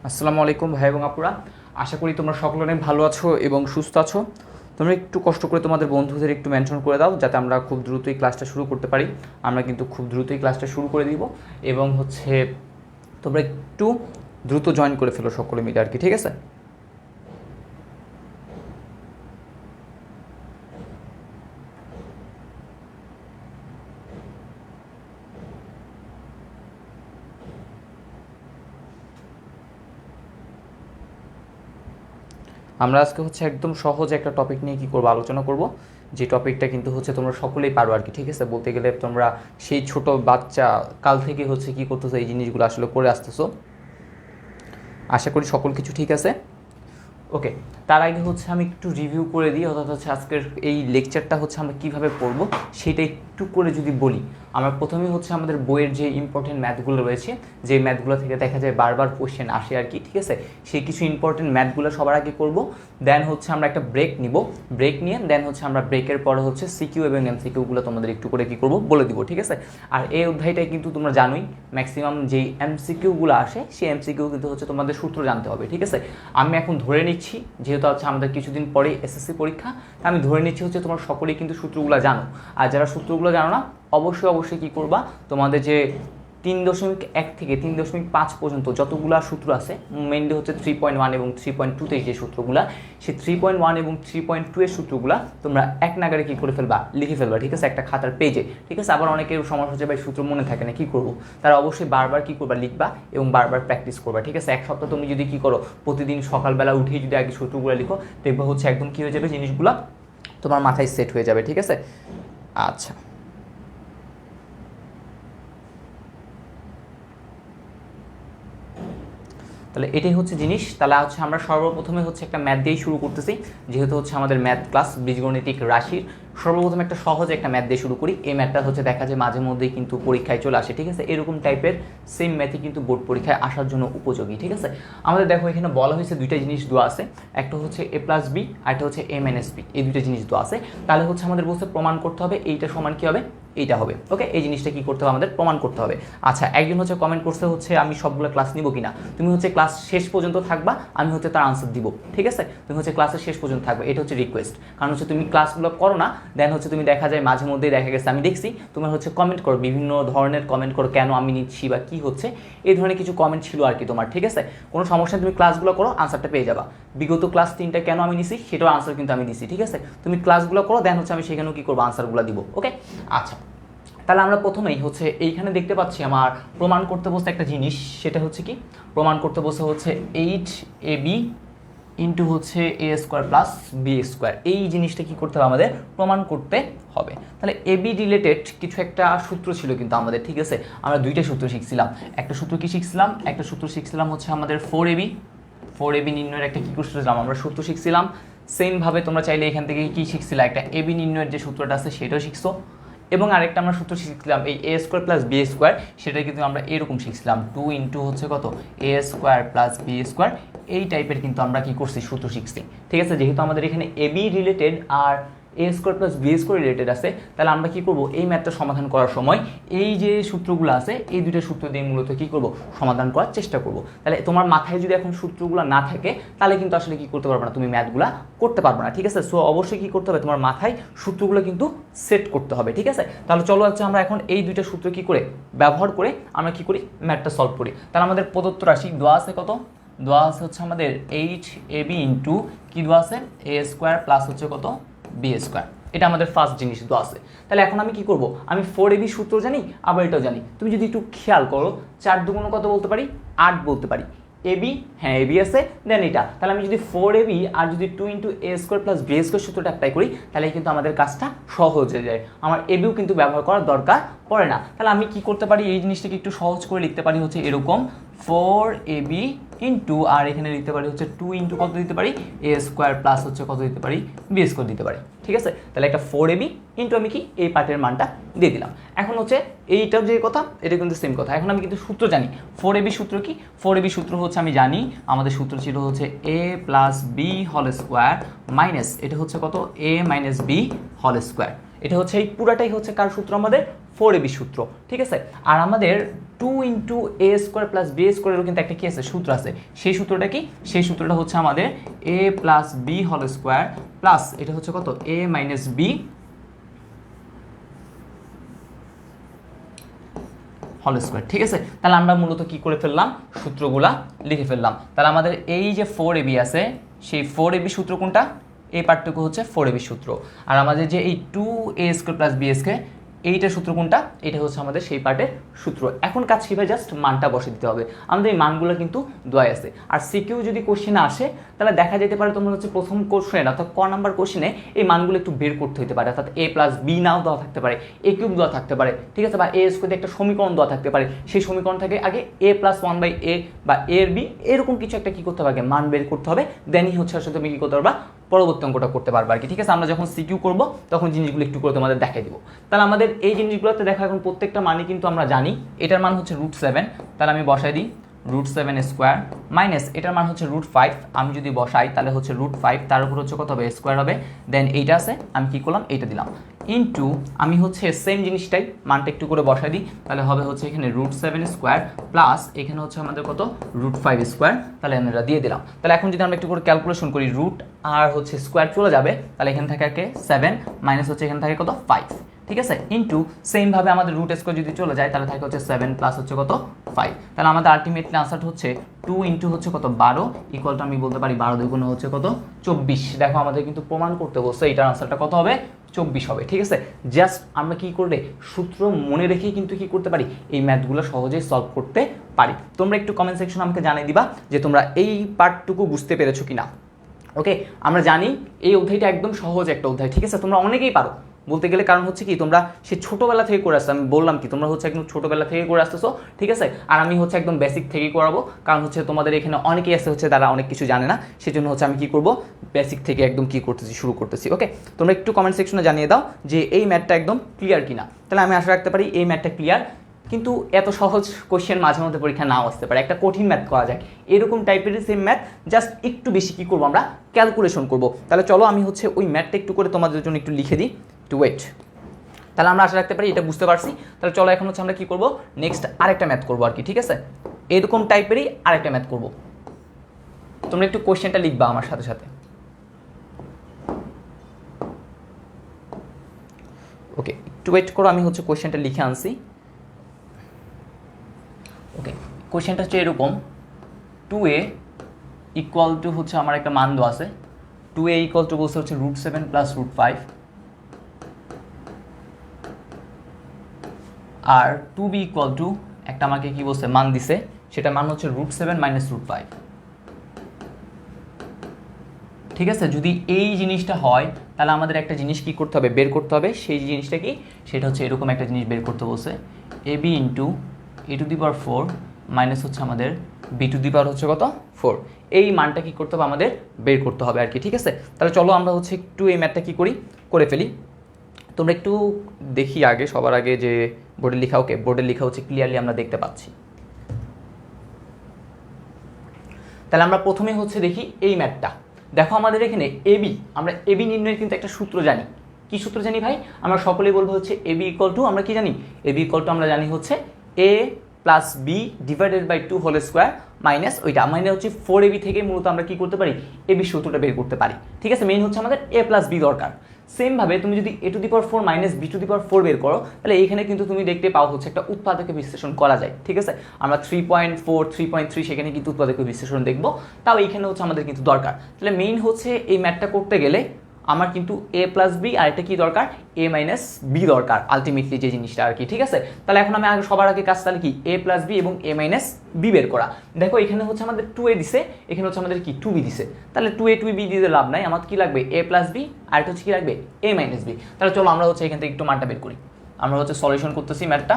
আসসালামু আলাইকুম ভাই এবং আপুরা, আশা করি তোমরা সকলে অনেক ভালো আছো এবং সুস্থ আছো। তোমরা একটু কষ্ট করে তোমাদের বন্ধুদের একটু মেনশন করে দাও যাতে আমরা খুব দ্রুতই ক্লাসটা শুরু করতে পারি। আমরা কিন্তু খুব দ্রুতই ক্লাসটা শুরু করে দিব এবং তোমরা একটু দ্রুত জয়েন করে ফেলো সকলে মিলে আর কি, ঠিক আছে? আমরা আজকে একদম সহজ একটা টপিক নিয়ে কী করবো, আলোচনা করব। যে টপিকটা কিন্তু তোমরা সকলেই পারো আর কি, ঠিক আছে? বলতে গেলে তোমরা সেই ছোট বাচ্চা কাল থেকে কী করতেছো, এই জিনিসগুলো আসলে করে আসতেছো। আশা করি সকল কিছু ঠিক আছে। ওকে, তার আগে আমি একটু রিভিউ করে দিই, অর্থাৎ আজকের এই লেকচারটা আমরা কীভাবে পড়বো সেটা একটু করে যদি বলি। আমরা প্রথমেই আমাদের বইয়ের যে ইম্পর্টেন্ট ম্যাথগুলো রয়েছে, যে ম্যাথগুলো থেকে দেখা যায় বারবার কোশ্চেন আসে আর কি, ঠিক আছে? সেই কিছু ইম্পর্টেন্ট ম্যাথগুলো সবার আগে করব। দেন আমরা একটা ব্রেক নিব, ব্রেক নিয়ে দেন আমরা ব্রেকের পরে সিকিউ এবং এমসিকিউগুলো তোমাদের একটু করে কী করবো বলে দিব, ঠিক আছে? আর এই অধ্যায়টাই কিন্তু তোমরা জানোই ম্যাক্সিমাম যেই এমসিকিউগুলো আসে সেই এমসিকিউ কিন্তু তোমাদের সূত্র জানতে হবে, ঠিক আছে? আমি এখন ধরে নিচ্ছি যেহেতু আমাদের কিছুদিন পরেই এসএসসি পরীক্ষা, আমি ধরে নিচ্ছি তোমরা সকলেই কিন্তু সূত্রগুলো জানো। আর যারা সূত্রগুলো জানো না, অবশ্যই কী করবা, তোমাদের যে 3.1 থেকে 3.5 পর্যন্ত যতগুলো সূত্র আছে, মেনলি 3.1 এবং 3.2তে যে সূত্রগুলো, সেই 3.1 এবং 3.2 এর সূত্রগুলো তোমরা এক নাগারে কী করে ফেলবা, লিখে ফেলবা, ঠিক আছে? একটা খাতার পেজে, ঠিক আছে? আবার অনেকের সমস্যা হচ্ছে ভাই সূত্র মনে থাকে না, কী করবো? তারা অবশ্যই বারবার কী করবা, লিখবা এবং বারবার প্র্যাকটিস করবা, ঠিক আছে? এক সপ্তাহ তুমি যদি কী করো, প্রতিদিন সকালবেলা উঠেই যদি আগে সূত্রগুলো লিখো, দেখবা একদম কী হয়ে যাবে, জিনিসগুলো তোমার মাথায় সেট হয়ে যাবে, ঠিক আছে? আচ্ছা, তাহলে এটাই জিনিস। তাহলে আমরা সর্বপ্রথমে একটা ম্যাথ দিয়েই শুরু করতেছি, যেহেতু আমাদের ম্যাথ ক্লাস বীজগণিতিক রাশির। সর্বপ্রথম একটা সহজ একটা ম্যাথ দিয়ে শুরু করি। এই ম্যাথটা দেখা যায় মাঝে মধ্যেই কিন্তু পরীক্ষায় চলে আসে, ঠিক আছে? এরকম টাইপের সেম ম্যাথই কিন্তু বোর্ড পরীক্ষায় আসার জন্য উপযোগী, ঠিক আছে? আমাদের দেখো এখানে বলা হয়েছে দুইটা জিনিস দেওয়া আছে, একটা a+b আর একটা a-b, এই দুইটা জিনিস দেওয়া আছে। তাহলে আমাদের বলতে প্রমাণ করতে হবে এইটা সমান কী হবে, এইটা হবে। ওকে, এই জিনিসটা কী করতে হবে, আমাদের প্রমাণ করতে হবে। আচ্ছা, একজন কমেন্ট করছে আমি সবগুলো ক্লাস নিব কিনা। তুমি ক্লাস শেষ পর্যন্ত থাকবা, আমি তার আনসার দিব, ঠিক আছে? তুমি ক্লাসের শেষ পর্যন্ত থাকবে, এটা রিকোয়েস্ট। কারণ তুমি ক্লাসগুলো করো না, দেন তুমি দেখা যায় মাঝে মধ্যেই দেখা গেছে আমি দেখছি তোমার কমেন্ট করো, বিভিন্ন ধরনের কমেন্ট করো, কেন আমি নিচ্ছি বা কী হচ্ছে, এই ধরনের কিছু কমেন্ট ছিল আর কি তোমার, ঠিক আছে? কোনো সমস্যা নেই, তুমি ক্লাসগুলো করো, আনসারটা পেয়ে যাবা। বিগত ক্লাস 3টা কেন আমি নিছি সেটাও আনসার কিন্তু আমি দিছি, ঠিক আছে? তুমি ক্লাসগুলো করো, দেন আমি সেখানেও কী করবো, আনসারগুলো দিব। ওকে, আচ্ছা, তাহলে আমরা প্রথমেই এইখানে দেখতে পাচ্ছি আমার প্রমাণ করতে বসে একটা জিনিস, সেটা কি প্রমাণ করতে বসে HAB into a² plus b², এই জিনিসটা কি করতে হবে, আমাদের প্রমাণ করতে হবে। তাহলে AB রিলেটেড কিছু একটা সূত্র ছিল কিন্তু আমাদের, ঠিক আছে? আমরা দুইটা সূত্র শিখছিলাম। একটা সূত্র কি শিখছিলাম, একটা সূত্র শিখছিলাম আমাদের 4AB নির্ণয়ের একটা কী করছিলাম আমরা, সূত্র শিখছিলাম। সেমভাবে তোমরা চাইলে এখান থেকে কি শিখছিলা, একটা AB নির্ণয়ের যে সূত্রটা আছে সেটাও শিখছো। এবং আরেকটা আমরা সূত্র শিখছিলাম এই a² প্লাস b², সেটা কিন্তু আমরা এরকম শিখছিলাম 2 ইন্টু কত a² প্লাস b², এই টাইপের কিন্তু আমরা কি করছি, সূত্র শিখছি, ঠিক আছে? যেহেতু আমাদের এখানে AB রিলেটেড আর a² প্লাস b² রিলেটেড আছে, তাহলে আমরা কি করব, এই ম্যাথটা সমাধান করার সময় এই যে সূত্রগুলো আছে এই দুটো সূত্র দিয়ে মূলত কি করব, সমাধান করার চেষ্টা করব। তাহলে তোমার মাথায় যদি এখন সূত্রগুলো না থাকে, তাহলে কিন্তু আসলে কি করতে পারবে না, তুমি ম্যাথগুলো করতে পারবে না, ঠিক আছে? সো অবশ্যই কি করতে হবে, তোমার মাথায় সূত্রগুলো কিন্তু সেট করতে হবে, ঠিক আছে? তাহলে চলো আমরা এখন এই দুইটা সূত্র কি করে ব্যবহার করে আমরা কি করি, ম্যাথটা সলভ করি। তাহলে আমাদের প্রদত্ত রাশি দেওয়া আছে কত, দেওয়া আছে আমাদের HAB ইন্টু কি দেওয়া আছে a² প্লাস কত b², এটা আমাদের ফার্স্ট জিনিস দেওয়া আছে। তাহলে এখন আমি কি করব, আমি 4AB সূত্র জানি, আবার এটাও জানি। তুমি যদি একটু খেয়াল করো, 4 দুগুণ কত বলতে পারি, 8 বলতে পারি। AB, হ্যাঁ AB আছে, দেন এটা। তাহলে আমি যদি 4AB আর যদি 2 ইন্টু a² প্লাস b² সূত্রটা অ্যাপ্লাই করি, তাহলে কিন্তু আমাদের কাজটা সহজ হয়ে যায়, আমার ABও কিন্তু ব্যবহার করার দরকার পড়ে না। তাহলে আমি কি করতে পারি, এই জিনিসটাকে একটু সহজ করে লিখতে পারি এরকম 4AB ইন্টু, আর এখানে লিখতে পারি 2 ইন্টু কত দিতে পারি, a² প্লাস কত দিতে পারি, b² দিতে পারি, ঠিক আছে? তাহলে একটা 4AB ইন্টু আমি কি এই পার্টের মানটা দিয়ে দিলাম। এখন এইটার যে কথা, এটা কিন্তু সেম কথা। এখন আমি কিন্তু সূত্র জানি, 4AB সূত্র কি, 4AB সূত্র আমি জানি, আমাদের সূত্র ছিল a plus B whole square minus এটা কত a minus B whole square. এটা এই পুরাটাই কার সূত্র, আমাদের 4ab সূত্র, ঠিক আছে। আর আমাদের 2 into A square plus B স্কোয়ারেরও কিন্তু একটা কি আছে, সূত্র আছে। সেই সূত্রটা কি, সেই সূত্রটা হচ্ছে আমাদের A plus B whole square plus এটা হচ্ছে কত A minus B whole square, ঠিক আছে। তাহলে আমরা মূলত কি করে ফেললাম, সূত্রগুলা লিখে ফেললাম। তাহলে আমাদের এই যে 4ab আছে, সেই 4ab সূত্র কোনটা, এই পার্টটুকু হচ্ছে 4ab সূত্র। আর আমাদের যে এই 2a square plus B square এইটার সূত্র কোনটা, এটা হচ্ছে আমাদের সেই পার্টের সূত্র। এখন কাজ কি ভাই, জাস্ট মানটা বসে দিতে হবে। আমাদের এই মানগুলো কিন্তু দেওয়া আছে। আর সিকিউ যদি কোশ্চেনে আসে তাহলে দেখা যেতে পারে তোমার হচ্ছে প্রথম কোশ্চেন অর্থাৎ ক নাম্বার কোশ্চেনে এই মানগুলো একটু বের করতে হতে পারে, অর্থাৎ এ প্লাস বি নাও দেওয়া থাকতে পারে, এ কিউব দেওয়া থাকতে পারে, ঠিক আছে, বা এ স্কোয়ারে একটা সমীকরণ দেওয়া থাকতে পারে। সেই সমীকরণ থেকে আগে এ প্লাস 1/a বা এ এর বি এরকম কিছু একটা কি করতে হবে, আগে মান বের করতে হবে, দেনই হচ্ছে আসলে তুমি কি করতে পারবা, পরবর্তী অঙ্কটা করতে পারবে আর কি, ঠিক আছে। আমরা যখন সিকিউ করবো তখন জিনিসগুলো একটু করে তোমাদের দেখাই দিব। তাহলে আমাদের এই জিনিসগুলোতে দেখো এখন প্রত্যেকটা মানই কিন্তু আমরা জানি। এটার মান হচ্ছে √7, তাহলে আমি বসাই দিই √7 স্কোয়ার মাইনাস এটার মান হচ্ছে √5, আমি যদি বসাই তাহলে হচ্ছে √5, তার উপর হচ্ছে কত হবে, স্কোয়ার হবে, দেন এইটা আছে আমি কি করলাম এইটা দিলাম, ইনটু আমি হচ্ছে সেম জিনিসটাই মানটা একটু করে বসাই দিই, তাহলে হবে হচ্ছে এখানে √7 স্কোয়ার প্লাস এখানে হচ্ছে আমাদের কত √5 স্কোয়ার, তাহলে আমরা দিয়ে দিলাম। তাহলে এখন যদি আমরা একটু করে ক্যালকুলেশন করি, রুট আর হচ্ছে স্কোয়ার চলে যাবে, তাহলে এখান থেকে 7 মাইনাস হচ্ছে এখান থেকে কত 5, ঠিক আছে, ইনটু সেমভাবে আমাদের রুট স্কোয়ার যদি চলে যায় তাহলে থাকে হচ্ছে 7 প্লাস হচ্ছে কত 5, তাহলে আমাদের আলটিমেটলি আনসারটা হচ্ছে 2 ইন্টু হচ্ছে কত 12 ইকুয়াল টু আমি বলতে পারি 12 দুগুণ হচ্ছে কত 24। দেখো আমাদের কিন্তু প্রমাণ করতে বলছে এটার আনসারটা কত হবে, 24 হবে, ঠিক আছে। জাস্ট আমরা কি করলে সূত্র মনে রেখেই কিন্তু কি করতে পারি, এই ম্যাথগুলো সহজেই সলভ করতে পারি। তোমরা একটু কমেন্ট সেকশনে আমাকে জানিয়ে দিবা যে তোমরা এই পার্টটুকু বুঝতে পেরেছো কিনা। ওকে, আমরা জানি এই অধ্যায়টা একদম সহজ একটা অধ্যায়, ঠিক আছে, তোমরা অনেকেই পারো বলতে গেলে, কারণ হচ্ছে কি তোমরা সে ছোটোবেলা থেকে করে আসছো, আমি বললাম কি তোমরা হচ্ছে একদম ছোটোবেলা থেকে করে আসতেছো, ঠিক আছে। আর আমি হচ্ছে একদম বেসিক থেকেই করাবো, কারণ হচ্ছে তোমাদের এখানে অনেকেই আছে হচ্ছে তারা অনেক কিছু জানে না, সেজন্য হচ্ছে আমি কি করব, বেসিক থেকে একদম কি করতেছি শুরু করতেছি। ওকে, তোমরা একটু কমেন্ট সেকশনে জানিয়ে দাও যে এই ম্যাথটা একদম ক্লিয়ার কিনা, তাহলে আমি আশা রাখতে পারি এই ম্যাথটা ক্লিয়ার। কিন্তু এত সহজ কোশ্চেন মাঝে মধ্যে পরীক্ষা নাও আসতে পারে, একটা কঠিন ম্যাথ করা যায়, এরকম টাইপেরই সেম ম্যাথ, জাস্ট একটু বেশি কী করবো আমরা ক্যালকুলেশন করব। তাহলে চলো আমি হচ্ছে ওই ম্যাথটা একটু করে তোমাদের জন্য একটু লিখে দিই, টু ওয়েট। তাহলে আমরা আশা রাখতে পারি এটা বুঝতে পারছি। তাহলে চলো এখন হচ্ছে আমরা কী করবো, নেক্সট আরেকটা ম্যাথ করবো আর কি, ঠিক আছে, এরকম টাইপেরই আরেকটা ম্যাথ করবো। তোমরা একটু কোশ্চেনটা লিখবা আমার সাথে সাথে। ওকে, একটু ওয়েট করো, আমি হচ্ছে কোশ্চেনটা লিখে আনছি। ওকে, কোশ্চেনটা হচ্ছে এরকম, 2a ইকুয়াল টু হচ্ছে আমার একটা মান দেওয়া আছে, 2a ইকুয়াল টু বলছে হচ্ছে √7 plus √5, R 2b equal to একটা আমাকে কি বলছে মান দিছে, সেটা মান হচ্ছে √7 মাইনাস √5, ঠিক আছে। যদি এই জিনিসটা হয় তাহলে আমাদের একটা জিনিস কি করতে হবে, বের করতে হবে। সেই জিনিসটা কি, সেটা হচ্ছে এরকম একটা জিনিস বের করতে বলছে, ab ইন্টু a⁴ মাইনাস হচ্ছে আমাদের b হচ্ছে কত 4, এই মানটা কি করতে হবে আমাদের বের করতে হবে আর কি, ঠিক আছে। তাহলে চলো আমরা হচ্ছে একটু এই ম্যাথটা কি করি, করে ফেলি। তোমরা একটু দেখি আগে, সবার আগে যে বোর্ডে লেখা, ওকে বোর্ডে লেখা হচ্ছে ক্লিয়ারলি আমরা দেখতে পাচ্ছি। তাহলে আমরা প্রথমে হচ্ছে দেখি এই ম্যাথটা, দেখো আমাদের এখানে এবি, আমরা এবি নির্ণয়ের কিন্তু একটা সূত্র জানি। কি সূত্র জানি ভাই, আমরা সকলেই বলবো হচ্ছে এবি ইকুয়াল টু, আমরা কি জানি, এবি ইকুয়াল টু আমরা জানি হচ্ছে a plus B divided by 2 whole square minus ওইটা মানে হচ্ছে 4ab থেকে মূলত আমরা কি করতে পারি, এবি সূত্রটা বের করতে পারি, ঠিক আছে। মেইন হচ্ছে আমাদের a প্লাস বি দরকার। সেমভাবে তুমি যদি a⁴ মাইনাস b⁴ বের করো, তাহলে এইখানে কিন্তু তুমি দেখতে পাও হচ্ছে একটা উৎপাদকে বিশ্লেষণ করা যায়, ঠিক আছে। আমরা 3.4 3.3 সেখানে কিন্তু উৎপাদকে বিশ্লেষণ দেখবো, তাও এইখানে হচ্ছে আমাদের কিন্তু দরকার। তাহলে মেইন হচ্ছে এই ম্যাথটা করতে গেলে আমার কিন্তু a প্লাস বি আর এটা কি দরকার, a মাইনাস বি দরকার, আলটিমেটলি যে জিনিসটা আর কি, ঠিক আছে। তাহলে এখন আমি আগে সবার আগে কাজ তাহলে কি a প্লাস বি এবং a মাইনাস বি বের করা। দেখো এখানে হচ্ছে আমাদের 2a দিছে, এখানে হচ্ছে আমাদের কি 2b দিছে, তাহলে 2a 2b দিতে লাভ নাই, আমার কি লাগবে a প্লাস বি আর এটা হচ্ছে কি লাগবে a মাইনাস বি। তাহলে চলো আমরা হচ্ছে এখান থেকে একটু মানটা বের করি, আমরা হচ্ছে সলিউশন করতেছি ম্যাথটা।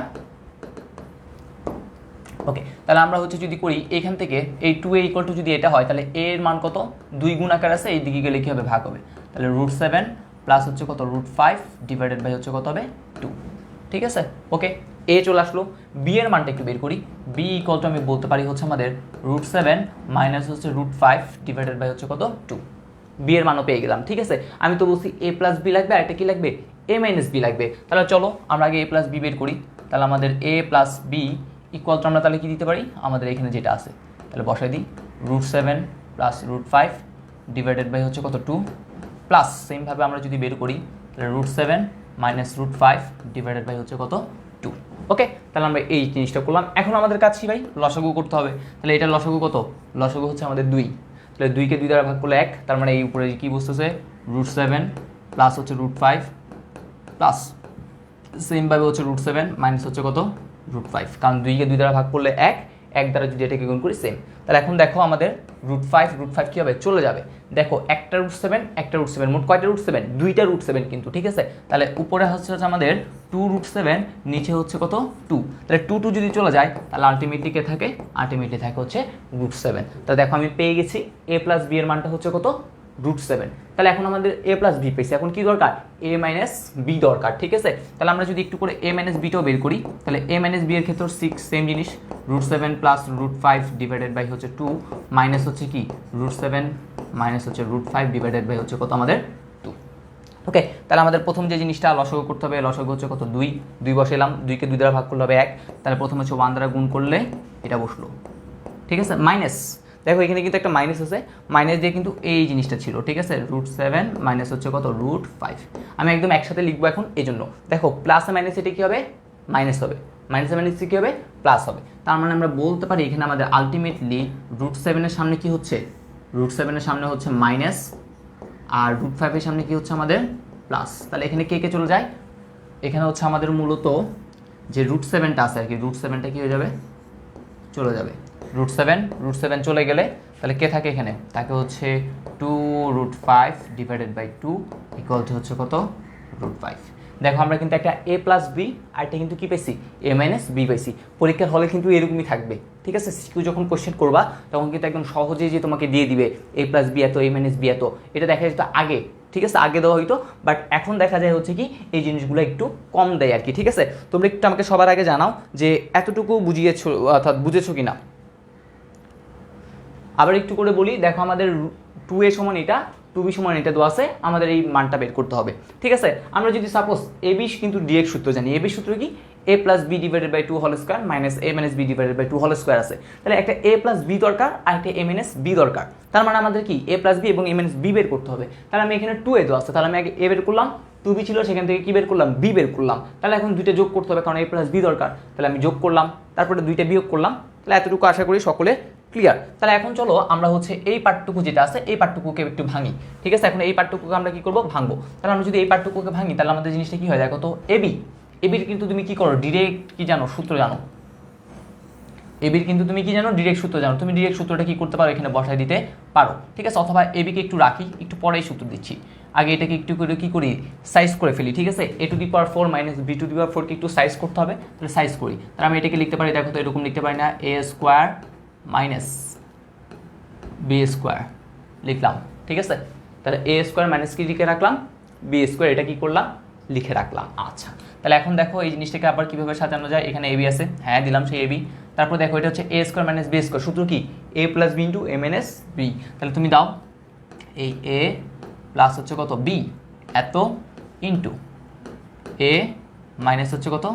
ওকে, তাহলে আমরা হচ্ছে যদি করি এখান থেকে এই 2a ইকুয়াল টু যদি এটা হয় তাহলে a এর মান কত, 2 গুণ আকার আছে, এই দিকে গেলে কি হবে ভাগ হবে, তাহলে √7 প্লাস হচ্ছে কত √5 ডিভাইডেড বাই হচ্ছে কত হবে 2, ঠিক আছে। ওকে, a চলে আসলো, b এর মানটা একটু বের করি, b ইকুয়াল টু আমি বলতে পারি হচ্ছে আমাদের √7 মাইনাস হচ্ছে √5 ডিভাইডেড বাই হচ্ছে কত 2, b এর মানও পেয়ে গেলাম, ঠিক আছে। আমি তো বলছি a প্লাস বি লাগবে আর এটা কি লাগবে এ মাইনাস বি লাগবে। তাহলে চলো আমরা আগে এ প্লাস বি বের করি। তাহলে আমাদের A plus B equal two আমরা তাহলে কী দিতে পারি, আমাদের এখানে যেটা আছে তাহলে বসাই দিই √7 প্লাস √5 ডিভাইডেড বাই হচ্ছে কত 2 প্লাস সেমভাবে আমরা যদি বের করি তাহলে √7 মাইনাস √5 ডিভাইডেড বাই হচ্ছে কত 2। ওকে, তাহলে আমরা এই জিনিসটা করলাম। এখন আমাদের কাছে ভাই লসাগু করতে হবে। তাহলে এটার লসাগু কত, লসাগু হচ্ছে আমাদের 2। তাহলে 2কে 2 দ্বারা ভাগ করলে 1, তার মানে এই উপরে কী বসতেছে √7 প্লাস হচ্ছে √5 প্লাস সেমভাবে হচ্ছে √7 মাইনাস হচ্ছে কত √5, কারণ 2কে 2 দ্বারা ভাগ করলে 1 দ্বারা যদি এটাকে গুণ করি সেম। তাহলে এখন দেখো আমাদের √5 কী হবে, চলে যাবে। দেখো একটা √7 একটা √7, মোট কয়টা √7, 2টা √7 কিন্তু, ঠিক আছে। তাহলে উপরে হচ্ছে আমাদের 2√7, নিচে হচ্ছে কত 2। তাহলে 2 যদি চলে যায় তাহলে আলটিমেটলি কে থাকে, আলটিমেটলি থাকে হচ্ছে √7। তাহলে দেখো আমি পেয়ে গেছি a প্লাস বি এর মানটা হচ্ছে কত √7। তাহলে এখন আমাদের a প্লাস বি পেয়েছি, এখন কি দরকার a মাইনাস বি দরকার, ঠিক আছে। তাহলে আমরা যদি একটু করে a মাইনাস বিটাও বের করি, তাহলে a মাইনাস বি এর ক্ষেত্রে 6 সেম জিনিস, √7 প্লাস √5 ডিভাইডেড বাই হচ্ছে 2 মাইনাস হচ্ছে কি √7 মাইনাস হচ্ছে √5 ডিভাইডেড বাই হচ্ছে কত আমাদের 2। ওকে, তাহলে আমাদের প্রথম যে জিনিসটা লসাগু করতে হবে, লসাগু হচ্ছে কত 2 বসাইলাম, 2কে 2 দ্বারা ভাগ করলে হবে 1। তাহলে প্রথমে হচ্ছে 1 দ্বারা গুণ করলে এটা বসলো, ঠিক আছে। মাইনাস দেখো এখানে কিন্তু একটা মাইনাস আছে, মাইনাস দিয়ে কিন্তু এই জিনিসটা ছিল, ঠিক আছে। √7 মাইনাস হচ্ছে কত √5, আমি একদম একসাথে লিখবো এখন। এই জন্য দেখো প্লাসে মাইনাস এটা কী হবে, মাইনাস হবে, মাইনাসে মাইনাস কী হবে, প্লাস হবে। তার মানে আমরা বলতে পারি এখানে আমাদের আলটিমেটলি √7 এর সামনে কি হচ্ছে, √7 এর সামনে হচ্ছে মাইনাস, আর √5 এর সামনে কি হচ্ছে আমাদের প্লাস। তাহলে এখানে কে কে চলে যায়, এখানে হচ্ছে আমাদের মূলত যে √7টা আছে আর কি, √7টা কি হয়ে যাবে, চলে যাবে। √7 চলে গেলে তাহলে কে থাকে এখানে, তাকে হচ্ছে 2√5 ডিভাইডেড বাই 2 ইকুয়াল টু হচ্ছে কত √5। দেখো আমরা কিন্তু একটা a প্লাস বি আর একটা কিন্তু কি পেয়েছি a মাইনাস বি পেয়েছি। পরীক্ষার হলে কিন্তু এরকমই থাকবে, ঠিক আছে। সিকিউ যখন কোশ্চেন করবা তখন কিন্তু একদম সহজেই যে তোমাকে দিয়ে দিবে a প্লাস বি এত, a মাইনাস বি এত, এটা দেখা যেত আগে, ঠিক আছে, আগে দেওয়া হইতো, বাট এখন দেখা যায় হচ্ছে কি এই জিনিসগুলো একটু কম দেয় আর কি, ঠিক আছে। তোমরা একটু আমাকে সবার আগে জানাও যে এতটুকু বুঝিয়েছো অর্থাৎ বুঝেছো কিনা। আবার একটু করে বলি, দেখো আমাদের 2a সমান এটা, 2b সমান এটা দেওয়া আছে, আমাদের এই মানটা বের করতে হবে, ঠিক আছে। আমরা যদি সাপোজ ab কিন্তু ডিরেক্ট সূত্র জানি, ab সূত্র কি a plus B divided by 2 whole square minus a minus B divided by 2 whole square আছে। তাহলে একটা a প্লাস বি দরকার আর একটা a মাইনাস বি দরকার। তার মানে আমাদের কি a প্লাস বি এবং a মাইনাস বি বের করতে হবে। তাহলে আমি এখানে 2a দেওয়া আছে, তাহলে আমি আগে a বের করলাম, 2b ছিল সেখান থেকে কি বের করলাম, b বের করলাম। তাহলে এখন দুইটা যোগ করতে হবে, কারণ a প্লাস বি দরকার। তাহলে আমি যোগ করলাম, তারপরে দুইটা বিয়োগ করলাম। তাহলে এতটুকু আশা করি সকলে ক্লিয়ার। তাহলে এখন চলো আমরা হচ্ছে এই পার্টটুকু যেটা আছে এই পার্টটুকুকে একটু ভাঙি, ঠিক আছে। এখন এই পার্টটুকুকে আমরা কি করবো, ভাঙবো। তাহলে আমরা যদি এই পার্টটুকুকে ভাঙি তাহলে আমাদের জিনিসটা কি হয়, দেখো তো এবির কিন্তু তুমি কি করো, ডিরেক্ট কি জানো, সূত্র জানো। এবির কিন্তু তুমি কি জানো, ডিরেক্ট সূত্র জানো। তুমি ডিরেক্ট সূত্রটা কি করতে পারো, এখানে বসায় দিতে পারো, ঠিক আছে। অথবা এবিকে একটু রাখি, একটু পরেই সূত্র দিচ্ছি, আগে এটাকে একটু করে কি করি, সাইজ করে ফেলি, ঠিক আছে। a⁴ মাইনাস b⁴ কে একটু সাইজ করতে হবে, তাহলে সাইজ করি। তাহলে আমি এটাকে লিখতে পারি, দেখো তো এরকম লিখতে পারি না, a² মাইনাস b² লিখলাম, ঠিক আছে। তাহলে a² মাইনাস কি লিখে রাখলাম, b², এটা কি করলাম, লিখে রাখলাম। আচ্ছা, তাহলে এখন দেখো এই জিনিসটাকে আবার কিভাবে সাজানো যায়। এখানে ab আছে, হ্যাঁ দিলাম সেই ab। তারপর দেখো এটা হচ্ছে a² মাইনাস b², সূত্র কি a plus B into a minus B. তাহলে তুমি দাও এই a প্লাস হচ্ছে কত b এত ইন্টু a মাইনাস হচ্ছে কত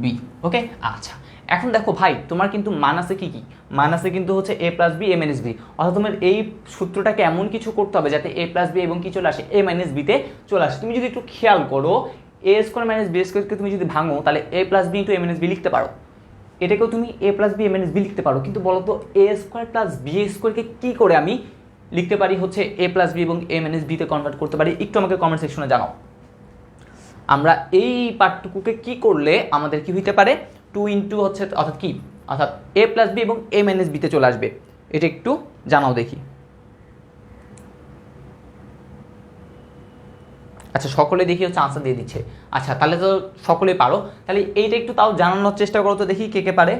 b। ওকে, আচ্ছা এখন দেখো ভাই তোমার কিন্তু মান আছে কি কি, মান আছে কিন্তু হচ্ছে a plus B a minus B. অর্থাৎ তোমার এই সূত্রটাকে এমন কিছু করতে হবে যাতে a প্লাস বি এবং কি চলে আসে, a মাইনাস বিতে চলে আসে। তুমি যদি একটু খেয়াল করো a² মাইনাস b²কে তুমি যদি ভাঙো তাহলে a plus B into a minus B লিখতে পারো, এটাকেও তুমি a plus B a minus B লিখতে পারো। কিন্তু বলো তো a² প্লাস b²কে কী করে আমি লিখতে পারি হচ্ছে a প্লাস বি এবং a মাইনাস বিতে কনভার্ট করতে পারি, একটু আমাকে কমেন্ট সেকশনে জানাও। আমরা এই পার্টটুকুকে কি করলে আমাদের কি হইতে পারে, 2 ইন্টু হচ্ছে অর্থাৎ কি, অর্থাৎ a প্লাস বি এবং a মাইনাস বিতে চলে আসবে, এটা একটু জানাও দেখি। আচ্ছা সকলে দেখি হচ্ছে আনসার দিয়ে দিচ্ছে। আচ্ছা তাহলে তো সকলে পারো, তাহলে এইটা একটু তাও জানানোর চেষ্টা করো তো দেখি কে কে পারে।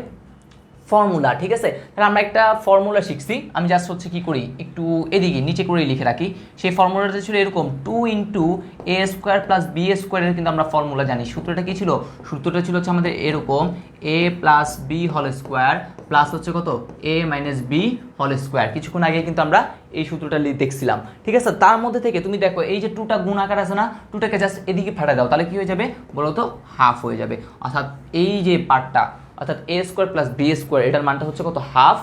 ফর্মুলা, ঠিক আছে। তাহলে আমরা একটা ফর্মুলা শিখছি, আমি জাস্ট হচ্ছে কি করি একটু এদিকে নিচে করে লিখে রাখি। সেই ফর্মুলাটা ছিল এরকম 2 into A square plus B স্কোয়ারের কিন্তু আমরা ফর্মুলা জানি। সূত্রটা কি ছিল? সূত্রটা ছিল হচ্ছে আমাদের এরকম A plus B whole square plus হচ্ছে কত A minus B whole square. কিছুক্ষণ আগে কিন্তু আমরা এই সূত্রটা দেখছিলাম, ঠিক আছে। তার মধ্যে থেকে তুমি দেখো এই যে টুটা গুণ আকার আছে না, টুটাকে জাস্ট এদিকে ফাটা দাও, তাহলে কি হয়ে যাবে বলো তো? হাফ হয়ে যাবে। অর্থাৎ এই যে পার্টটা অর্থাৎ A square plus B square এটার মানটা হচ্ছে কত? হাফ।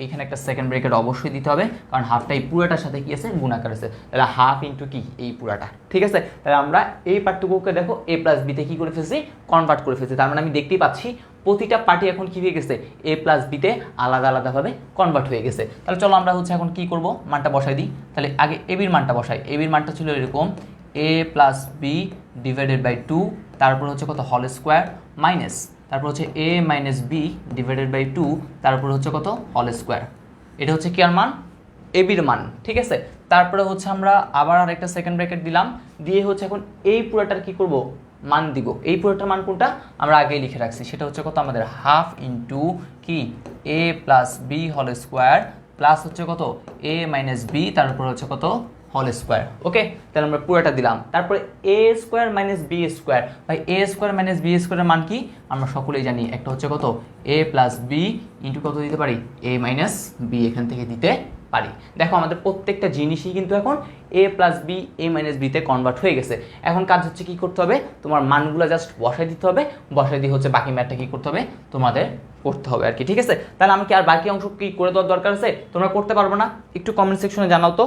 এইখানে একটা সেকেন্ড ব্রেকেট অবশ্যই দিতে হবে, কারণ হাফটা এই পুরাটার সাথে কি আছে? গুণাকার আছে। তাহলে হাফ ইন্টু কি এই পুরাটা, ঠিক আছে। তাহলে আমরা এই পার্টটুকুকে দেখো এ প্লাস বিতে কি করে ফেলছি? কনভার্ট করে ফেলছি। তার মানে আমি দেখতেই পাচ্ছি প্রতিটা পার্টি এখন কি হয়ে গেছে? এ প্লাস বিতে আলাদা আলাদাভাবে কনভার্ট হয়ে গেছে। তাহলে চলো আমরা হচ্ছে এখন কি করব? মানটা বসাই দিই। তাহলে আগে এবির মানটা বসাই। এবির মানটা ছিল এরকম A plus B divided by 2, তারপর হচ্ছে কত? হোল স্কোয়ার মাইনাস, তারপর হচ্ছে A minus B divided by 2, তারপর হচ্ছে কত? Whole square. এটা হচ্ছে কি আর মান? এবির মান, ঠিক আছে। তারপরে হচ্ছে আমরা আবার আরেকটা সেকেন্ড ব্র্যাকেট দিলাম, দিয়ে হচ্ছে এখন এই পুরোটার কি করব? মান দিব। এই পুরোটার মান কোনটা? আমরা আগেই লিখে রাখছি, সেটা হচ্ছে কত? আমাদের হাফ ইন্টু কি A plus B whole square plus হচ্ছে কত? এ মাইনাস বি, তারপর হচ্ছে কত? Whole square. ওকে, তাহলে আমরা পুরোটা দিলাম। তারপরে এ স্কোয়ার মাইনাস বি স্কোয়ার, ভাই এ স্কোয়ার মাইনাস বি স্কোয়ারের মান কি? আমরা সকলেই জানি একটা হচ্ছে কত? এ প্লাস বি ইন্টু কত দিতে পারি? এ মাইনাস বি, এখান থেকে দিতে পারি। দেখো আমাদের প্রত্যেকটা জিনিসই কিন্তু এখন এ প্লাস বি এ মাইনাস বিতে কনভার্ট হয়ে গেছে। এখন কাজ হচ্ছে কি করতে হবে? তোমার মানগুলো জাস্ট বসাই দিতে হবে, বসাই দিয়ে হচ্ছে বাকি ম্যাথটা কি করতে হবে? তোমাদের করতে হবে আর কি, ঠিক আছে। তাহলে আমাকে আর বাকি অংশ কি করে দেওয়ার দরকার আছে? তোমরা করতে পারবো না? একটু কমেন্ট সেকশনে জানাও তো।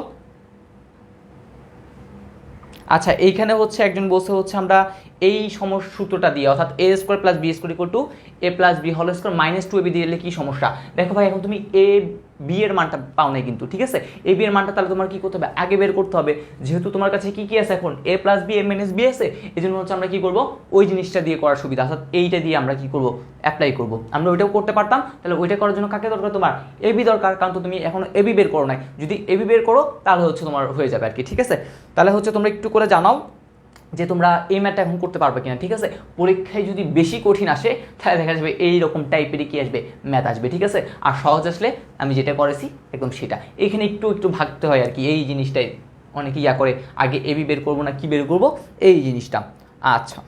আচ্ছা, এইখানে হচ্ছে একজন বলছে হচ্ছে আমরা এই সূত্রটা দিয়ে অর্থাৎ A square plus B square equal to A plus B whole square minus 2ab দিলে কি সমস্যা? দেখো ভাই এখন তুমি এ বি এর মানটা পাও নাই কিন্তু, ঠিক আছে। এ বি এর মানটা তাহলে তোমার কি করতে হবে? আগে বের করতে হবে। যেহেতু তোমার কাছে কি কি আছে এখন? এ plus B A minus B আছে, এই জন্য হচ্ছে আমরা কি করবো? ওই জিনিসটা দিয়ে করার সুবিধা, অর্থাৎ এইটা দিয়ে আমরা কি করবো? অ্যাপ্লাই করবো। আমরা ওইটাও করতে পারতাম। তাহলে ওইটা করার জন্য কাকে দরকার? তোমার এ বি দরকার, কারণ তো তুমি এখন এ বি বের করো নাই। যদি এ বি বের করো তাহলে হচ্ছে তোমার হয়ে যাবে আর কি, ঠিক আছে। তাহলে হচ্ছে তোমরা একটু করে জানাও যে তোমরা এই ম্যাথটা এখন করতে পারবে কিনা, ঠিক আছে। পরীক্ষায় যদি বেশি কঠিন আসে তাহলে দেখা যাবে এইরকম টাইপেরই কি আসবে? ম্যাথ আসবে, ঠিক আছে। আর সহজ আসলে আমি যেটা করেছি একদম সেটা। এখানে একটু একটু ভাগতে হয় আর কি, এই জিনিসটাই অনেকে ইয়া করে, আগে এবি বের করবো না কি বের করবো, এই জিনিসটা। আচ্ছা,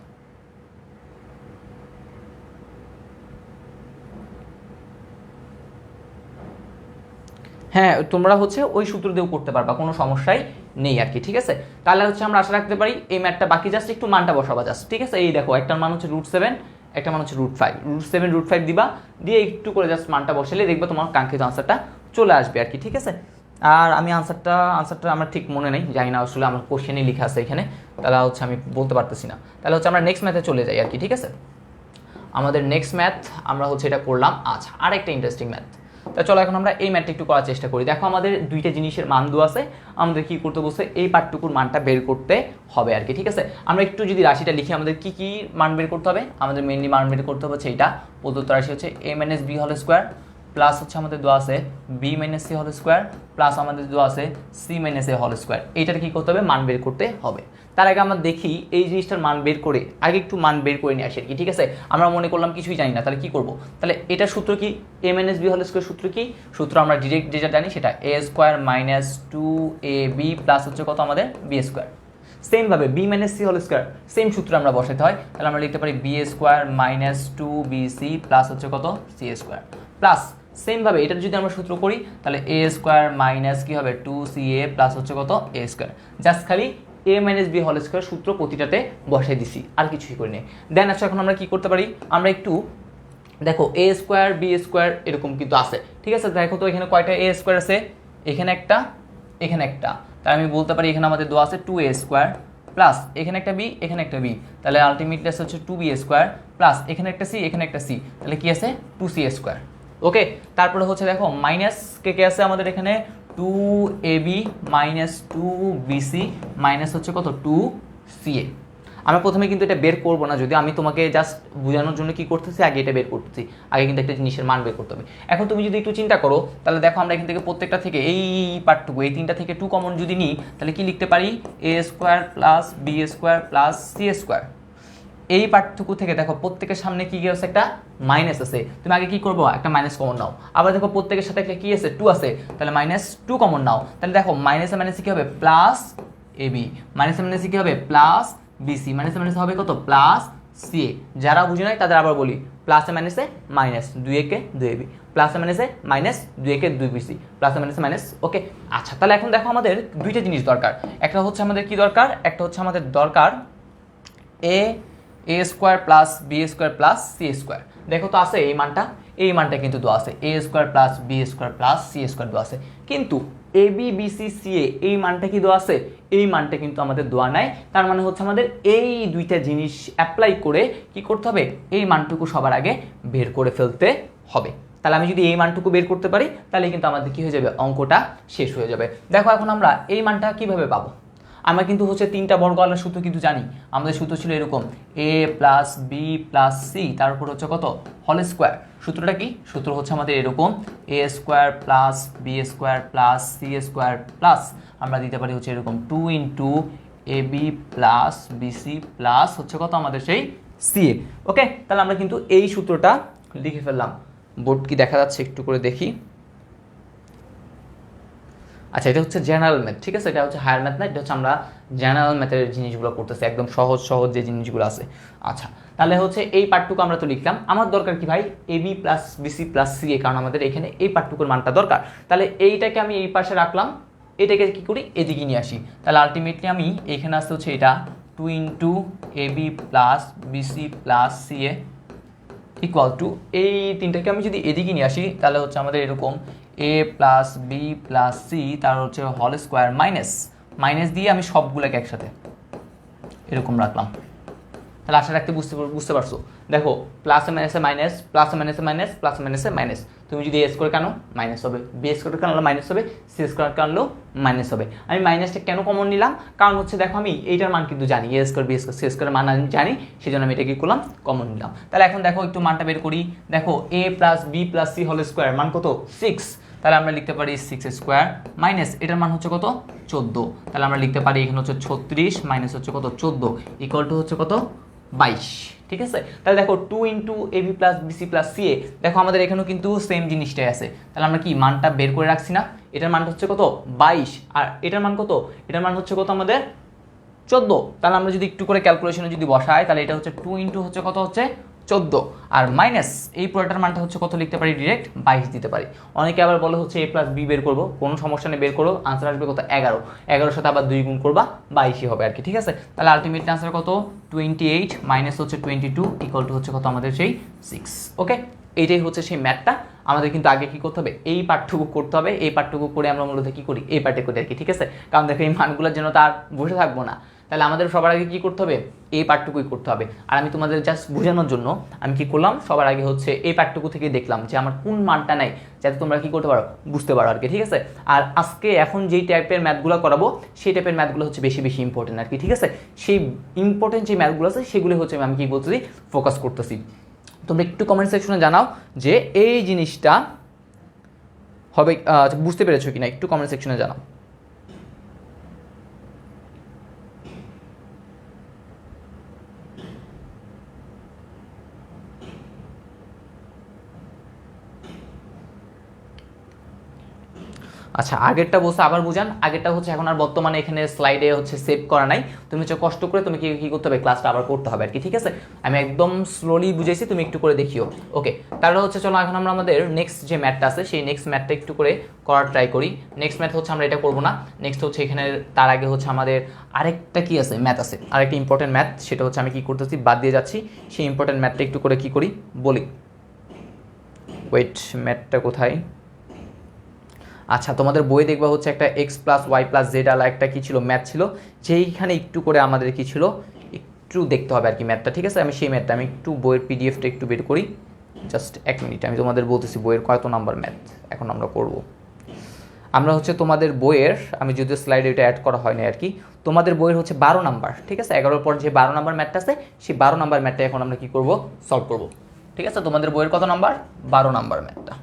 হ্যাঁ তোমরা হচ্ছে ওই সূত্র দিয়েও করতে পারবা, কোনো সমস্যাই নেই আর কি, ঠিক আছে। তাহলে হচ্ছে আমরা আশা রাখতে পারি এই ম্যাথটা বাকি জাস্ট একটু মানটা বসাবা জাস্ট, ঠিক আছে। এই দেখো একটার মান হচ্ছে √7, একটা মান হচ্ছে √5, √7 √5 দিবা, দিয়ে একটু করে জাস্ট মানটা বসালে দেখবে তোমার কাঙ্ক্ষিত আনসারটা চলে আসবে আর কি, ঠিক আছে। আর আমি আনসারটা আমার ঠিক মনে নেই, জানি না আসলে আমার কোশ্চেনই লেখা আছে এখানে, তাহলে হচ্ছে আমি বলতে পারতেছি না। তাহলে হচ্ছে আমরা নেক্সট ম্যাথে চলে যাই আর কি, ঠিক আছে। আমাদের নেক্সট ম্যাথ আমরা হচ্ছে এটা করলাম। আচ্ছা, আরেকটা ইন্টারেস্টিং ম্যাথ। তা চলো এখন আমরা এই ম্যাথটা একটু করার চেষ্টা করি। দেখো আমাদের দুইটা জিনিসের মান দেওয়া আছে, আমাদের কি করতে বলছে? এই পার্টটুকুর মানটা বের করতে হবে আর কি, ঠিক আছে। আমরা একটু যদি রাশিটা লিখি, আমাদের কি কি মান বের করতে হবে? আমাদের মেইনলি মান বের করতে হবে সেইটা প্রদত্ত রাশি হচ্ছে a minus B whole square plus হচ্ছে আমাদের দেওয়া আছে B minus C whole square plus আমাদের দেওয়া আছে C minus A whole square. এইটার কি করতে হবে? মান বের করতে হবে। তার আগে আমরা দেখি এই জিনিসটার মান বের করে আগে একটু মান বের করে নিয়ে আসি আর কি, ঠিক আছে। আমরা মনে করলাম কিছুই জানি না, তাহলে কি করব? তাহলে এটার সূত্র কি? এ মাইনাস বি হোল স্কোয়ার সূত্র কি? সূত্র আমরা ডিরেক্ট যেটা জানি সেটা এ স্কোয়ার মাইনাস 2ab প্লাস হচ্ছে কত আমাদের? B square. সেম ভাবে B minus C whole square same সূত্র আমরা বসাতে হয়, তাহলে আমরা লিখতে পারি B square minus 2bc plus হচ্ছে কত? সি স্কোয়ার প্লাস সেম ভাবে এটার যদি আমরা সূত্র করি তাহলে এ স্কোয়ার মাইনাস কি হবে? 2ca প্লাস হচ্ছে কত? এ স্কোয়ার। জাস্ট খালি এ মাইনাস বি হোল স্কোয়ার সূত্র প্রতিটাতে বসাই দিছি, আর কিছুই করি নেই। দেন আচ্ছা এখন আমরা কি করতে পারি? আমরা একটু দেখো এ স্কোয়ার বি স্কোয়ার এরকম কিন্তু আছে, ঠিক আছে। দেখো তো এখানে কয়টা এ স্কোয়ার আছে? এখানে একটা, এখানে একটা, তাই আমি বলতে পারি এখানে আমাদের দেওয়া আছে 2a স্কোয়ার প্লাস এখানে একটা বি, এখানে একটা বি, তাহলে আলটিমেটলি আছে হচ্ছে 2b স্কোয়ার প্লাস এখানে একটা সি, এখানে একটা সি, তাহলে কি আছে? 2c square. ওকে, তারপরে হচ্ছে দেখো মাইনাস কে কে আছে আমাদের এখানে? 2ab মাইনাস 2bc মাইনাস হচ্ছে কত? 2ca। আমরা প্রথমে কিন্তু এটা বের করবো না, যদি আমি তোমাকে জাস্ট বোঝানোর জন্য কি করতেছি, আগে এটা বের করতেছি, আগে কিন্তু একটা জিনিসের মান বের করতে হবে। এখন তুমি যদি একটু চিন্তা করো তাহলে দেখো আমরা এখান থেকে প্রত্যেকটা থেকে এই পার্টটুকু এই তিনটা থেকে 2 কমন যদি নিই তাহলে কি লিখতে পারি? A square plus B square plus C square. এই পার্টটুকু থেকে দেখো প্রত্যেকের সামনে কি আছে, একটা মাইনাস আছে, তুমি আগে কি করবো, একটা মাইনাস কমন নাও। আবার দেখো প্রত্যেকের সাথে একটা কি আছে, 2 আছে, তাহলে -2 কমন নাও। তাহলে দেখো মাইনাসে মাইনাসে কি হবে, প্লাস এবি, মাইনাসে মাইনাসে কি হবে, প্লাস বিসি, মাইনাসে মাইনাসে হবে কত, প্লাস সিএ। যারা বুঝে নাই তাদের আবার বলি, প্লাসে মাইনাসে মাইনাস 2 একে 2 এবি, প্লাসে মাইনাসে মাইনাস 2 একে 2 বিসি, প্লাসে মাইনাসে মাইনাস। ওকে, আচ্ছা তাহলে এখন দেখো আমাদের দুইটা জিনিস দরকার। একটা হচ্ছে আমাদের কি দরকার, একটা হচ্ছে আমাদের দরকার A square plus B square plus C square. দেখো তো আছে এই মানটা কিন্তু দেওয়া আছে, A square plus B square plus C square দেওয়া আছে, কিন্তু A B B C C A এই মানটা কি দেওয়া আছে, এই মানটা কিন্তু আমাদের দেওয়া নাই। তার মানে হচ্ছে আমাদের এই দুইটা জিনিস অ্যাপ্লাই করে কি করতে হবে, এই মানটুকু সবার আগে বের করে ফেলতে হবে। তাহলে আমি যদি এই মানটুকু বের করতে পারি তাহলে কিন্তু আমাদের কি হয়ে যাবে, অঙ্কটা শেষ হয়ে যাবে। দেখো এখন আমরা এই মানটা কিভাবে পাবো, আমরা কিন্তু হচ্ছে 3টা বর্গওয়ালার সূত্র কিন্তু জানি। আমাদের সূত্র ছিল এরকম, A plus B plus C তার উপর হচ্ছে কত, হোল স্কোয়ার। সূত্রটা কি, সূত্র হচ্ছে আমাদের এরকম, A square plus B square plus C square plus আমরা দিতে পারি হচ্ছে এরকম 2 into A B plus BC plus হচ্ছে কত আমাদের সেই সি এ। ওকে, তাহলে আমরা কিন্তু এই সূত্রটা লিখে ফেললাম। বোর্ড কি দেখা যাচ্ছে একটু করে দেখি। আচ্ছা, এটা হচ্ছে জেনারেল ম্যাথ, ঠিক আছে, এটা হচ্ছে হায়ার ম্যাথ না, এটা হচ্ছে আমরা জেনারেল ম্যাথের জিনিসগুলো করতেছি, একদম সহজ সহজ যে জিনিসগুলো আছে। আচ্ছা, তাহলে হচ্ছে এই পার্টটুকু আমরা তো লিখলাম। আমার দরকার কি ভাই, A B plus BC plus C A, কারণ আমাদের এখানে এই পার্টটুকুর মানটা দরকার। তাহলে এইটাকে আমি এই পাশে রাখলাম, এটাকে কি করি, এদিকে নিয়ে আসি। তাহলে আলটিমেটলি আমি এখানে আসতে হচ্ছে এটা 2 into A B plus BC plus C A equal to, এই তিনটাকে আমি যদি এদিকে নিয়ে আসি তাহলে হচ্ছে আমাদের এরকম A plus B plus C তার হচ্ছে হোল স্কোয়ার মাইনাস দিয়ে আমি সবগুলোকে একসাথে এরকম রাখলাম। তাহলে আশা রাখতে বুঝতে পারছো। দেখো প্লাসে মাইনাসে মাইনাস, প্লাসে মাইনাসে মাইনাস, প্লাসে মাইনাসে মাইনাস, তুমি যদি এ স্কোয়ার কেন মাইনাস হবে, বি স্কোয়ার কানলেও মাইনাস হবে, সি স্কোয়ার কানলেও মাইনাস হবে। আমি মাইনাসটা কেন কমন নিলাম, কারণ হচ্ছে দেখো আমি এইটার মান কিন্তু জানি, এ স্কোয়ার বি স্কোয়ার সি স্কোয়ারের মান আমি জানি, সেই জন্য আমি এটা কি করলাম, কমন নিলাম। তাহলে এখন দেখো একটু মানটা বের করি। দেখো A plus B plus C whole square মান কত, 6। তাহলে আমরা লিখতে পারি 6 স্কোয়ার মাইনাস এটার মান হচ্ছে কত, 14। তাহলে আমরা লিখতে পারি এখানে হচ্ছে 36 মাইনাস হচ্ছে কত, 14 ইকুয়াল টু হচ্ছে কত, 22। ঠিক আছে, তাহলে দেখো 2 into A B plus BC plus C A, দেখো আমাদের এখানেও কিন্তু সেম জিনিসটাই আছে। তাহলে আমরা কি মানটা বের করে রাখছি না, এটার মানটা হচ্ছে কত, 22, আর এটার মান কত, এটার মান হচ্ছে কত আমাদের 14। তাহলে আমরা যদি একটু করে ক্যালকুলেশনে যদি বসাই তাহলে এটা হচ্ছে 2 ইন্টু হচ্ছে কত, হচ্ছে 14, আর মাইনাস এই পুরোটার মানটা হচ্ছে কত লিখতে পারি, ডিরেক্ট 22 দিতে পারি। অনেকে আবার বলে হচ্ছে এ প্লাস বি বের করবো, কোনো সমস্যা নেই, বের করো, আনসার আসবে কত, 11। 11-এর সাথে আবার 2 গুণ করবা, 22ই হবে আর কি। ঠিক আছে, তাহলে আলটিমেটলি আনসার কত, 28 মাইনাস হচ্ছে 22 ইকুয়াল টু হচ্ছে কত আমাদের সেই 6। ওকে, এইটাই হচ্ছে সেই ম্যাথটা। আমাদের কিন্তু আগে কি করতে হবে, এই পার্টটুকু করতে হবে, এই পার্টটুকু করে আমরা মূলত কি করি, এই পার্টে করি আর কি। ঠিক আছে, কারণ দেখো এই মানগুলোর জন্য তার বসে থাকবো না, তাহলে আমাদের সবার আগে কি করতে হবে, এই পার্টটুকুই করতে হবে। আর আমি তোমাদের জাস্ট বোঝানোর জন্য আমি কি করলাম, সবার আগে হচ্ছে এই পার্টটুকু থেকে দেখলাম যে আমার কোন মানটা নাই, যাতে তোমরা কি করতে পারো, বুঝতে পারো আর কি। ঠিক আছে, আর আজকে এখন যেই টাইপের ম্যাথগুলো করাবো সেই টাইপের ম্যাথগুলো হচ্ছে বেশি বেশি ইম্পর্টেন্ট আর কি। ঠিক আছে, সেই ইম্পর্টেন্ট যে ম্যাথগুলো আছে সেগুলো হচ্ছে আমি কি বলতেছি, ফোকাস করতেছি। তোমরা একটু কমেন্ট সেকশনে জানাও যে এই জিনিসটা হবে, বুঝতে পেরেছো কিনা, একটু কমেন্ট সেকশনে জানাও। আচ্ছা, আগেরটা বলছে আবার বুঝান। আগেরটা হচ্ছে এখন আর বর্তমানে এখানে স্লাইডে হচ্ছে সেভ করা নাই, তুমি হচ্ছে কষ্ট করে তুমি কি করতে হবে, ক্লাসটা আবার করতে হবে আর কি। ঠিক আছে, আমি একদম স্লোলি বুঝাইছি, তুমি একটু করে দেখিও। ওকে, তাহলে হচ্ছে চলো এখন আমরা আমাদের নেক্সট যে ম্যাথটা আছে সেই নেক্সট ম্যাথটা একটু করে করার ট্রাই করি। নেক্সট ম্যাথ হচ্ছে আমরা এটা করবো না, নেক্সট হচ্ছে এখানে তার আগে হচ্ছে আমাদের আরেকটা কি আছে, ম্যাথ আছে, আরেকটা ইম্পর্টেন্ট ম্যাথ, সেটা হচ্ছে আমি কি করতেছি, বাদ দিয়ে যাচ্ছি। সেই ইম্পর্টেন্ট ম্যাথটা একটু করে কি করি বলি। ওয়েট, ম্যাথটা কোথায়, আচ্ছা তোমাদের বই দেখবা হচ্ছে একটা X plus Y plus Z আলা একটা কি ছিল, ম্যাথ ছিল, যেইখানে একটু করে আমাদের কি ছিল, একটু দেখতে হবে আর কি ম্যাথটা। ঠিক আছে, আমি সেই ম্যাথটা আমি একটু বইয়ের পিডিএফটা একটু বের করি, জাস্ট 1 মিনিট। আমি তোমাদের বলতেছি বইয়ের কত নাম্বার ম্যাথ এখন আমরা করব। আমরা হচ্ছে তোমাদের বইয়ের, আমি যদিও স্লাইডে এটা অ্যাড করা হয়নি আর কি, তোমাদের বইয়ের হচ্ছে 12 নাম্বার। ঠিক আছে, 11-র পর যে 12 নাম্বার ম্যাথটা আছে সেই 12 নাম্বার ম্যাথটা এখন আমরা কি করব, সলভ করব। ঠিক আছে, তোমাদের বইয়ের কত নাম্বার, 12 নাম্বার ম্যাথটা।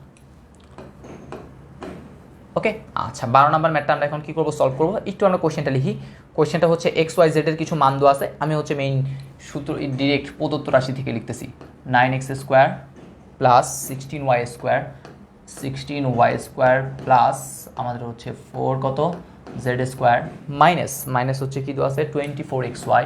ওকে, আচ্ছা 12 নাম্বার ম্যাথটা আমরা এখন কি করব, সলভ করব। একটু আমরা কোশ্চেনটা লিখি। কোয়েশ্চেনটা হচ্ছে এক্স ওয়াই জেড এর কিছু মান দেওয়া আছে, আমি হচ্ছে মেইন সূত্র ডিরেক্ট প্রদত্ত রাশি থেকে লিখতেছি 9x square plus 16y square plus আমাদের হচ্ছে 4 কত জেড স্কোয়ার মাইনাস হচ্ছে কি দেওয়া আছে 24xy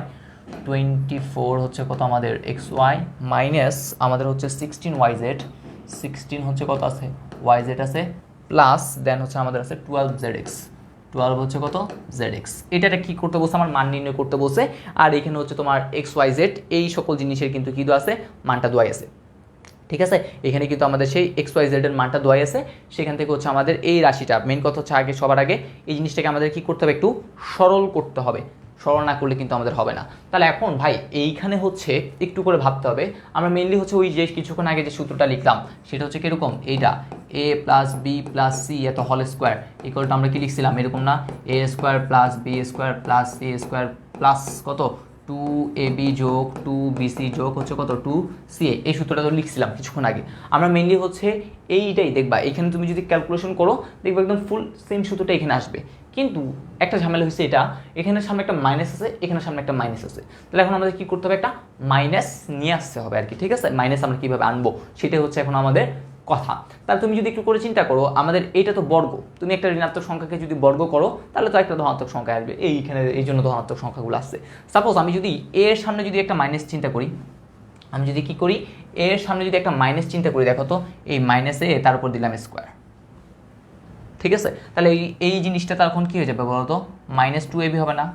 24 হচ্ছে কত আমাদের xy মাইনাস আমাদের হচ্ছে 16 হচ্ছে কত আছে yz আছে প্লাস দেন হচ্ছে আমাদের আছে 12zx 12 হচ্ছে কত zx। এটা কি করতে বলছে, আমার মান নির্ণয় করতে বলছে। আর এখানে হচ্ছে তোমার xyz এই সকল জিনিসের কিন্তু কি দেওয়া আছে, মানটা দেওয়া আছে। ঠিক আছে, এখানে কিন্তু আমাদের সেই xyz এর মানটা দেওয়া আছে। সেখান থেকে হচ্ছে আমাদের এই রাশিটা মেইন কথা হচ্ছে আগে সবার আগে এই জিনিসটাকে আমাদের কি করতে হবে, একটু সরল করতে হবে। সরল না করলে কিন্তু আমাদের হবে না। তাহলে এখন ভাই এইখানে হচ্ছে একটু করে ভাবতে হবে। আমরা মেইনলি হচ্ছে ওই যে কিছুক্ষণ আগে যে সূত্রটা লিখলাম সেটা হচ্ছে কিরকম, এইটা a plus B plus C এত হোল স্কোয়ার ইকুয়ালটা আমরা কি লিখছিলাম এরকম না, a square plus B square plus C square plus কত 2ab যোগ 2bc যোগ হচ্ছে কত 2ca। এই সূত্রটা তো লিখছিলাম কিছুক্ষণ আগে। আমরা মেইনলি হচ্ছে এইটাই দেখবা, এখানে তুমি যদি ক্যালকুলেশন করো দেখবা একদম ফুল সেম সূত্রটা এখানে আসবে। কিন্তু একটা ঝামেলা হচ্ছে এটা, এখানে সামনে একটা মাইনাস আছে, এখানে সামনে একটা মাইনাস আছে। তাহলে এখন আমাদের কি করতে হবে, একটা মাইনাস নিয়ে আসতে হবে আর কি। ঠিক আছে, মাইনাস আমরা কিভাবে আনবো সেটাই হচ্ছে এখন আমাদের কথা। তাহলে তুমি যদি একটু করে চিন্তা করো, আমাদের এটা তো বর্গ, তুমি একটা ঋণাত্মক সংখ্যাকে যদি বর্গ করো তাহলে তো একটা ধনাত্মক সংখ্যা আসবে, এইখানে এই জন্য ধনাত্মক সংখ্যাগুলো আসছে। সাপোজ আমি যদি এর সামনে যদি একটা মাইনাস চিন্তা করি, আমি যদি কি করি এর সামনে যদি একটা মাইনাস চিন্তা করি, দেখো তো এই মাইনাসে তার উপর দিলাম স্কোয়ার। ঠিক আছে, তাহলে এই জিনিসটা তখন কি হয়ে যাবে বলতো, -2ab হবে না?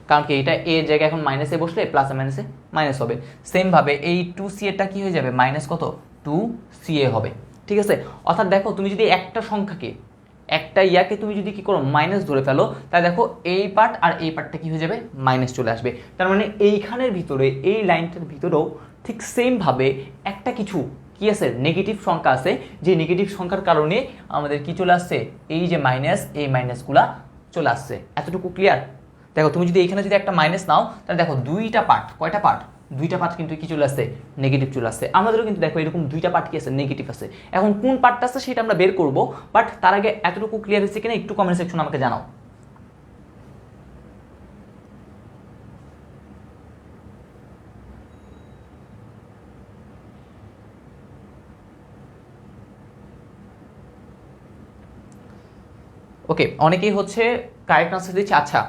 কারণ কি এটা এর জায়গায় এখন মাইনাসে বসলে প্লাসে মাইনাসে মাইনাস হবে। সেম ভাবে এই 2ca এরটা কি হয়ে যাবে, মাইনাস কত 2ca হবে। ঠিক আছে, অর্থাৎ দেখো তুমি যদি একটা সংখ্যাকে একটা ইয়াকে তুমি যদি কি করো মাইনাস ধরে ফেলো, তাহলে দেখো এই পার্ট আর এই পার্টটা কি হয়ে যাবে, মাইনাস চলে আসবে। তার মানে এইখানের ভিতরে এই লাইনটার ভিতরেও ঠিক সেম ভাবে একটা কিছু কি আছে, নেগেটিভ সংখ্যা আছে, যে নেগেটিভ সংখ্যার কারণে আমাদের কি চলে আসছে, এই যে মাইনাস, এই মাইনাসগুলা চলে আসছে। এতটুকু ক্লিয়ার? দেখো তুমি যদি এখানে যদি একটা মাইনাস নাও, তাহলে দেখো দুইটা পার্ট, কয়টা পার্ট, দুইটা পার্ট কিন্তু কি চলে আসছে, নেগেটিভ চলে আসছে। আমাদেরও কিন্তু দেখো এরকম দুইটা পার্ট কি আছে, নেগেটিভ আছে। এখন কোন পার্টটা আছে সেটা আমরা বের করব, বাট তার আগে এতটুকু ক্লিয়ার হয়েছে কিনা একটু কমেন্ট সেকশন আমাকে জানাও। ওকে, অনেকেই হচ্ছে কারেক্ট আনসার দিচ্ছে। আচ্ছা,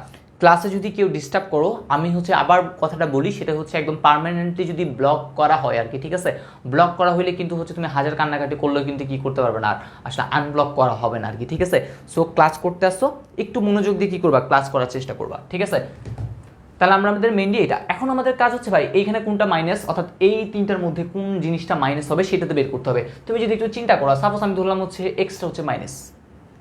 ক্লাসে যদি কেউ ডিস্টার্ব করো, আমি হচ্ছে আবার কথাটা বলি, সেটা হচ্ছে একদম পার্মানেন্টলি যদি ব্লক করা হয় আর কি। ঠিক আছে, ব্লক করা হলে কিন্তু হচ্ছে তুমি হাজার কান্নাকাটি করলেও কিন্তু কি করতে পারবে না, আর আসলে আনব্লক করা হবে না আর কি। ঠিক আছে, সো ক্লাস করতে আসছো একটু মনোযোগ দিয়ে কি করবা, ক্লাস করার চেষ্টা করবা। ঠিক আছে, তাহলে আমাদের মেইনলি এটা। এখন আমাদের কাজ হচ্ছে ভাই এইখানে কোনটা মাইনাস, অর্থাৎ এই তিনটার মধ্যে কোন জিনিসটা মাইনাস হবে সেটাতে বের করতে হবে। তুমি যদি একটু চিন্তা করো, সাপোজ আমি ধরলাম হচ্ছে এক্সটা হচ্ছে মাইনাস,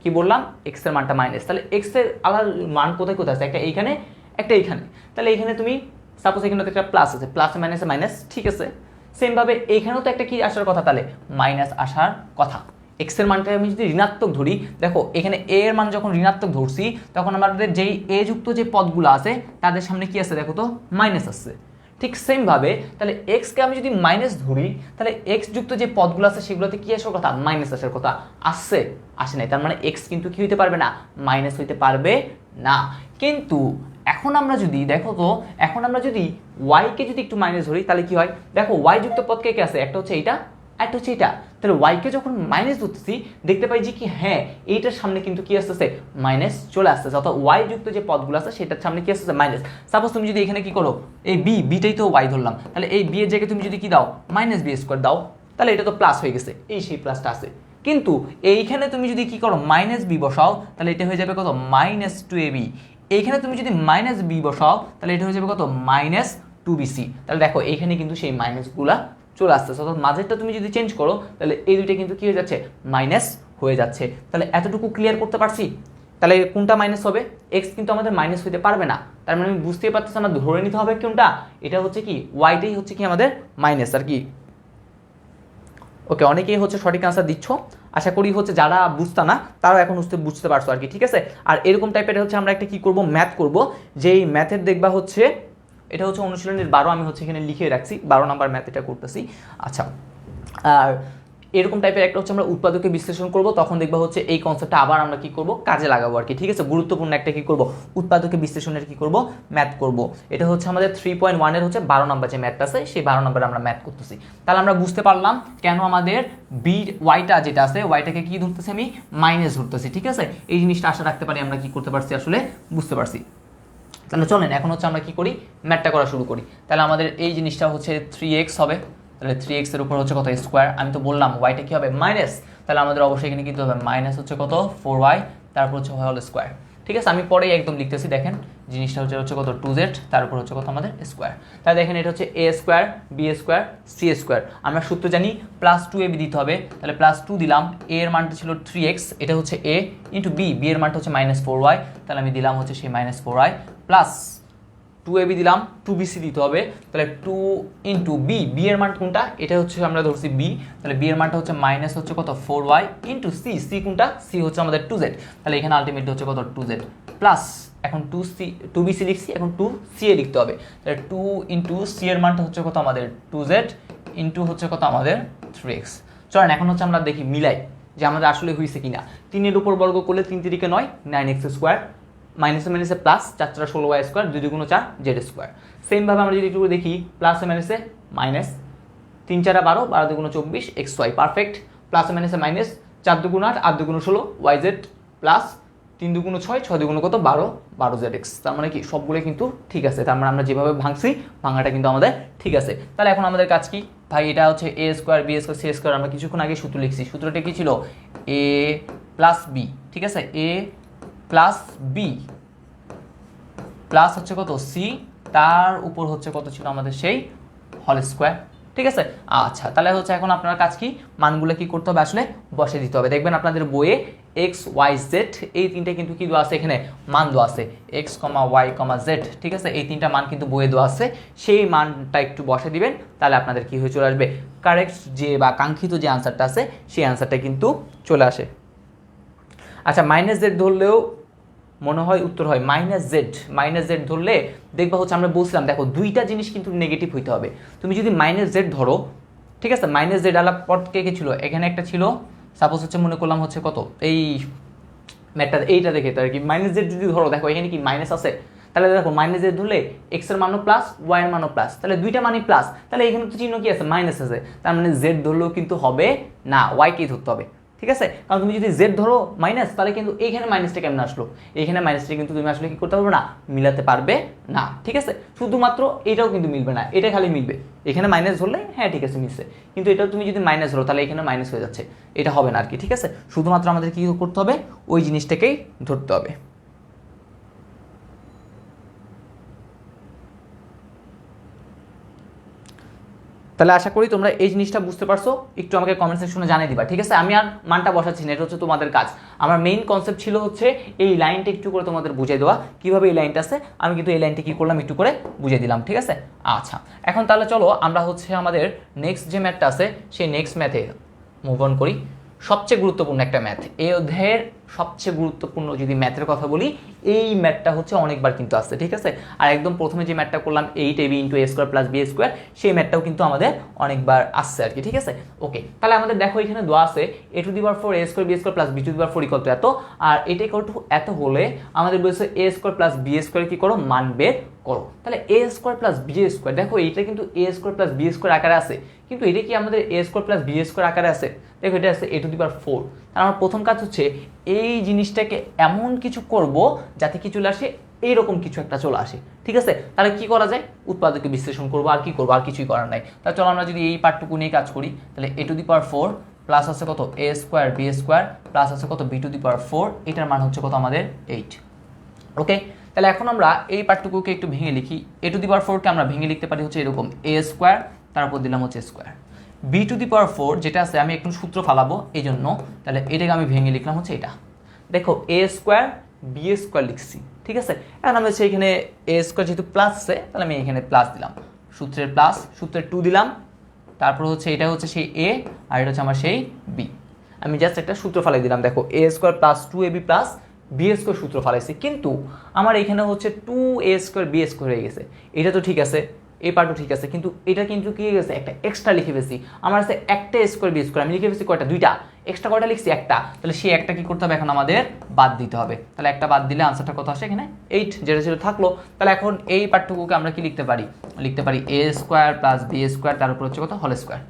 কি বললাম, এক্স এর মানটা মাইনাস, তাহলে এক্স এর আলাদা মান কোথায় কোথায় আছে, একটা এইখানে একটা এইখানে। তাহলে এইখানে তুমি সাপোজ এখানে তো একটা প্লাস আছে, প্লাসে মাইনাসে মাইনাস। ঠিক আছে, সেম ভাবে এইখানেও তো একটা কি আসার কথা, তাহলে মাইনাস আসার কথা। এক্স এর মানটা আমি যদি ঋণাত্মক ধরি, দেখো এখানে এ এর মান যখন ঋণাত্মক ধরছি তখন আমাদের যেই এ যুক্ত যে পদগুলো আছে তাদের সামনে কি আছে, দেখো তো মাইনাস আসছে। ঠিক সেম ভাবে তাহলে এক্সকে আমি যদি মাইনাস ধরি, তাহলে এক্স যুক্ত যে পদগুলো আছে সেগুলোতে কি আসার কথা, মাইনাস আসার কথা। আসছে, আসে নাই, তার মানে এক্স কিন্তু কি হইতে পারবে না, মাইনাস হইতে পারবে না। কিন্তু এখন আমরা যদি দেখো তো, এখন আমরা যদি ওয়াইকে যদি একটু মাইনাস ধরি তাহলে কি হয়, দেখো ওয়াই যুক্ত পদ কে কে আছে, একটা হচ্ছে এইটা, একটা হচ্ছে এটা। তাহলে ওয়াইকে যখন মাইনাস ধরতেছি দেখতে পাই যে কি হ্যাঁ এইটার সামনে কিন্তু কি আসতেছে, মাইনাস চলে আসতেছে। অর্থাৎ ওয়াই যুক্ত যে পদগুলো আছে সেটার সামনে কি আসতেছে, মাইনাস। সাপোজ তুমি যদি এখানে কি করো, এই বিটাই তো ওয়াই ধরলাম, তাহলে এই বি এর জায়গায় তুমি যদি কি দাও, মাইনাস বি স্কোয়ার দাও, তাহলে এটা তো প্লাস হয়ে গেছে, এই সেই প্লাসটা আছে। কিন্তু এইখানে তুমি যদি কি করো, মাইনাস বি বসাও, তাহলে এটা হয়ে যাবে কত, -2ab। এইখানে তুমি যদি মাইনাস বি বসাও তাহলে এটা হয়ে যাবে কত, -2bc। তাহলে দেখো এইখানে কিন্তু সেই মাইনাসগুলা চলে আসতেছে। অর্থাৎ মাঝেরটা তুমি যদি চেঞ্জ করো তাহলে এই দুইটা কিন্তু কি হয়ে যাচ্ছে, মাইনাস হয়ে যাচ্ছে। তাহলে এতটুকু ক্লিয়ার করতে পারছি? তাহলে কোনটা মাইনাস হবে, এক্স কিন্তু আমাদের মাইনাস হইতে পারবে না। তার মানে আমি বুঝতেই পারতেছি আমরা ধরে নিতে হবে কোনটা, এটা হচ্ছে কি ওয়াইটাই হচ্ছে কি আমাদের মাইনাস আর কি। ওকে, অনেকেই হচ্ছে সঠিক আনসার দিচ্ছ, আশা করি হচ্ছে যারা বুঝতা না তারাও এখন বুঝতে পারছো আর কি। ঠিক আছে, আর এরকম টাইপের হচ্ছে আমরা একটা কি করব, ম্যাথ করব, যেই ম্যাথের দেখবা হচ্ছে এটা হচ্ছে অনুশীলনের 12, আমি হচ্ছে এখানে লিখে রাখছি 12 নাম্বার ম্যাথ এটা করতেছি। আচ্ছা, আর এরকম টাইপের একটা হচ্ছে আমরা উৎপাদকে বিশ্লেষণ করব, তখন দেখবা হচ্ছে এই কনসেপ্টটা আবার আমরা কি করব, কাজে লাগাবো আর কি। ঠিক আছে, গুরুত্বপূর্ণ একটা কি করব, উৎপাদকে বিশ্লেষণের কি করব, ম্যাথ করব। এটা হচ্ছে আমাদের 3.1 এর হচ্ছে 12 নম্বর যে ম্যাথটা আছে, সেই 12 নম্বরে আমরা ম্যাথ করতেছি। তাহলে আমরা বুঝতে পারলাম কেন আমাদের বি ওয়াইটা যেটা আছে, ওয়াইটাকে কি ধরতেছি আমি, মাইনাস ধরতেছি। ঠিক আছে, এই জিনিসটা আশা রাখতে পারি আমরা কি করতে পারছি, আসলে বুঝতে পারছি। তাহলে চলেন এখন হচ্ছে আমরা কি করি, ম্যাথটা করা শুরু করি। তাহলে আমাদের এই জিনিসটা হচ্ছে 3x হবে, তাহলে 3x এর উপর হচ্ছে কত, স্কোয়ার। আমি তো বললাম ওয়াইটা কি হবে, মাইনাস, তাহলে আমাদের অবশ্যই এখানে কি হবে, মাইনাস হচ্ছে কত, 4y, তারপর হচ্ছে হোল স্কোয়ার। ঠিক আছে, আমি পরেই একদম লিখতেছি, দেখেন জিনিসটা হচ্ছে কত, 2z, তার উপর হচ্ছে কত আমাদের স্কোয়ার। তাহলে দেখেন এটা হচ্ছে a square, b square, c square. আমরা সূত্র জানি প্লাস 2ab দিতে হবে, তাহলে প্লাস 2 দিলাম, a এর মানটা ছিল 3x, এটা হচ্ছে a ইন্টু b, b এর মানটা হচ্ছে মাইনাস 4y, তাহলে আমি দিলাম হচ্ছে সেই মাইনাস 4y, প্লাস 2ab দিলাম, 2bc দিতে হবে, তাহলে 2 ইন্টু b, b এর মান কোনটা, এটা হচ্ছে আমরা ধরছি b, তাহলে b এর মানটা হচ্ছে মাইনাস হচ্ছে কত, 4y ইন্টু c, c কোনটা, c হচ্ছে আমাদের 2z, তাহলে এখানে আলটিমেটলি হচ্ছে কত, 2z, প্লাস এখন 2bc লিখছি, এখন 2c এ লিখতে হবে, তাহলে 2 ইন্টু c এর মানটা হচ্ছে কত আমাদের 2z ইন্টু হচ্ছে কত আমাদের 3x। চলেন এখন হচ্ছে আমরা দেখি মিলাই যে আমাদের আসলে হয়েছে কিনা। 3 এর উপর বর্গ করলে 3 3 9, 9x স্কোয়ার, মাইনাসে মাইনাসে plus, 4 4 16y square, 2 2 4 Z square. সেমভাবে আমরা যদি একটু দেখি, প্লাসে মাইনাসে মাইনাস, 3 4 12, 12 2 24 এক্স ওয়াই, পারফেক্ট। প্লাসে মাইনাসে মাইনাস, 4 2 8, 8 2 16 ওয়াই জেড, প্লাস 3 2 6, 6 2 কত 12, 12 জেড এক্স। তার মানে কি সবগুলো কিন্তু ঠিক আছে, তার মানে আমরা যেভাবে ভাঙছি ভাঙাটা কিন্তু আমাদের ঠিক আছে। তাহলে এখন আমাদের কাজ কি ভাই, এটা হচ্ছে A square, B square, C square. আমরা কিছুক্ষণ আগে সূত্র লিখছি, সূত্রটা কি ছিল, এ প্লাস বি, ঠিক আছে, এ প্লাস বি প্লাস হচ্ছে কত, সি, তার উপর হচ্ছে কত ছিল আমাদের সেই হোল স্কোয়ার। ঠিক আছে, আচ্ছা তাহলে হচ্ছে এখন আপনার কাজ কি, মানগুলো কি করতে হবে, আসলে বসে দিতে হবে। দেখবেন আপনাদের বইয়ে এক্স ওয়াই জেড এই তিনটে কিন্তু কি দেওয়া আছে, এখানে মান দেওয়া আছে, এক্স কমা ওয়াই কমা জেড। ঠিক আছে, এই তিনটা মান কিন্তু বইয়ে দেওয়া আছে, সেই মানটা একটু বসে দিবেন, তাহলে আপনাদের কি হয়ে চলে আসবে, কারেক্ট যে বা কাঙ্ক্ষিত যে আনসারটা আছে সেই আনসারটা কিন্তু চলে আসে। আচ্ছা, মাইনাস জেড ধরলেও মনে হয় উত্তর হয় মাইনাস জেড। মাইনাস জেড ধরলে দেখবা হচ্ছে আমরা বলছিলাম, দেখো দুইটা জিনিস কিন্তু নেগেটিভ হইতে হবে। তুমি যদি মাইনাস জেড ধরো, ঠিক আছে, মাইনাস জেড আলাপ পট কে ছিল, এখানে একটা ছিল, সাপোজ হচ্ছে মনে করলাম হচ্ছে কত, এই ম্যাটটা এইটা দেখে তো আর কি, মাইনাস জেড যদি ধরো, দেখো এখানে কি মাইনাস আছে, তাহলে দেখো মাইনাস জেড ধরলে এক্স এর মানও প্লাস, ওয়াই এর মানও প্লাস, তাহলে দুইটা মানই প্লাস, তাহলে এখানে তো চিহ্ন কি আছে, মাইনাস আছে, তার মানে জেড ধরলেও কিন্তু হবে না, ওয়াই কেই ধরতে হবে। ঠিক আছে, কারণ তুমি যদি জেড ধরো মাইনাস, তাহলে কিন্তু এইখানে মাইনাসটা কেমন আসলো, এইখানে মাইনাসটা কিন্তু তুমি আসলে কি করতে পারবে না, মিলাতে পারবে না। ঠিক আছে, শুধুমাত্র এটাও কিন্তু মিলবে না, এটা খালি মিলবে, এখানে মাইনাস ধরলে হ্যাঁ ঠিক আছে মিলছে, কিন্তু এটাও তুমি যদি মাইনাস ধরো তাহলে এখানে মাইনাস হয়ে যাচ্ছে, এটা হবে না আর কি। ঠিক আছে, শুধুমাত্র আমাদের কি করতে হবে, ওই জিনিসটাকেই ধরতে হবে। তাহলে আশা করি তোমরা এই জিনিসটা বুঝতে পারছো, একটু আমাকে কমেন্ট সেকশনে জানিয়ে দিবা। ঠিক আছে, আমি আর মানটা বসাচ্ছি না, এটা হচ্ছে তোমাদের কাজ। আমার মেইন কনসেপ্ট ছিল হচ্ছে এই লাইনটা একটু করে তোমাদের বুঝিয়ে দেওয়া, কিভাবে এই লাইনটা আছে, আমি কিন্তু এই লাইনটা কি করলাম একটু করে বুঝিয়ে দিলাম। ঠিক আছে, আচ্ছা এখন তাহলে চলো আমরা হচ্ছে আমাদের নেক্সট যে ম্যাথটা আছে সেই নেক্সট ম্যাথে মুভ অন করি। সবচেয়ে গুরুত্বপূর্ণ একটা ম্যাথ, এই অধ্যায়ের সবচেয়ে গুরুত্বপূর্ণ যদি ম্যাথের কথা বলি, এই ম্যাথটা হচ্ছে অনেকবার কিন্তু আসছে। ঠিক আছে, আর একদম প্রথমে যে ম্যাথটা করলাম 8ab into A square plus B square, সেই ম্যাথটাও কিন্তু আমাদের অনেকবার আসছে আর কি। ঠিক আছে, ওকে, তাহলে আমাদের দেখো এখানে দেওয়া আছে a to the power 4 a square B square plus B to the power 4 equal to এত, আর এটা ইকুয়াল টু এত হলে আমাদের বলছে a square plus B square কি করো, মান বের করো। তাহলে a square plus B square, দেখো এইটা কিন্তু a square plus B square আকারে আছে, কিন্তু এটা কি আমাদের a square plus B square আকারে আছে, দেখো এটা আছে a টু দি পাওয়ার 4। তাহলে আমার প্রথম কাজ হচ্ছে এই জিনিসটাকে এমন কিছু করব যাতে কি চলে আসে, এইরকম কিছু একটা চলে আসে। ঠিক আছে, তাহলে কি করা যায়, উৎপাদকে বিশ্লেষণ করবো, আর কি করবো, আর কিছুই করার নাই। তাহলে চলো আমরা যদি এই পার্টটুকু নিয়ে কাজ করি, তাহলে a to the power 4 plus আছে কত a square B square plus আছে কত বি টু দি পাওয়ার 4, এটার মান হচ্ছে কত আমাদের 8। ওকে, তাহলে এখন আমরা এই পার্টটুকুকে একটু ভেঙে লিখি। a টু দি পাওয়ার 4 কে আমরা ভেঙে লিখতে পারি হচ্ছে এরকম, a স্কোয়ার তারপর দিলাম হচ্ছে square, B to the power 4 যেটা আছে আমি একটু সূত্র ফালাবো এই জন্য, তাহলে এটাকে আমি ভেঙে লিখলাম হচ্ছে এটা, দেখো a স্কোয়ার বি স্কোয়ার লিখছি। ঠিক আছে, এখন আমি হচ্ছে এখানে a স্কোয়ার যেহেতু প্লাস আছে, তাহলে আমি এখানে প্লাস দিলাম, সূত্রের প্লাস, সূত্রের 2 দিলাম, তারপর হচ্ছে এটা হচ্ছে সেই a আর এটা হচ্ছে আমার সেই b, আমি জাস্ট একটা সূত্র ফালাই দিলাম। দেখো a square plus 2ab plus B square সূত্র ফালাইছি, কিন্তু আমার এখানে হচ্ছে 2a স্কোয়ার বি স্কোয়ার হয়ে গেছে, এটা তো ঠিক আছে, এই পার্টও ঠিক আছে, কিন্তু এটা কিন্তু কি গেছে একটা এক্সট্রা লিখে ফেলছি। আমার আছে একটা স্কোয়ার বি স্কোয়ার, আমি লিখে ফেলছি কয়টা, দুইটা, এক্সট্রা কয়টা লিখছি একটা, তাহলে সেই একটা কি করতে হবে এখন আমাদের বাদ দিতে হবে। তাহলে একটা বাদ দিলে আনসারটা কত আসে এখানে 8, যেটা ছিল থাকলো। তাহলে এখন এই পার্টটুকুকে আমরা কি লিখতে পারি, লিখতে পারি A square plus B square তার উপর হচ্ছে কত হোল স্কোয়ার।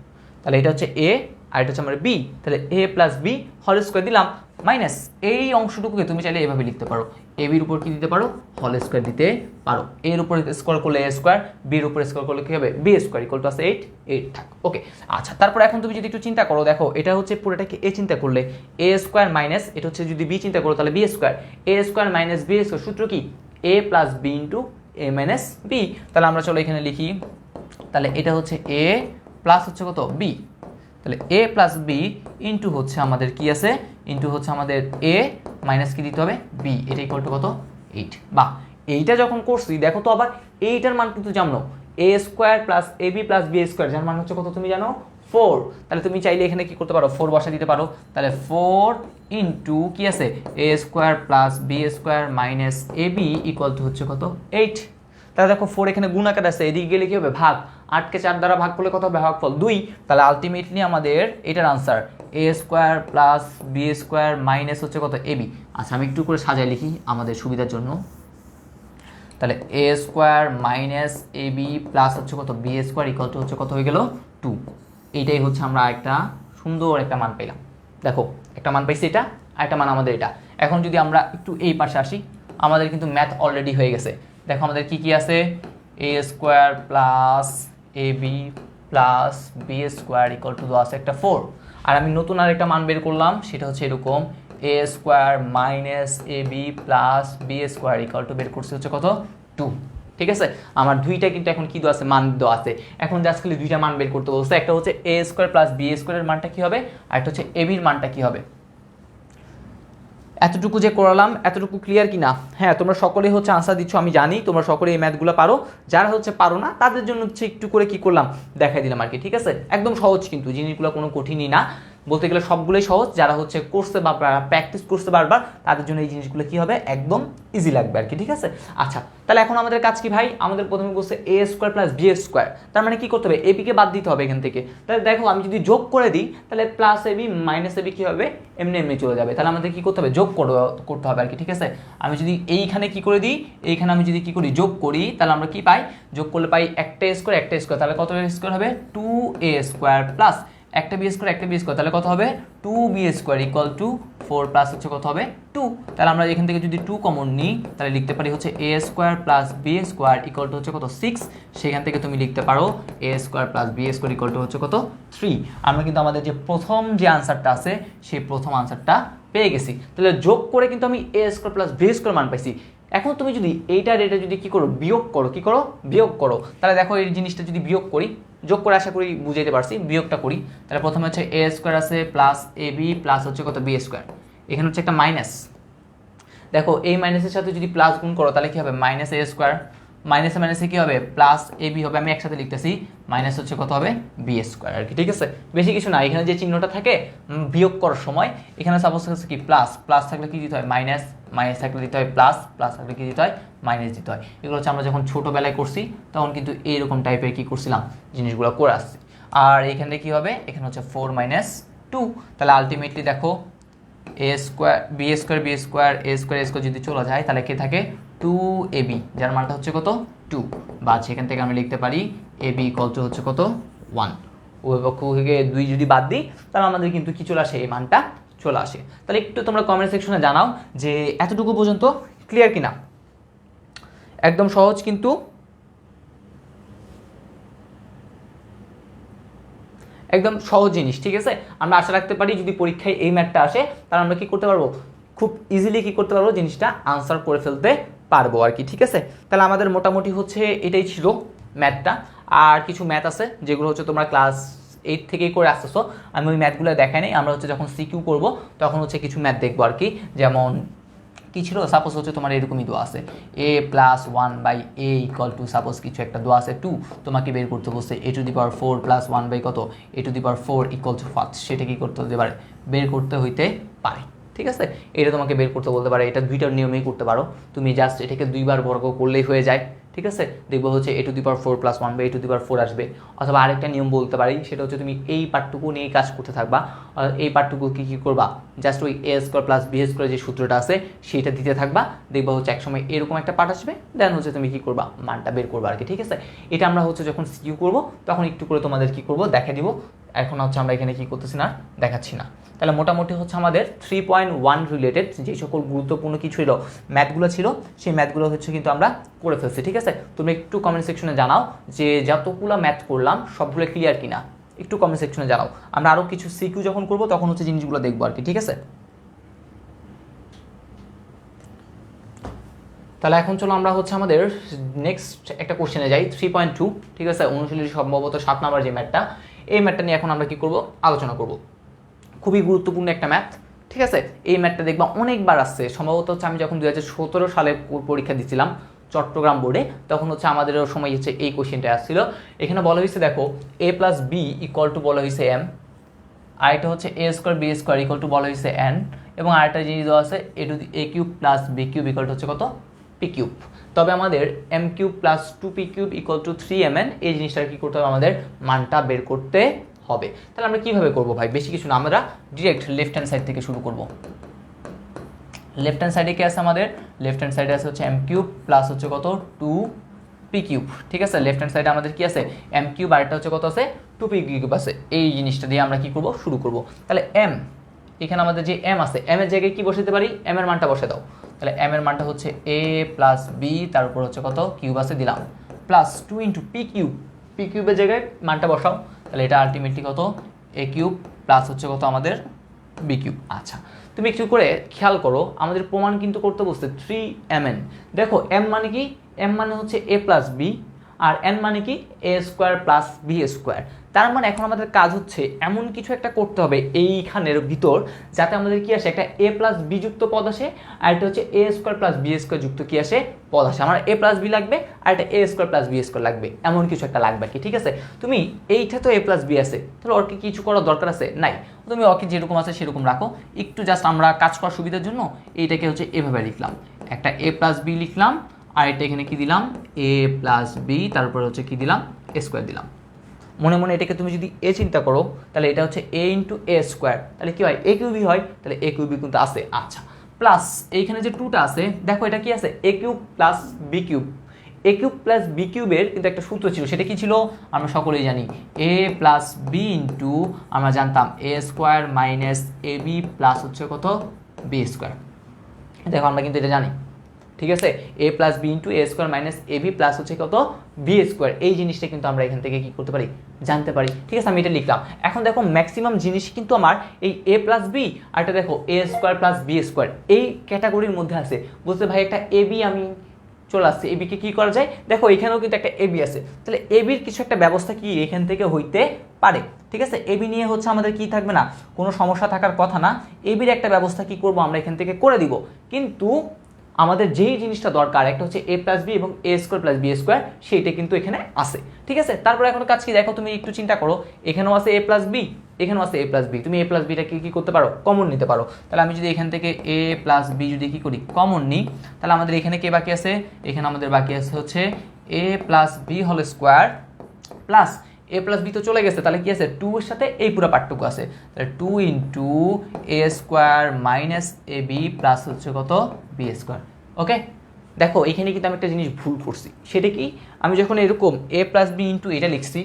তাহলে এটা হচ্ছে এ আর এটা হচ্ছে আমার বি, তাহলে এ প্লাস বি হোল স্কোয়ার দিলাম মাইনাস এই অংশটুকুকে তুমি চাইলে এভাবে লিখতে পারো, এ বির উপর কি দিতে পারো হোল স্কোয়ার দিতে পারো, এর উপর স্কোয়ার করলে এ স্কোয়ার, বির উপর স্কোয়ার করলে কি হবে বি স্কোয়ার ইকুয়াল টু আছে 8 থাক। ওকে আচ্ছা, তারপর এখন তুমি যদি একটু চিন্তা করো, দেখো এটা হচ্ছে পুরোটাকে এ চিন্তা করলে এ স্কোয়ার মাইনাস এটা হচ্ছে যদি বি চিন্তা করো তাহলে B square, A square minus B square সূত্র কি A plus B into A minus B. তাহলে আমরা চলো এখানে লিখি, তাহলে এটা হচ্ছে এ প্লাস হচ্ছে কত বি, তাহলে এ প্লাস বি ইন্টু হচ্ছে আমাদের কি আছে, ইন্টু হচ্ছে আমাদের এ মাইনাস কি দিতে হবে বি, এটা ইকুয়াল টু কত 8। বাহ, এইটা যখন করছি দেখো তো আবার এইটার মান কিন্তু জানো এ square plus A B plus B square, যার মান হচ্ছে কত তুমি জানো 4। তাহলে তুমি চাইলে এখানে কি করতে পারো 4 বসা দিতে পারো, তাহলে 4 ইন্টু কি আছে A square plus B square minus A B equal to হচ্ছে কত 8। তাহলে দেখো 4 এখানে গুণ আকার আছে, এদিকে গেলে কি হবে ভাগ, 8কে 4 দ্বারা ভাগ করলে কত হবে ভাগফল 2। তাহলে আলটিমেটলি আমাদের এটার answer A square plus B square minus হচ্ছে কত এ বি। আচ্ছা আমি একটু করে সাজাই লিখি আমাদের সুবিধার জন্য, তাহলে এ square minus A B plus হচ্ছে কত বি স্কোয়ার ইকুয়াল টু হচ্ছে কত হয়ে গেল 2। এইটাই হচ্ছে আমরা একটা সুন্দর একটা মান পেলাম। দেখো একটা মান পাইছি এটা, আর একটা মান আমাদের এটা। এখন যদি আমরা একটু এই পাশে আসি, আমাদের কিন্তু ম্যাথ অলরেডি হয়ে গেছে। দেখো আমাদের কি কি আছে, A square plus A B plus B square equal to আছে একটা 4। আর আমি নতুন আরেকটা মান বের করলাম, সেটা হচ্ছে এরকম A square minus A B plus B square equal to বের করছে হচ্ছে কত 2। ঠিক আছে, আমার দুইটা কিন্তু এখন কি দেওয়া আছে মান দেওয়া আছে, এখন জাস্ট খালি দুইটা মান বের করতে বলছে, একটা হচ্ছে এ স্কোয়ার প্লাস বি স্কোয়ারের মানটা কি হবে, আর একটা হচ্ছে এ বির মানটা কি হবে। এতটুকু যে করালাম এতটুকু ক্লিয়ার কি না? হ্যাঁ, তোমরা সকলেই হচ্ছে আনসার দিচ্ছ, আমি জানি তোমরা সকলে এই ম্যাথগুলো পারো, যারা হচ্ছে পারো না তাদের জন্য হচ্ছে একটু করে কি করলাম দেখাই দিলাম আর কি। ঠিক আছে, একদম সহজ কিন্তু জিনিসগুলো কোনো কঠিনই না, বলতে গেলে সবগুলোই সহজ। যারা হচ্ছে করছে বা প্র্যাকটিস করছে বারবার তাদের জন্য এই জিনিসগুলো কি হবে একদম ইজি লাগবে আর কি। ঠিক আছে, আচ্ছা তাহলে এখন আমাদের কাজ কি ভাই, আমাদের প্রথমে বলছে এ স্কোয়ার প্লাস বি স্কোয়ার, তার মানে কি করতে হবে এ বিকে বাদ দিতে হবে এখান থেকে। তাহলে দেখো আমি যদি যোগ করে দিই তাহলে plus A B minus A B কী হবে এমনি এমনি চলে যাবে, তাহলে আমাদের কি করতে হবে যোগ করতে হবে আর কি। ঠিক আছে, আমি যদি এইখানে কি করে দিই, এইখানে আমি যদি কি করি যোগ করি, তাহলে আমরা কি পাই, যোগ করলে পাই একটা স্কোয়ার একটা স্কোয়ার, তাহলে কত স্কোয়ার হবে 2a স্কোয়ার প্লাস একটা বি স্কোয়ার তাহলে কত হবে 2b square equal two 4 plus হচ্ছে কত হবে 2। তাহলে আমরা এখান থেকে যদি 2 কমন নিই তাহলে লিখতে পারি হচ্ছে a square plus B square equal to হচ্ছে কত 6। সেখান থেকে তুমি লিখতে পারো a square plus B square equal to হচ্ছে কত 3। আমরা কিন্তু আমাদের যে প্রথম যে আনসারটা আছে সেই প্রথম আনসারটা পেয়ে গেছি। তাহলে যোগ করে কিন্তু আমি a square plus B square মান পাইছি। এখন তুমি যদি এইটার এটা যদি কি করো বিয়োগ করো, কি করো বিয়োগ করো, তাহলে দেখো এই জিনিসটা যদি বিয়োগ করি, যোগ করে আশা করি বুঝাইতে পারছি, বিয়োগটা করি তাহলে প্রথমে হচ্ছে এ স্কোয়ার আছে প্লাস এ বি প্লাস হচ্ছে কত বি স্কোয়ার, এখানে হচ্ছে একটা মাইনাস, দেখো এই মাইনাসের সাথে যদি প্লাস গুণ করো তাহলে কি হবে মাইনাস এ স্কোয়ার, মাইনাসে মাইনাসে কি হবে প্লাস এ বি হবে, আমি একসাথে লিখতেছি মাইনাস হচ্ছে কত হবে বি স্কোয়ার আর কি। ঠিক আছে, বেশি কিছু না, এখানে যে চিহ্নটা থাকে বিয়োগ করার সময় এখানে সাপোজ হচ্ছে কি প্লাস, প্লাস থাকলে কি দিতে হয় মাইনাস, মাইনাস থাকলে দিতে হয় প্লাস, প্লাস থাকলে কি দিতে হয় মাইনাস দিতে হয়। এগুলো হচ্ছে আমরা যখন ছোটোবেলায় করছি তখন কিন্তু এইরকম টাইপের কি করছিলাম জিনিসগুলো করে আসছি। আর এখানে কি হবে, এখানে হচ্ছে 4 মাইনাস 2, তাহলে আলটিমেটলি দেখো A square B square B square A square square যদি চলে যায় তাহলে কে থাকে 2ab, যার মানটা হচ্ছে কত 2, বা সেখান থেকে আমি লিখতে পারি এ বি ইকুয়াল টু হচ্ছে কত 1। ওই পক্ষ থেকে 2 যদি বাদ দিই তাহলে আমাদের কিন্তু কি চলে আসে এই মানটা চলে আসে। তাহলে একটু তোমরা কমেন্ট সেকশনে জানাও যে এতটুকু পর্যন্ত ক্লিয়ার কিনা, একদম সহজ কিন্তু একদম সহজ জিনিস। ঠিক আছে, আমরা আশা রাখতে পারি যদি পরীক্ষায় এই ম্যাথটা আসে তাহলে আমরা কি করতে পারবো খুব ইজিলি কি করতে পারবো জিনিসটা আনসার করে ফেলতে পারবো আর কি। ঠিক আছে, তাহলে আমাদের মোটামুটি হচ্ছে এটাই ছিল ম্যাথটা। আর কিছু ম্যাথ আছে যেগুলো হচ্ছে তোমরা ক্লাস 8 থেকেই করে আসতেছো, আমি ওই ম্যাথগুলো দেখাই নাই, আমরা হচ্ছে যখন সিকিউ করবো তখন হচ্ছে কিছু ম্যাথ দেখবো আর কি। যেমন কি ছিল, সাপোজ হচ্ছে তোমার এরকমই দোয়া আছে a plus 1/a equal to suppose কিছু একটা দোয়া আছে 2, তোমাকে বের করতে বলছে a to the power 4 plus 1 কত a to the power 4 equal two 5, সেটা কি করতে হতে পারে বের করতে হইতে পারে। ঠিক আছে, এটা তোমাকে বের করতে বলতে পারে, এটা দুইটার নিয়মেই করতে পারো, তুমি জাস্ট এটাকে 2বার বর্গ করলেই হয়ে যায়। ঠিক আছে, দেখবো হচ্ছে a to the power 4 plus 1 বা a টু দি পাওয়ার 4 আসবে। অথবা আরেকটা নিয়ম বলতে পারি, সেটা হচ্ছে তুমি এই পার্টটুকু নিয়ে কাজ করতে থাকবা। এই পার্টটুকু কী করবা, জাস্ট ওই a square plus b square যে সূত্রটা আছে সেইটা দিতে থাকবা, দেখবা হচ্ছে একসময় এরকম একটা পার্ট আসবে, দেন হচ্ছে তুমি কী করবা, মানটা বের করবা আর কি। ঠিক আছে, এটা আমরা হচ্ছে যখন সিকিউ করবো তখন একটু করে তোমাদের কী করবো দেখা দিব। এখন হচ্ছে আমরা এখানে কী করতেছি না, দেখাচ্ছি না। তাহলে মোটামুটি হচ্ছে আমাদের 3.1 রিলেটেড যে সকল গুরুত্বপূর্ণ কিছু ছিল ম্যাথগুলো ছিল, সেই ম্যাথগুলো হচ্ছে কিন্তু আমরা করে ফেলছি। ঠিক আছে, তুমি একটু কমেন্ট সেকশনে জানাও যে যতগুলো ম্যাথ করলাম সবগুলো ক্লিয়ার কিনা, একটু কমেন্ট সেকশনে জানাও। আমরা আরও কিছু সিকিউ যখন করবো তখন হচ্ছে জিনিসগুলো দেখবো আর কি। ঠিক আছে, তাহলে এখন চলো আমরা হচ্ছে আমাদের নেক্সট একটা কোশ্চেনে যাই, 3.2। ঠিক আছে, অনুশীলনী সম্ভবত 7 নাম্বার যে ম্যাথটা, এই ম্যাথটা নিয়ে এখন আমরা কি করব, আলোচনা করব। খুবই গুরুত্বপূর্ণ একটা ম্যাথ। ঠিক আছে, এই ম্যাথটা দেখবা অনেকবার আসছে, সম্ভবত হচ্ছে আমি যখন 2017 সালে পরীক্ষা দিচ্ছিলাম চট্টগ্রাম বোর্ডে, তখন হচ্ছে আমাদেরও সময় হচ্ছে এই কোশ্চেনটা আসছিল। এখানে বলা হয়েছে দেখো a plus B equal to বলা হয়েছে m, আর এটা হচ্ছে a square B square equal to বলা হয়েছে n, এবং আরেকটা জিনিস দেওয়া আছে a cube plus B cube equal to হচ্ছে কত, পি কিউব। তবে আমাদের M cube plus 2p cube equal to 3mn, এই জিনিসটা কি করতে হবে, আমাদের মানটা বের করতে হবে। তাহলে আমরা কিভাবে করব ভাই, বেশি কিছু না, আমরা ডিরেক্ট লেফট হ্যান্ড সাইড থেকে শুরু করব। লেফট হ্যান্ড সাইডে কি আছে আমাদের, লেফট হ্যান্ড সাইডে আছে হচ্ছে এম কিউব প্লাস হচ্ছে কত 2p কিউব। ঠিক আছে, লেফট হ্যান্ড সাইডে আমাদের কি আছে, এম কিউব, আর এটা হচ্ছে কত আছে 2p কিউব আছে। এই জিনিসটা দিয়ে আমরা কি করব, শুরু করব। তাহলে এম, এখানে আমাদের যে এম আছে, এম এর জায়গায় কি বসাতে পারি, এম এর মানটা বসে দাও। তাহলে এম এর মানটা হচ্ছে a প্লাস বি, তার উপর হচ্ছে কত কিউব আছে দিলাম, plus 2 into P cube, P কিউবের জায়গায় মানটা বসাও। তাহলে এটা আলটিমেটলি কত, এ কিউব প্লাস হচ্ছে কত আমাদের বি কিউব। আচ্ছা, তুমি একটু করে খেয়াল করো, আমাদের প্রমাণ কিন্তু করতে বসছে 3mn। দেখো এম মানে কি, এম মানে হচ্ছে a প্লাস বি, আর এন মানে কি A square plus B square. তার মানে এখন আমাদের কাজ হচ্ছে এমন কিছু একটা করতে হবে এইখানের ভিতর, যাতে আমাদের কি আসে, একটা এ প্লাস বি যুক্ত পদ আসে, আর এটা হচ্ছে A square plus B square যুক্ত কি আসে, পদ আসে। আমার এ প্লাস বি লাগবে, আর এটা এ স্কোয়ার প্লাস বি স্কোয়ার লাগবে, এমন কিছু একটা লাগবে কি। ঠিক আছে, তুমি এইটা তো এ প্লাস বি আছে, তাহলে ওর কি কিছু করার দরকার আছে, নাই। তুমি ওকে যেরকম আছে সেরকম রাখো, একটু জাস্ট আমরা কাজ করার সুবিধার জন্য এইটাকে হচ্ছে এভাবে লিখলাম, একটা এ প্লাস বি লিখলাম, আর এটা এখানে কি দিলাম, এ প্লাস বি, তারপরে হচ্ছে কি দিলাম, এ স্কোয়ার দিলাম। মনে মনে এটাকে তুমি যদি এ চিন্তা করো, তাহলে এটা হচ্ছে এ ইন্টু এ স্কোয়ার, তাহলে কি হয়, এ কিউবই হয়। তাহলে এ কিউবই কিন্তু আছে। আচ্ছা, প্লাস এইখানে যে 2টা আছে, দেখো এটা কি আছে, A cube plus B cube. A cube plus B কিউবের কিন্তু একটা সূত্র ছিল, সেটা কি ছিল, আমরা সকলেই জানি, এ প্লাস বি ইন্টু আমরা জানতাম এ square minus A B plus হচ্ছে কত, বি স্কোয়ার। দেখো আমরা কিন্তু এটা জানি। ঠিক আছে, এ plus B into A square minus A B plus হচ্ছে কত, বি স্কোয়ার। এই জিনিসটা কিন্তু আমরা এখান থেকে কি করতে পারি, জানতে পারি। ঠিক আছে, আমি এটা লিখলাম। এখন দেখো ম্যাক্সিমাম জিনিস কিন্তু আমার এই এ প্লাস বি, আর এটা দেখো A square plus B square, এই ক্যাটাগরির মধ্যে আছে। বুঝতে ভাই, একটা এ বি আমি চলে আসছে, এ বিকে কী করা যায়, দেখো এখানেও কিন্তু একটা এ বি আছে, তাহলে এ বির কিছু একটা ব্যবস্থা কি এখান থেকে হইতে পারে। ঠিক আছে, এবি নিয়ে হচ্ছে আমাদের কি থাকবে না, কোনো সমস্যা থাকার কথা না। এবির একটা ব্যবস্থা কি করব আমরা এখান থেকে করে দিব, কিন্তু আমাদের যেই জিনিসটা দরকার, একটা হচ্ছে এ প্লাস বি এবং এ স্কোয়ার প্লাস বি স্কোয়ার, সেইটা কিন্তু এখানে আছে। ঠিক আছে, তারপরে এখন কাজ কি, দেখো তুমি একটু চিন্তা করো, এখানেও আছে এ প্লাস বি, এখানেও আছে এ প্লাস বি, তুমি এ প্লাস বিটাকে কি করতে পারো, কমন নিতে পারো। তাহলে আমি যদি এখান থেকে এ প্লাস বি যদি কি করি, কমন নিই, তাহলে আমাদের এখানে কে বাকি আছে, এখানে আমাদের বাকি আছে হচ্ছে A plus B whole square plus A plus B তো চলে গেছে, তাহলে কি আছে, 2 এর সাথে এই পুরো পার্টটুকু আছে, তাহলে 2 into A square minus A B plus হচ্ছে কত, বি স্কোয়ার। ওকে, দেখো এখানে কিন্তু আমি একটা জিনিস ভুল করছি, সেটা কি, আমি যখন এরকম এ প্লাস বি ইন্টু এটা লিখছি,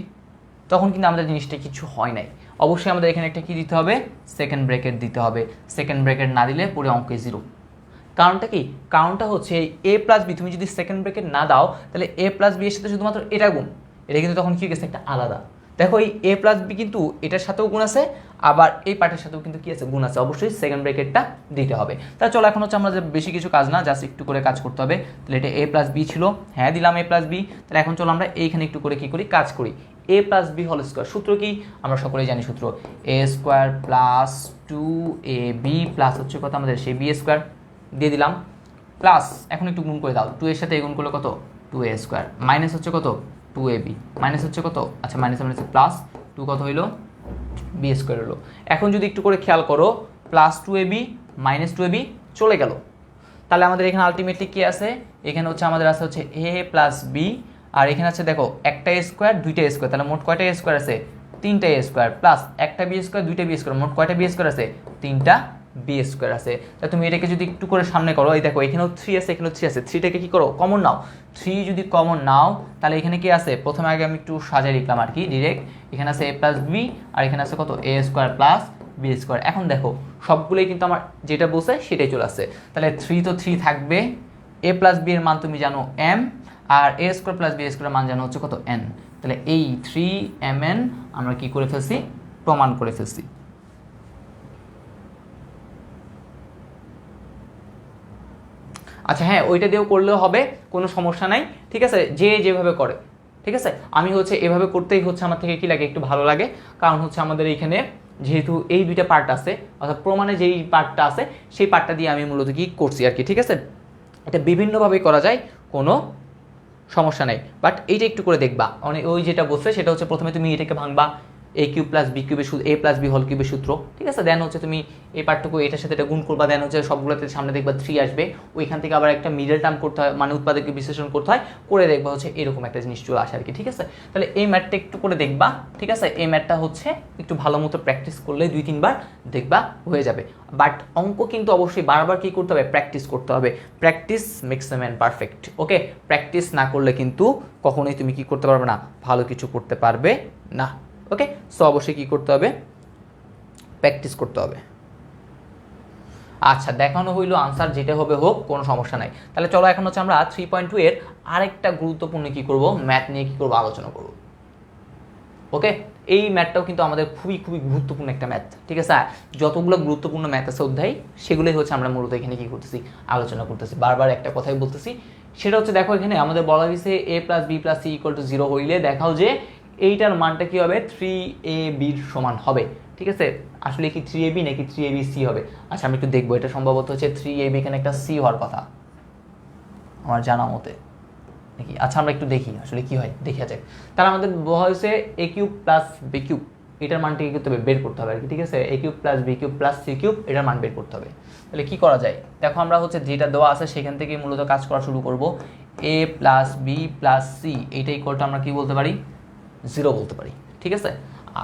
তখন কিন্তু আমাদের জিনিসটা কিছু হয় নাই। অবশ্যই আমাদের এখানে একটা কি দিতে হবে, সেকেন্ড ব্র্যাকেট দিতে হবে। সেকেন্ড ব্র্যাকেট না দিলে পুরো অঙ্কে 0। কারণটা কি, কারণটা হচ্ছে এ প্লাস বি তুমি যদি সেকেন্ড ব্র্যাকেট না দাও, তাহলে এ প্লাস বি এর সাথে শুধুমাত্র এটা গুণ, এটা কিন্তু তখন কি গেছে, একটা আলাদা। দেখো এই এ প্লাস বি কিন্তু এটার সাথেও গুণ আছে, আবার এই পার্টের সাথেও কিন্তু কি আছে, গুণ আছে। অবশ্যই সেকেন্ড ব্র্যাকেটটা দিতে হবে। তাহলে চলো এখন হচ্ছে আমরা বেশি কিছু কাজ না, জাস্ট একটু করে কাজ করতে হবে। তাহলে এটা এ প্লাস বি ছিল, হ্যাঁ দিলাম এ প্লাস বি। তাহলে এখন চলো আমরা এইখানে একটু করে কি করি, কাজ করি। এ প্লাস বি হোল স্কোয়ার, সূত্র কি, আমরা সকলেই জানি সূত্র, এ স্কোয়ার প্লাস 2ab প্লাস হচ্ছে কত আমাদের সেই বি স্কোয়ার দিয়ে দিলাম, প্লাস এখন একটু গুণ করে দাও, 2 এর সাথে গুণ করলে কত, 2a স্কোয়ার মাইনাস হচ্ছে কত, 2ab মাইনাস হচ্ছে কত, আচ্ছা মাইনাস মাইনাস প্লাস 2 কত হইলো, বি স্কোয়ার হলো। এখন যদি একটু করে খেয়াল করো, প্লাস 2ab মাইনাস 2ab চলে গেল, তাহলে আমাদের এখানে আলটিমেটলি কি আছে, এখানে হচ্ছে আমাদের আছে হচ্ছে এ প্লাস বি, আর এখানে আছে দেখো একটা এ স্কোয়ার দুইটা এ স্কোয়ার, তাহলে মোট কয়টা এ স্কোয়ার আছে, তিনটা এ স্কোয়ার, প্লাস একটা বি স্কোয়ার দুইটা বি স্কোয়ার, মোট কয়টা বি স্কোয়ার আছে, তিনটা বি স্কোয়ার আছে। তা তুমি এটাকে যদি একটু করে সামনে করো, এই দেখো এখানেও 3 আছে এখানেও 3 আছে, 3টাকে কি করো কমন নাও, 3 যদি কমন নাও তাহলে এখানে কি আছে, প্রথমে আগে আমি একটু সাজাই লিখলাম আর কি ডিরেক্ট, এখানে আছে এ প্লাস বি আর এখানে আছে কত এ স্কোয়ার প্লাস বি স্কোয়ার। এখন দেখো সবগুলোই কিন্তু আমার যেটা বলছে সেটাই চলে আসছে, তাহলে 3 তো 3 থাকবে, এ প্লাস বি এর মান তুমি জানো এম, আর এ স্কোয়ার প্লাস বি স্কোয়ার মান জানো হচ্ছে কত এন, তাহলে এই 3mn আমরা কি করে ফেলছি, প্রমাণ করে ফেলছি। আচ্ছা হ্যাঁ, ওইটা দিয়েও করলেও হবে, কোনো সমস্যা নাই, ঠিক আছে, যে যেভাবে করে, ঠিক আছে। আমি হচ্ছে এভাবে করতেই হচ্ছে আমার থেকে কি লাগে, একটু ভালো লাগে, কারণ হচ্ছে আমাদের এইখানে যেহেতু এই দুইটা পার্ট আছে, অর্থাৎ প্রমাণে যেই পার্টটা আছে সেই পার্টটা দিয়ে আমি মূলত কি করছি আর কি, ঠিক আছে। এটা বিভিন্নভাবেই করা যায়, কোনো সমস্যা নেই, বাট এইটা একটু করে দেখবা, ওই যেটা বলছে সেটা হচ্ছে প্রথমে তুমি এটাকে ভাঙবা এ কিউব প্লাস বি কিউবের সূত্র, এ প্লাস বি হোল কিউবের সূত্র, ঠিক আছে। দেন হচ্ছে তুমি এই পার্টটুকু এটার সাথে এটা গুণ করবা, দেন হচ্ছে সবগুলোতে সামনে দেখবা 3 আসবে, ওইখান থেকে আবার একটা মিডল টার্ম করতে হয়, মানে উৎপাদককে বিশ্লেষণ করতে হয়, করে দেখবা হচ্ছে এরকম একটা জিনিস চলে আসে আর কি, ঠিক আছে। তাহলে এই ম্যাথটা একটু করে দেখবা, ঠিক আছে, এই ম্যাথটা হচ্ছে একটু ভালো মতো প্র্যাকটিস করলে 2-3 বার দেখবা হয়ে যাবে। বাট অঙ্ক কিন্তু অবশ্যই বারবার কি করতে হবে, প্র্যাকটিস করতে হবে, practice makes a man perfect, okay. Practice না করলে কিন্তু কখনোই তুমি কি করতে পারবে না, ভালো কিছু করতে পারবে না, ওকে। সো অবশ্যই কি করতে হবে, প্র্যাকটিস করতে হবে। আচ্ছা দেখানো হইলো আনসার, যেটা হবে হোক, কোনো সমস্যা নাই। তাহলে চলো এখন হচ্ছে আমরা 3.2 এর আরেকটা গুরুত্বপূর্ণ কি করব, ম্যাথ নিয়ে কি করব, আলোচনা করব, ওকে। এই ম্যাথটাও কিন্তু আমাদের খুবই খুবই গুরুত্বপূর্ণ একটা ম্যাথ, ঠিক আছে। যতগুলো গুরুত্বপূর্ণ ম্যাথ আছে অধ্যায়, সেগুলোই হচ্ছে আমরা মূলত এখানে কি করতেছি, আলোচনা করতেছি। বারবার একটা কথাই বলতেছি, সেটা হচ্ছে দেখো এখানে আমাদের বলা হয়েছে A plus B plus C equal to 0 হইলে দেখাও যে এইটার মানটা কি হবে, 3ab সমান হবে, ঠিক আছে। আসলে কি 3ab নাকি 3abc হবে, আচ্ছা আমি একটু দেখবো, এটা সম্ভবত হচ্ছে 3ab, এখানে একটা সি হওয়ার কথা আমার জানা মতে নাকি, আচ্ছা আমরা একটু দেখি আসলে কি হয়, দেখা যাক। তাহলে আমাদের বলা হয়েছে এ কিউব প্লাস বি কিউব, এটার মানটা কি করতে হবে, বের করতে হবে আর কি, ঠিক আছে। A cube plus B cube plus C cube, এটার মান বের করতে হবে। তাহলে কি করা যায়, দেখো আমরা হচ্ছে যেটা দেওয়া আছে সেখান থেকে মূলত কাজ করা শুরু করব। এ প্লাস বি প্লাস সি, এইটা ইকুয়ালটা আমরা কি বলতে পারি, 0 বলতে পারি, ঠিক আছে।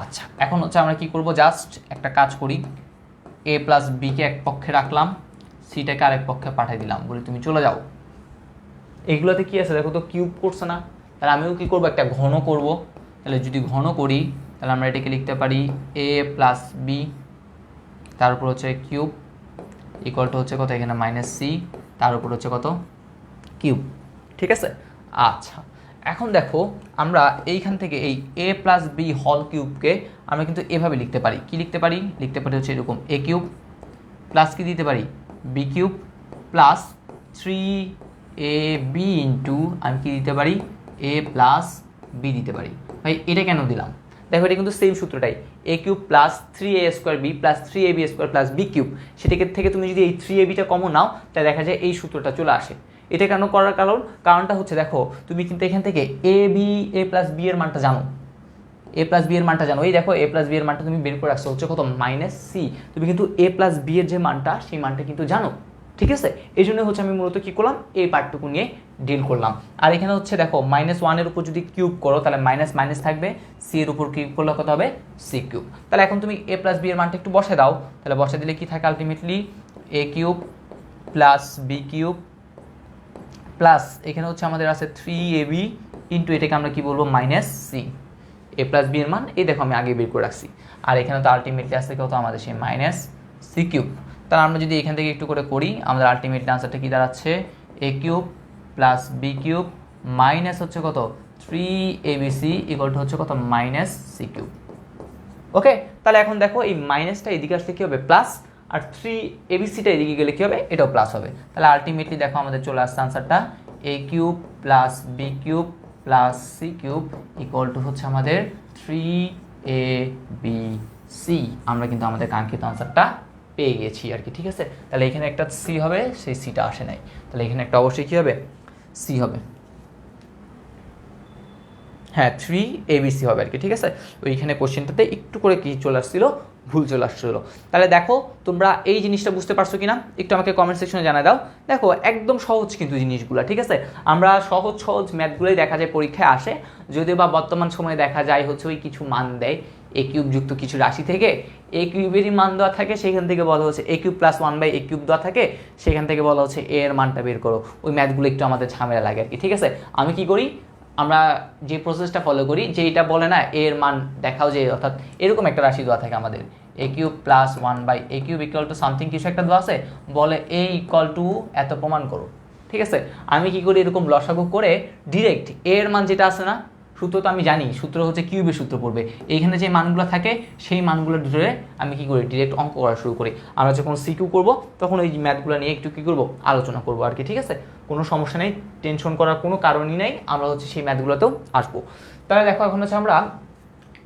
আচ্ছা এখন হচ্ছে আমরা কি করব, জাস্ট একটা কাজ করি, এ প্লাস বিকে এক পক্ষে রাখলাম, সিটাকে আরেক পক্ষে পাঠিয়ে দিলাম, বলি তুমি চলে যাও। এগুলোতে কি আছে দেখো তো, কিউব করছে না, তাহলে আমিও কি করব, একটা ঘন করব। তাহলে যদি ঘন করি তাহলে আমরা এটাকে লিখতে পারি এ প্লাস বি, তার উপর হচ্ছে কিউব ইকুয়াল টু হচ্ছে কত, এখানে মাইনাস সি, তার উপর হচ্ছে কত কিউব, ঠিক আছে। আচ্ছা এখন দেখো আমরা এইখান থেকে এই এ প্লাস বি হল কিউবকে আমরা কিন্তু এভাবে লিখতে পারি, কি লিখতে পারি, লিখতে পারি হচ্ছে এরকম এ কিউব প্লাস কি দিতে পারি, B cube plus 3ab into আমি কি দিতে পারি, এ প্লাস বি দিতে পারি। ভাই এটা কেন দিলাম, দেখো এটা কিন্তু সেম সূত্রটাই, A cube plus 3a square B plus 3ab square plus B cube, সেটাকে থেকে তুমি যদি এই 3abটা কমন নাও তাহলে দেখা যায় এই সূত্রটা চলে আসে। এটা কেন করার কারণটা হচ্ছে দেখো তুমি কিন্তু এখান থেকে এ প্লাস বি এর মানটা জানো, এ প্লাস বি এর মানটা জানো, এই দেখো এ প্লাস বি এর মানটা তুমি বের করে রাখছো হচ্ছে কত, মাইনাস সি, তুমি কিন্তু এ প্লাস বি এর যে মানটা সেই মানটা কিন্তু জানো, ঠিক আছে। এই জন্য হচ্ছে আমি মূলত কি করলাম, এই পার্টটুকু নিয়ে ডিল করলাম। আর এখানে হচ্ছে দেখো -1 এর উপর যদি কিউব করো তাহলে মাইনাস মাইনাস থাকবে, সি এর উপর কিউব করলে কত হবে, সি কিউব। তাহলে এখন তুমি এ প্লাস বি এর মানটা একটু বসে দাও, তাহলে বসে দিলে কি থাকে ultimately A cube plus B cube plus এখানে হচ্ছে আমাদের আছে 3ab ইন্টু এটাকে আমরা কি বলবো, মাইনাস সি, এ প্লাস বি এর মান এই দেখো আমি আগে বের করে রাখছি, আর এখানে তো আলটিমেটলি আসছে কত আমাদের সেই মাইনাস সি কিউব। তাহলে আমরা যদি এখান থেকে একটু করে করি, আমাদের আলটিমেট আনসারটা কি দাঁড়াচ্ছে, A cube plus B cube minus হচ্ছে কত 3abc ইকুয়াল টু হচ্ছে কত, মাইনাস সি কিউব, ওকে। তাহলে এখন দেখো এই মাইনাসটা এদিকে আসলে কি হবে, প্লাস, আর 3abcটা এদিকে গেলে কি হবে, এটাও প্লাস হবে। তাহলে আলটিমেটলি দেখো আমাদের চলে আসছে আনসারটা A cube plus B cube plus C cube equal to হচ্ছে আমাদের 3abc। আমরা কিন্তু আমাদের কাঙ্ক্ষিত আনসারটা পেয়ে গেছি আর কি, ঠিক আছে। তাহলে এখানে একটা সি হবে, সেই সিটা আসে নাই, তাহলে এখানে একটা অবশ্যই কি হবে, সি হবে। হ্যাঁ 3abc হবে আর কি, ঠিক আছে। ওইখানে কোশ্চেনটাতে একটু করে কি চলে আসছিল, ভুল চলে আসছিল। তাহলে দেখো তোমরা এই জিনিসটা বুঝতে পারছো কিনা একটু আমাকে কমেন্ট সেকশনে জানাই দাও। দেখো একদম সহজ কিন্তু জিনিসগুলো, ঠিক আছে। আমরা সহজ সহজ ম্যাথগুলোই দেখা যায় পরীক্ষায় আসে, যদিও বা বর্তমান সময়ে দেখা যায় হচ্ছে ওই কিছু মান দেয় এ কিউব যুক্ত কিছু রাশি থেকে, এ কিউবেরই মান দেওয়া থাকে, সেখান থেকে বলা হচ্ছে এ কিউব প্লাস 1/a কিউব দেওয়া থাকে, সেখান থেকে বলা হচ্ছে এ এর মানটা বের করো। ওই ম্যাথগুলো একটু আমাদের ঝামেলা লাগে আর কি, ঠিক আছে। আমি কি করি, আমরা যে প্রসেসটা ফলো করি, যে এটা বলে না এর মান দেখাও, যে অর্থাৎ এরকম একটা রাশি দেওয়া থাকে আমাদের A cube plus 1/a cube equal to something কিছু একটা দেওয়া আছে, বলে এ ইকুয়াল টু এত প্রমাণ করো, ঠিক আছে। আমি কি করি, এরকম লসাগু করে ডিরেক্ট এর মান যেটা আছে না, সূত্র তো আমি জানি, সূত্র হচ্ছে কিউবের সূত্র পড়বে, এইখানে যে মানগুলো থাকে সেই মানগুলো ধরে আমি কি করি ডিরেক্ট অঙ্ক করা শুরু করি। আমরা যখন সিকিউ করব তখন ওই ম্যাথগুলো নিয়ে একটু কী করবো আলোচনা করবো আর কি, ঠিক আছে। কোনো সমস্যা নেই, টেনশন করার কোনো কারণই নেই, আমরা হচ্ছে সেই ম্যাথগুলোতেও আসবো। তাহলে দেখো এখন হচ্ছে আমরা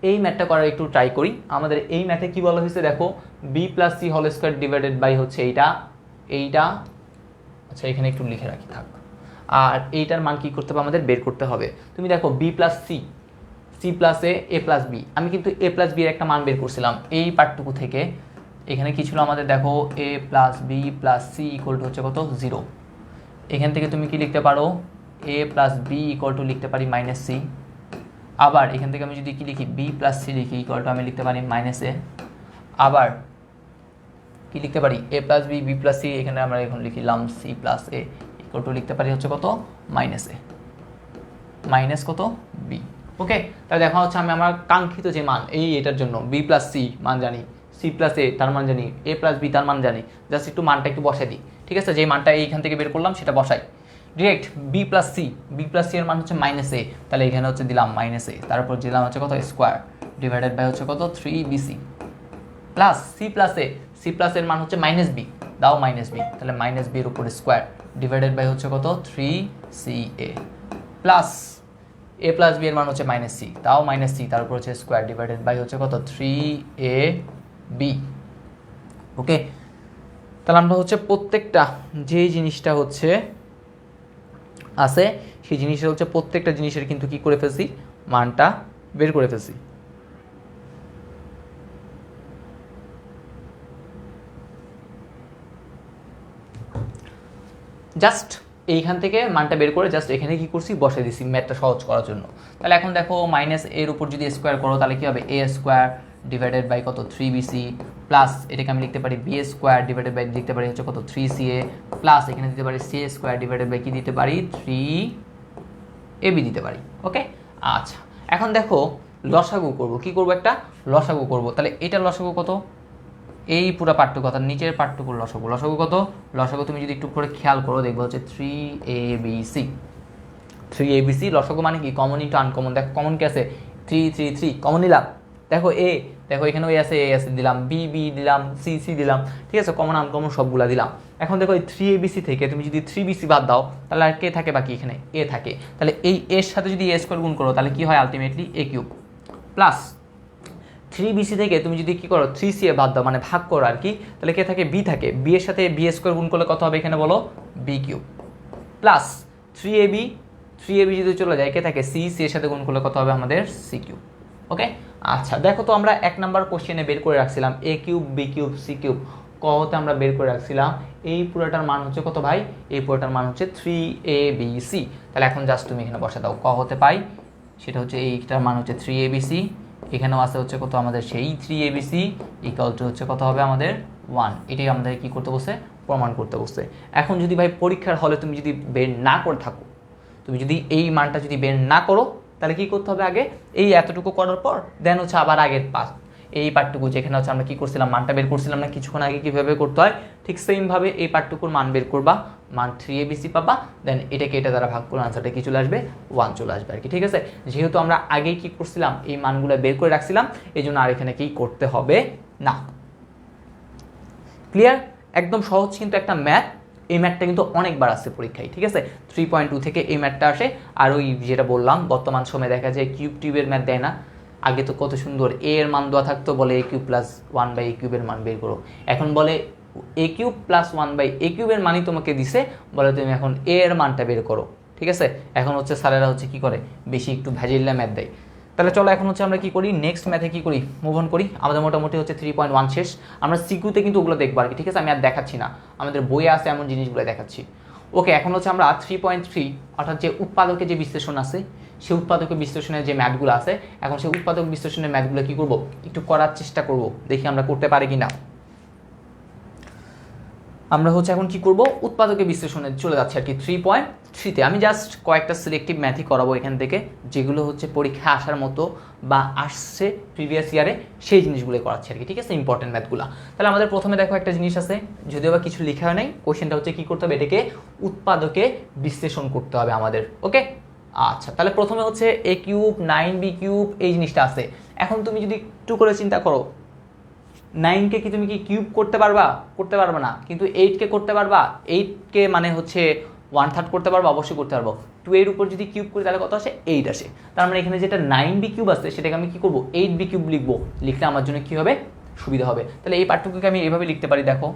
এই ম্যাথটা করার একটু ট্রাই করি। আমাদের এই ম্যাথে কি বলা হয়েছে দেখো, B plus C whole square divided by হচ্ছে এইটা, আচ্ছা এখানে একটু লিখে রাখি থাক। আর এইটার মান কি করতে হবে, আমাদের বের করতে হবে। তুমি দেখো B plus C, C plus A plus B, আমি কিন্তু এ প্লাস বি এর একটা মান বের করছিলাম এই পার্টটুকু থেকে। এখানে কি ছিল আমাদের দেখো A plus B plus C equal to হচ্ছে কত 0। এখান থেকে তুমি কি লিখতে পারো, A plus B equal to লিখতে পারি মাইনাস সি। আবার এখান থেকে আমি যদি কি লিখি বি প্লাস সি লিখি ইকুয়াল টু আমি লিখতে পারি মাইনাস এ। আবার কি লিখতে পারি A plus B B plus C, এখানে আমরা এখন লিখলাম C plus A equal to লিখতে পারি হচ্ছে কত মাইনাস এ মাইনাস কত বি। ওকে, তাহলে দেখা হচ্ছে আমি আমার কাঙ্ক্ষিত যে মান এটার জন্য বি প্লাস সি মান জানি, সি প্লাস এ তার মান জানি, এ প্লাস বি তার মান জানি, জাস্ট একটু মানটা একটু বসাই দিই, ঠিক আছে। যে মানটা এইখান থেকে বের করলাম সেটা বসাই ডিরেক্ট। বি প্লাস সি এর মান হচ্ছে মাইনাস এ, তাহলে এখানে হচ্ছে দিলাম মাইনাস এ, তারপর দিলাম হচ্ছে কত স্কোয়ার ডিভাইডেড বাই হচ্ছে কত 3bc প্লাস সি প্লাস এর মান হচ্ছে মাইনাস বি, দাও মাইনাস বি, তাহলে মাইনাস বি এর উপরে স্কোয়ার ডিভাইডেড বাই হচ্ছে কত 3ca plus A plus B এর মান হচ্ছে মাইনাস সি, তাও মাইনাস সি, তার উপর হচ্ছে স্কোয়ার ডিভাইডেড বাই হচ্ছে কত 3ab। ওকে, তাহলে আমরা হচ্ছে প্রত্যেকটা যে জিনিসটা হচ্ছে আছে সেই জিনিসটা হচ্ছে প্রত্যেকটা জিনিসের কিন্তু কি করে ফেলছি, মানটা বের করে ফেলছি। জাস্ট এইখান থেকে মানটা বের করে জাস্ট এখানে কি করছি বসাই দিছি ম্যাথটা সহজ করার জন্য। তাহলে এখন দেখো মাইনাস এর উপর যদি স্কোয়ার করো তাহলে কি হবে এ স্কোয়ার ডিভাইডেড বাই কত 3bc প্লাস এটাকে আমি লিখতে পারি বি স্কোয়ার ডিভাইডেড বাই লিখতে পারি হচ্ছে কত 3ca প্লাস এখানে দিতে পারি সি স্কোয়ার ডিভাইডেড বাই কি দিতে পারি 3ab দিতে পারি। ওকে, আচ্ছা এখন দেখো লসাগু করব, কি করব একটা লসাগু করব। তাহলে এটা লসাগু কত, এই পুরো পার্টটুকু অর্থাৎ নিচের পার্টটুকুর লসাগু কত, লসাগু তুমি যদি একটু করে খেয়াল করো দেখবো হচ্ছে 3abc লসাগু মানে কি কমন ইন্টু আনকমন। দেখো কমন কি আছে 3 কমন নিলাম, দেখো দেখো এখানে এ আছে দিলাম, বি দিলাম, সি দিলাম, ঠিক আছে, কমন আনকমন সবগুলা দিলাম। এখন দেখো এই 3abc থেকে তুমি যদি 3bc বাদ দাও তাহলে আর কে থাকে বাকি, এখানে এ থাকে। তাহলে এই এর সাথে যদি এ স্কোয়ার গুণ করো তাহলে কি হয় ultimately A cube plus 3bc থেকে তুমি যদি কি করো 3ca বাদ দাও মানে ভাগ করো আর কি, তাহলে কে থাকে বি থাকে, বি এর সাথে বি স্কোয়ার গুণ করলে কত হবে এখানে বলো বি কিউব প্লাস 3ab যদি চলে যায় কে থাকে সি এর সাথে গুণ করলে কত হবে আমাদের সি কিউব। ওকে, আচ্ছা দেখো তো আমরা 1 নাম্বার কোশ্চেনে বের করে রাখছিলাম A cube B cube C cube, কতে আমরা বের করে রাখছিলাম এই পুরোটার মান হচ্ছে কত ভাই, এই পুরোটার মান হচ্ছে 3abc। তাহলে এখন জাস্ট তুমি এখানে বসে দাও, হতে পাই সেটা হচ্ছে এইটার মান হচ্ছে 3abc, এখানেও আছে হচ্ছে কত আমাদের সেই 3abc ইকুয়াল টু হচ্ছে কত হবে আমাদের 1। এটাই আমাদের কি করতে বসে প্রমাণ করতে বসছে। এখন যদি ভাই পরীক্ষার হলে তুমি যদি বের না করে থাকো, তুমি যদি এই মানটা যদি বের না করো তাহলে কি করতে হবে আগে এই এতটুকু করার পর দেন হচ্ছে আবার আগের পাস এই পার্টটুকু যেখানে হচ্ছে আমরা কি করছিলাম মানটা বের করছিলাম না কিছুক্ষণ আগে, কীভাবে করতে হয় ঠিক সেমভাবে এই পার্টটুকুর মান বের করবা, মান 3abc পাবা, দেন এটাকে এটা দ্বারা ভাগ করে আনসারটা কি চলে আসবে 1 চলে আসবে আর কি, ঠিক আছে। যেহেতু আমরা আগেই কি করছিলাম এই মানগুলো বের করে রাখছিলাম এই জন্য আর এখানে কি করতে হবে না। ক্লিয়ার, একদম সহজ কিন্তু একটা ম্যাথ। এই ম্যাথটা কিন্তু অনেকবার আসছে পরীক্ষায়, ঠিক আছে। 3.2 থেকে এই ম্যাথটা আসে। আর ওই যেটা বললাম বর্তমান সময়ে দেখা যায় কিউবের ম্যাথ দেয় না, আগে তো কত সুন্দর এ এর মান দেওয়া থাকতো, বলে এ কিউব প্লাস 1/a কিউবের মান বের করো, এখন বলে এ কিউব প্লাস 1/a কিউবের মানই তোমাকে দিছে, বলে তুমি এখন এ এর মানটা বের করো। ঠিক আছে, এখন হচ্ছে স্যারেরা হচ্ছে কি করে বেশি একটু ভ্যাজিল্লা ম্যাথ দেয়। তাহলে চলো এখন হচ্ছে আমরা কি করি, নেক্সট ম্যাথে কি করি, মুভ অন করি। আমাদের মোটামুটি হচ্ছে 3.1 শেষ। আমরা সিকিউতে কিন্তু ওগুলো দেখবো আর কি, ঠিক আছে, আমি আর দেখাচ্ছি না, আমাদের বইয়ে আছে এমন জিনিসগুলো দেখাচ্ছি। ওকে, এখন হচ্ছে আমরা 3.3 অর্থাৎ যে উৎপাদকের যে বিশ্লেষণ আছে, সেই উৎপাদকের বিশ্লেষণের যে ম্যাথগুলো আছে, এখন সেই উৎপাদক বিশ্লেষণের ম্যাথগুলো কি করব, একটু করার চেষ্টা করব, দেখি আমরা করতে পারি কি না। আমরা হচ্ছে এখন কি করব, উৎপাদকের বিশ্লেষণে চলে যাচ্ছে আর কি 3.3-তে। আমি জাস্ট কয়েকটা সিলেক্টিভ ম্যাথই করাবো এখান থেকে, যেগুলো হচ্ছে পরীক্ষায় আসার মতো বা আসছে প্রিভিয়াস ইয়ারে, সেই জিনিসগুলো করাচ্ছি আর কি, ঠিক আছে, ইম্পর্টেন্ট ম্যাথগুলো। তাহলে আমাদের প্রথমে দেখো একটা জিনিস আছে, যদিও বা কিছু লেখা হয় নাই, কোশ্চেনটা হচ্ছে কি করতে হবে, এটাকে উৎপাদকে বিশ্লেষণ করতে হবে আমাদের। ওকে, আচ্ছা, তাহলে প্রথমে হচ্ছে a কিউব 9b কিউব এই জিনিসটা আছে। এখন তুমি যদি একটু করে চিন্তা করো, 9কে কি তুমি কি কিউব করতে পারবা, করতে পারবে না, কিন্তু 8কে করতে পারবা, 8কে মানে হচ্ছে 1/3 করতে পারবো, অবশ্যই করতে পারবো। 2 এর উপর যদি কিউব করি তাহলে কত আসে, 8 আসে। তার মানে এখানে যেটা 9b কিউব আছে সেটাকে আমি কি করবো, 8b কিউব লিখবো, লিখলে আমার জন্য কি হবে, সুবিধা হবে। তাহলে এই পার্টটুকুকে আমি এইভাবে লিখতে পারি, দেখো।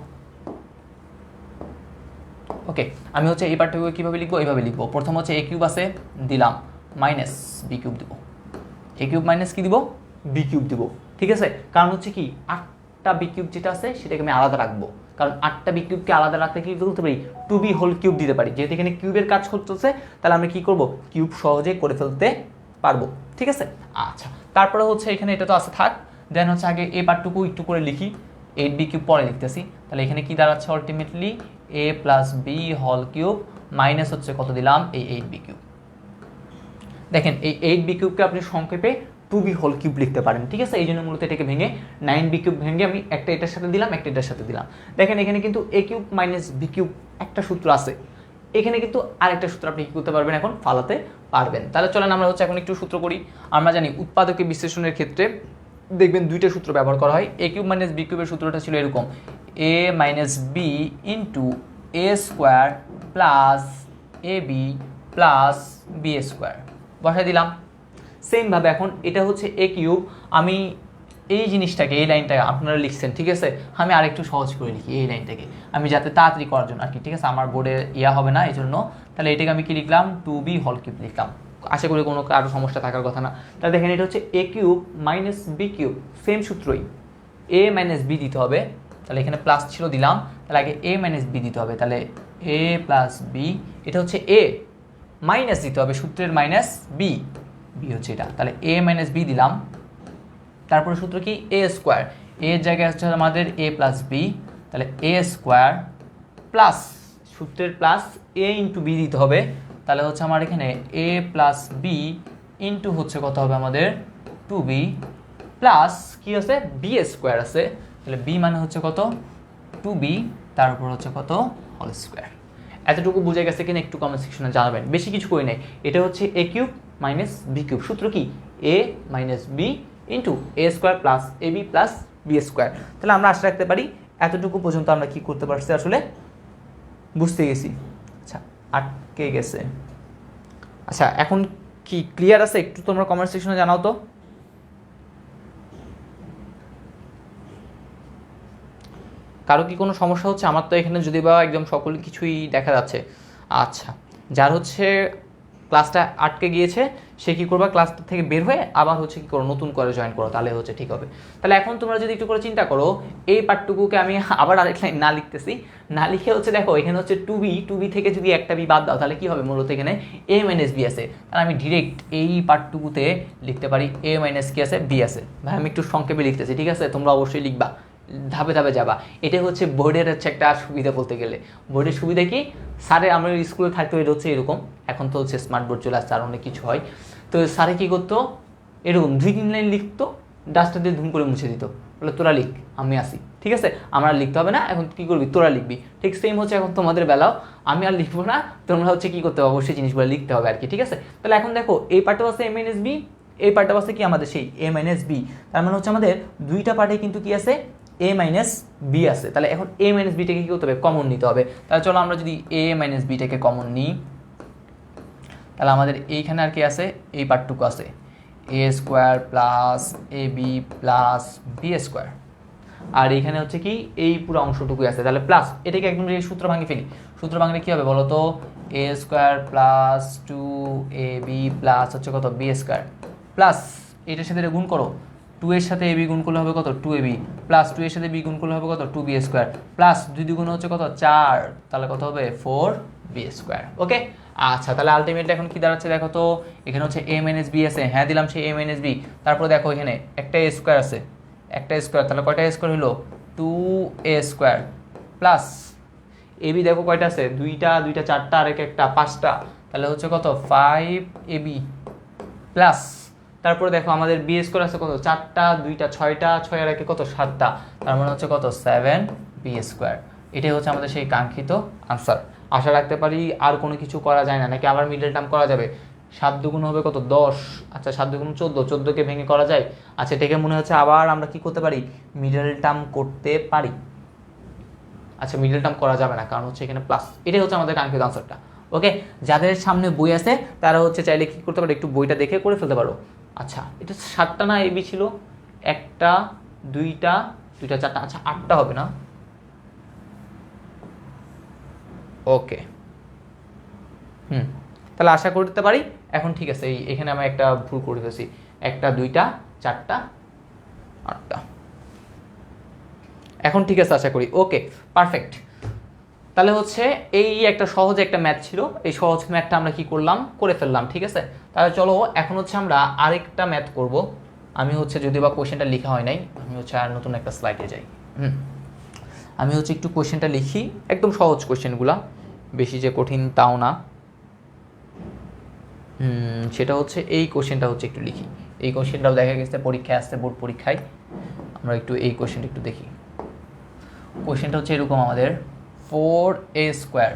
ওকে, আমি হচ্ছে এই পার্টটুকুকে কীভাবে লিখবো, এইভাবে লিখবো। প্রথম হচ্ছে a কিউব আছে, দিলাম, মাইনাস b কিউব দিব, a কিউব মাইনাস কি দিব, b কিউব দিব, ঠিক আছে। কারণ হচ্ছে কি, 8টা বি কিউব যেটা আছে সেটাকে আমি আলাদা রাখবো, কারণ 8টা বি কিউবকে আলাদা রাখতে কি করতে পারি, 2b হোল কিউব দিতে পারি। যেহেতু এখানে কিউবের কাজ করতেছে, তাহলে আমরা কি করব, কিউব সহজে করে ফেলতে পারবো, ঠিক আছে। আচ্ছা, তারপরে হচ্ছে এখানে এটা তো আছে থাক, দেন হচ্ছে আগে এই পার্টটুকু একটু করে লিখি, 8b কিউব পরে লিখতেছি। তাহলে এখানে কি দাঁড়াচ্ছে, ultimately a plus B whole cube minus হচ্ছে কত দিলাম, এই 8b কিউব। দেখেন এই 8b কিউবকে আপনি সংক্ষেপে 2b হোল কিউব লিখতে পারেন, ঠিক আছে। এই জন্য মূলত এটাকে ভেঙে 9b কিউব ভেঙে আমি একটা এটার সাথে দিলাম, একটা এটার সাথে দিলাম। দেখেন এখানে কিন্তু a cube minus b cube একটা সূত্র আছে, এখানে কিন্তু আরেকটা সূত্র আপনি কি করতে পারবেন, এখন ফালাতে পারবেন। তাহলে চলেন আমরা হচ্ছে এখন একটু সূত্র করি। আমরা জানি উৎপাদকের বিশ্লেষণের ক্ষেত্রে দেখবেন দুইটা সূত্র ব্যবহার করা হয়। a কিউব মাইনাস b কিউবের সূত্রটা ছিল এরকম, a minus B into a square plus ab plus B square বসাই দিলাম। সেমভাবে এখন এটা হচ্ছে a কিউব, আমি এই জিনিসটাকে, এই লাইনটাকে আপনারা লিখছেন, ঠিক আছে, আমি আরেকটু সহজ করে লিখি এই লাইনটাকে, আমি যাতে তাড়াতাড়ি করার জন্য আর কি, ঠিক আছে, আমার বোর্ডে ইয়া হবে না এই জন্য। তাহলে এটাকে আমি কি লিখলাম, 2b হোল কিউব লিখলাম, আশা করি কোনো কারো সমস্যা থাকার কথা না। তাহলে দেখেন এটা হচ্ছে a cube minus b cube, same সূত্রই, a মাইনাস b দিতে হবে। তাহলে এখানে প্লাস ছিল দিলাম, তাহলে আগে a মাইনাস b দিতে হবে, তাহলে a প্লাস b, এটা হচ্ছে a মাইনাস দিতে হবে, সূত্রের মাইনাস b, b হচ্ছে এটা, তাহলে a মাইনাস b দিলাম। তারপরে সূত্র কি, a স্কোয়ার, এর জায়গায় হচ্ছে আমাদের a প্লাস b, তাহলে a স্কোয়ার প্লাস সূত্রের প্লাস a ইন্টু b দিতে হবে, তাহলে হচ্ছে আমার এখানে a প্লাস b ইন্টু হচ্ছে কত হবে আমাদের 2b প্লাস কি আছে, b স্কোয়ার আছে, তাহলে b মানে হচ্ছে কত 2b, তার উপর হচ্ছে কত হোল স্কোয়ার। এতটুকু বুঝে গেছে কিনা একটু কমেন্ট সেকশনে জানাবেন, বেশি কিছু করি নাই। এটা হচ্ছে a cube minus B cube, সূত্র কি a minus B into A square plus A B plus B square. তাহলে আমরা আশা রাখতে পারি এতটুকু পর্যন্ত আমরা কি করতে পারছি, আসলে বুঝতে গেছি। আচ্ছা, আটকে গেছে। আচ্ছা, এখন কি ক্লিয়ার আছে, একটু তোমরা কমেন্ট সেকশনে জানাও তো। কারো কি কোনো সমস্যা হচ্ছে, আমার তো এখানে যদি বা একদম সকল কিছুই দেখা যাচ্ছে। আচ্ছা, যার হচ্ছে ক্লাসটা আটকে গিয়েছে সে কী করবা, ক্লাসটা থেকে বের হয়ে আবার হচ্ছে কী করো, নতুন করে জয়েন করো, তাহলে হচ্ছে ঠিক হবে। তাহলে এখন তোমরা যদি একটু করে চিন্তা করো, এই পার্টটুকুকে আমি আবার আরেক লাইন না লিখতেছি, না লিখে হচ্ছে দেখো এখানে হচ্ছে 2b থেকে যদি একটা বি বাদ দাও তাহলে কি হবে, মূলত এখানে a মাইনাস বি আছে, তাহলে আমি ডিরেক্ট এই পার্টটুকুতে লিখতে পারি a মাইনাস কি আছে, বি আছে। ভাই আমি একটু সংক্ষেপে লিখতেছি, ঠিক আছে, তোমরা অবশ্যই লিখবা, ধাপে ধাপে যাবা। এটা হচ্ছে বোর্ডের হচ্ছে একটা সুবিধা বলতে গেলে। বোর্ডের সুবিধা কি, স্যারে আমরা স্কুলে থাকতে এটা হচ্ছে এরকম, এখন তো হচ্ছে স্মার্ট বোর্ড চলে আসছে আর অনেক কিছু হয়। তো স্যারে কী করতো, এরকম 2-3 লাইন লিখতো, ডাস্টার দিয়ে ধুম করে মুছে দিত, বলে তোরা লিখ, আমি আসি, ঠিক আছে, আমরা লিখতে হবে না, এখন কী করবি তোরা লিখবি। ঠিক সেম হচ্ছে এখন তোমাদের বেলাও, আমি আর লিখবো না, তোমরা হচ্ছে কী করতে হবে, অবশ্যই জিনিসগুলো লিখতে হবে আর কি, ঠিক আছে। তাহলে এখন দেখো এই পার্টও আছে a মাইনাস বি, এই পার্টও আছে কি আমাদের সেই a মাইনাস বি, তার মানে হচ্ছে আমাদের দুইটা পার্টে কিন্তু কি আছে, a মাইনাস বি আছে। তাহলে এখন a মাইনাস বিটাকে কী করতে হবে, কমন নিতে হবে। তাহলে চলো আমরা যদি a মাইনাস বিটাকে কমন নিই, তাহলে আমাদের এইখানে আর কি আছে, এই পার্টটুকু আছে a square plus A B plus B square, আর এইখানে হচ্ছে কি এই পুরো অংশটুকুই আছে, তাহলে প্লাস এটাকে একদম সূত্র ভাঙে ফেলি, সূত্র ভাঙলে কী হবে বলো তো, এ স্কোয়ার প্লাস 2ab প্লাস হচ্ছে কত বি স্কোয়ার প্লাস এটার সাথে এটা গুণ করো, 2 এর সাথে ab গুণ করলে হবে কত 2ab প্লাস 2 এর সাথে b গুণ করলে হবে কত 2b স্কোয়ার প্লাস 2 দ্বিগুণ হচ্ছে কত 4, তাহলে কত হবে 4b স্কোয়ার। ওকে, আচ্ছা তাহলে আলটিমেটলি এখন কি দাঁড়াচ্ছে দেখো তো, এখানে হচ্ছে a মাইনাস b আছে, হ্যাঁ দিলাম সেই a মাইনাস b, তারপর দেখো এখানে একটা a স্কোয়ার আছে, একটা স্কোয়ার, তাহলে কয়টা স্কোয়ার হলো 2a স্কোয়ার প্লাস ab দেখো কয়টা আছে, দুইটা দুইটা চারটা আর একটা পাঁচটা, তাহলে হচ্ছে কত 5ab প্লাস তারপরে দেখো আমাদের বি স্কোয়ার আছে কত চারটা দুইটা ছয়টা, ছয় আর একে কত 7টা, তার মানে হচ্ছে কত 7b স্কোয়ার। এটাই হচ্ছে আমাদের সেই কাঙ্ক্ষিত আনসার। আশা রাখতে পারি আর কোনো কিছু করা যায় না, নাকি আবার মিডল টার্ম করা যাবে? 7 দুগুণ হবে কত 10, আচ্ছা 7 দুগুণ 14, 14কে ভেঙে করা যায়। আচ্ছা এটাকে মনে হচ্ছে আবার আমরা কি করতে পারি, মিডল টার্ম করতে পারি। আচ্ছা মিডল টার্ম করা যাবে না, কারণ হচ্ছে এখানে প্লাস, এটাই হচ্ছে আমাদের কাঙ্ক্ষিত আনসারটা। ওকে, যাদের সামনে বই আছে তারা হচ্ছে চাইলে কি করতে পারো, একটু বইটা দেখে করে ফেলতে পারো। আচ্ছা এটা 7টা না এবি ছিল, একটা দুইটা দুইটা চারটা, আচ্ছা 8টা হবে না? ওকে, তাহলে আশা করতে পারি এখন ঠিক আছে। এখানে আমি একটা ভুল করে ফেলছি, একটা দুইটা চারটা 8টা, এখন ঠিক আছে আশা করি। Okay perfect. তাহলে হচ্ছে এই একটা সহজ একটা ম্যাথ ছিল, এই সহজ ম্যাথটা আমরা কি করলাম, করে ফেললাম। ঠিক আছে, তাহলে চলো এখন হচ্ছে আমরা আরেকটা ম্যাথ করব। আমি হচ্ছে যদি বা কোশ্চেনটা লেখা হয় নাই, আমি হচ্ছে আর নতুন একটা স্লাইডে যাই। আমি হচ্ছে একটু কোশ্চেনটা লিখি, একদম সহজ কোশ্চেনগুলা, বেশি যে কঠিন তাও না। সেটা হচ্ছে এই কোশ্চেনটা হচ্ছে একটু লিখি, এই কোশ্চেনটাও দেখা গেছে পরীক্ষায় আসছে, বোর্ড পরীক্ষায়। আমরা একটু এই কোশ্চেনটা একটু দেখি। কোশ্চেনটা হচ্ছে এরকম আমাদের, 4a স্কোয়ার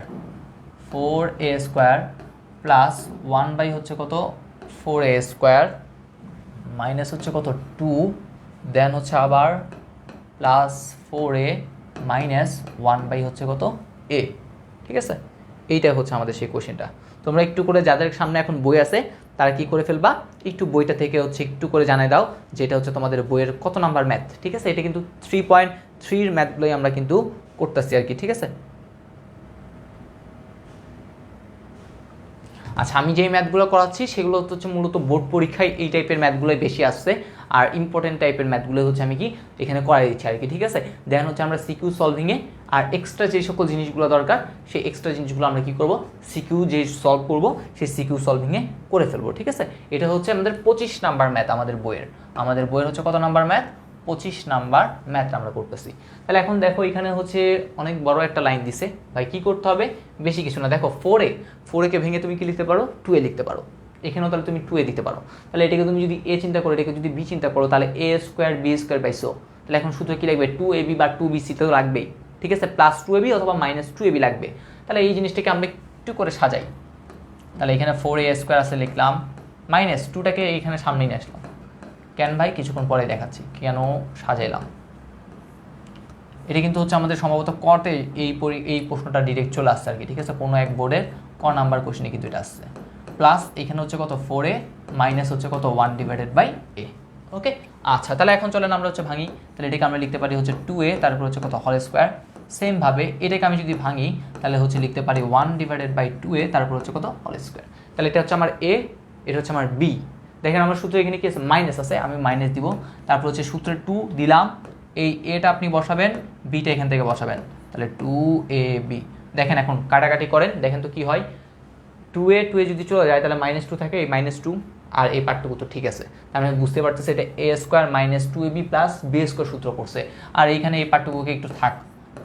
প্লাস 1 হচ্ছে কত 4a স্কোয়ার মাইনাস হচ্ছে কত 2, দেন হচ্ছে আবার প্লাস 4a মাইনাস 1 হচ্ছে কত a। ঠিক আছে, এইটাই হচ্ছে আমাদের সেই কোশ্চেনটা। তোমরা একটু করে যাদের সামনে এখন বই আছে তারা কি করে ফেলবা, একটু বইটা থেকে হচ্ছে একটু করে জানাই দাও যে এটা হচ্ছে তোমাদের বইয়ের কত নাম্বার ম্যাথ। ঠিক আছে, এটা কিন্তু 3.3 ম্যাথগুলোই আমরা কিন্তু করতেছি আর কি। ঠিক আছে, আচ্ছা আমি যেই ম্যাথগুলো করাচ্ছি সেগুলো হচ্ছে মূলত বোর্ড পরীক্ষায় এই টাইপের ম্যাথগুলোই বেশি আসছে, আর ইম্পর্টেন্ট টাইপের ম্যাথগুলো হচ্ছে আমি কি এখানে করাই দিচ্ছি আর কি। ঠিক আছে, দেন হচ্ছে আমরা সিকিউ সলভিংয়ে আর এক্সট্রা যে সকল জিনিসগুলো দরকার সেই এক্সট্রা জিনিসগুলো আমরা কি করব, সিকিউ যে সলভ করব সেই সিকিউ সলভিংয়ে করে ফেলবো। ঠিক আছে, এটা হচ্ছে আমাদের 25 নাম্বার ম্যাথ আমাদের বইয়ের হচ্ছে কত নাম্বার ম্যাথ, 25 নাম্বার ম্যাথ আমরা করতেছি। তাহলে এখন দেখো এখানে হচ্ছে অনেক বড় একটা লাইন দিছে, ভাই কি করতে হবে, বেশি কিছু না। দেখো 4a কে ভেঙে তুমি কি লিখতে পারো, 2a লিখতে পারো। এখানেও তাহলে তুমি 2a দিতে পারো। তাহলে এটাকে তুমি যদি a চিন্তা করো, এটাকে যদি b চিন্তা করো, তাহলে a স্কোয়ার b স্কোয়ার পাইছো। তাহলে এখন সূত্র কি লাগবে, 2ab বা 2bc তো লাগবেই। ঠিক আছে, প্লাস 2ab অথবা মাইনাস 2ab লাগবে। তাহলে এই জিনিসটাকে আমরা একটু করে সাজাই। তাহলে এখানে 4a স্কোয়ার আছে লিখলাম, মাইনাস 2টাকে এইখানে সামনে নিয়ে আসলাম। কেন ভাই, কিছুক্ষণ পরে দেখাচ্ছি কেন সাজাইলাম। এটা কিন্তু হচ্ছে আমাদের সম্ভবত কতে এই প্রশ্নটা ডিরেক্ট চলে আসছে আর কি। ঠিক আছে, কোনো এক বোর্ডের ক নাম্বার কোশ্চেনে কিন্তু এটা আসছে। প্লাস এখানে হচ্ছে কত 4a মাইনাস হচ্ছে কত 1/a। ওকে, আচ্ছা তাহলে এখন চলেন আমরা হচ্ছে ভাঙি। তাহলে এটাকে আমরা লিখতে পারি হচ্ছে 2a, তারপর হচ্ছে কত হোল স্কোয়ার। সেমভাবে এটাকে আমি যদি ভাঙি তাহলে হচ্ছে লিখতে পারি 1/2a, তারপর হচ্ছে কত হোল স্কোয়ার। তাহলে এটা হচ্ছে আমার a, এটা হচ্ছে আমার b। দেখেন আমার সূত্র এখানে কি আছে, মাইনাস আছে, আমি মাইনাস দিব। তারপর হচ্ছে সূত্রে 2 দিলাম, এই এটা আপনি বসাবেন, বিটা এখান থেকে বসাবেন, তাহলে 2ab। দেখেন এখন কাটাকাটি করেন, দেখেন তো কি হয়, 2a যদি চলে যায় তাহলে -2 থাকে, এই -2 আর এই পার্টটুকু তো ঠিক আছে। তার মানে বুঝতে পারতেছে এটা a square minus 2ab plus b square সূত্র করছে। আর এইখানে এই পার্টটুকুকে একটু থাক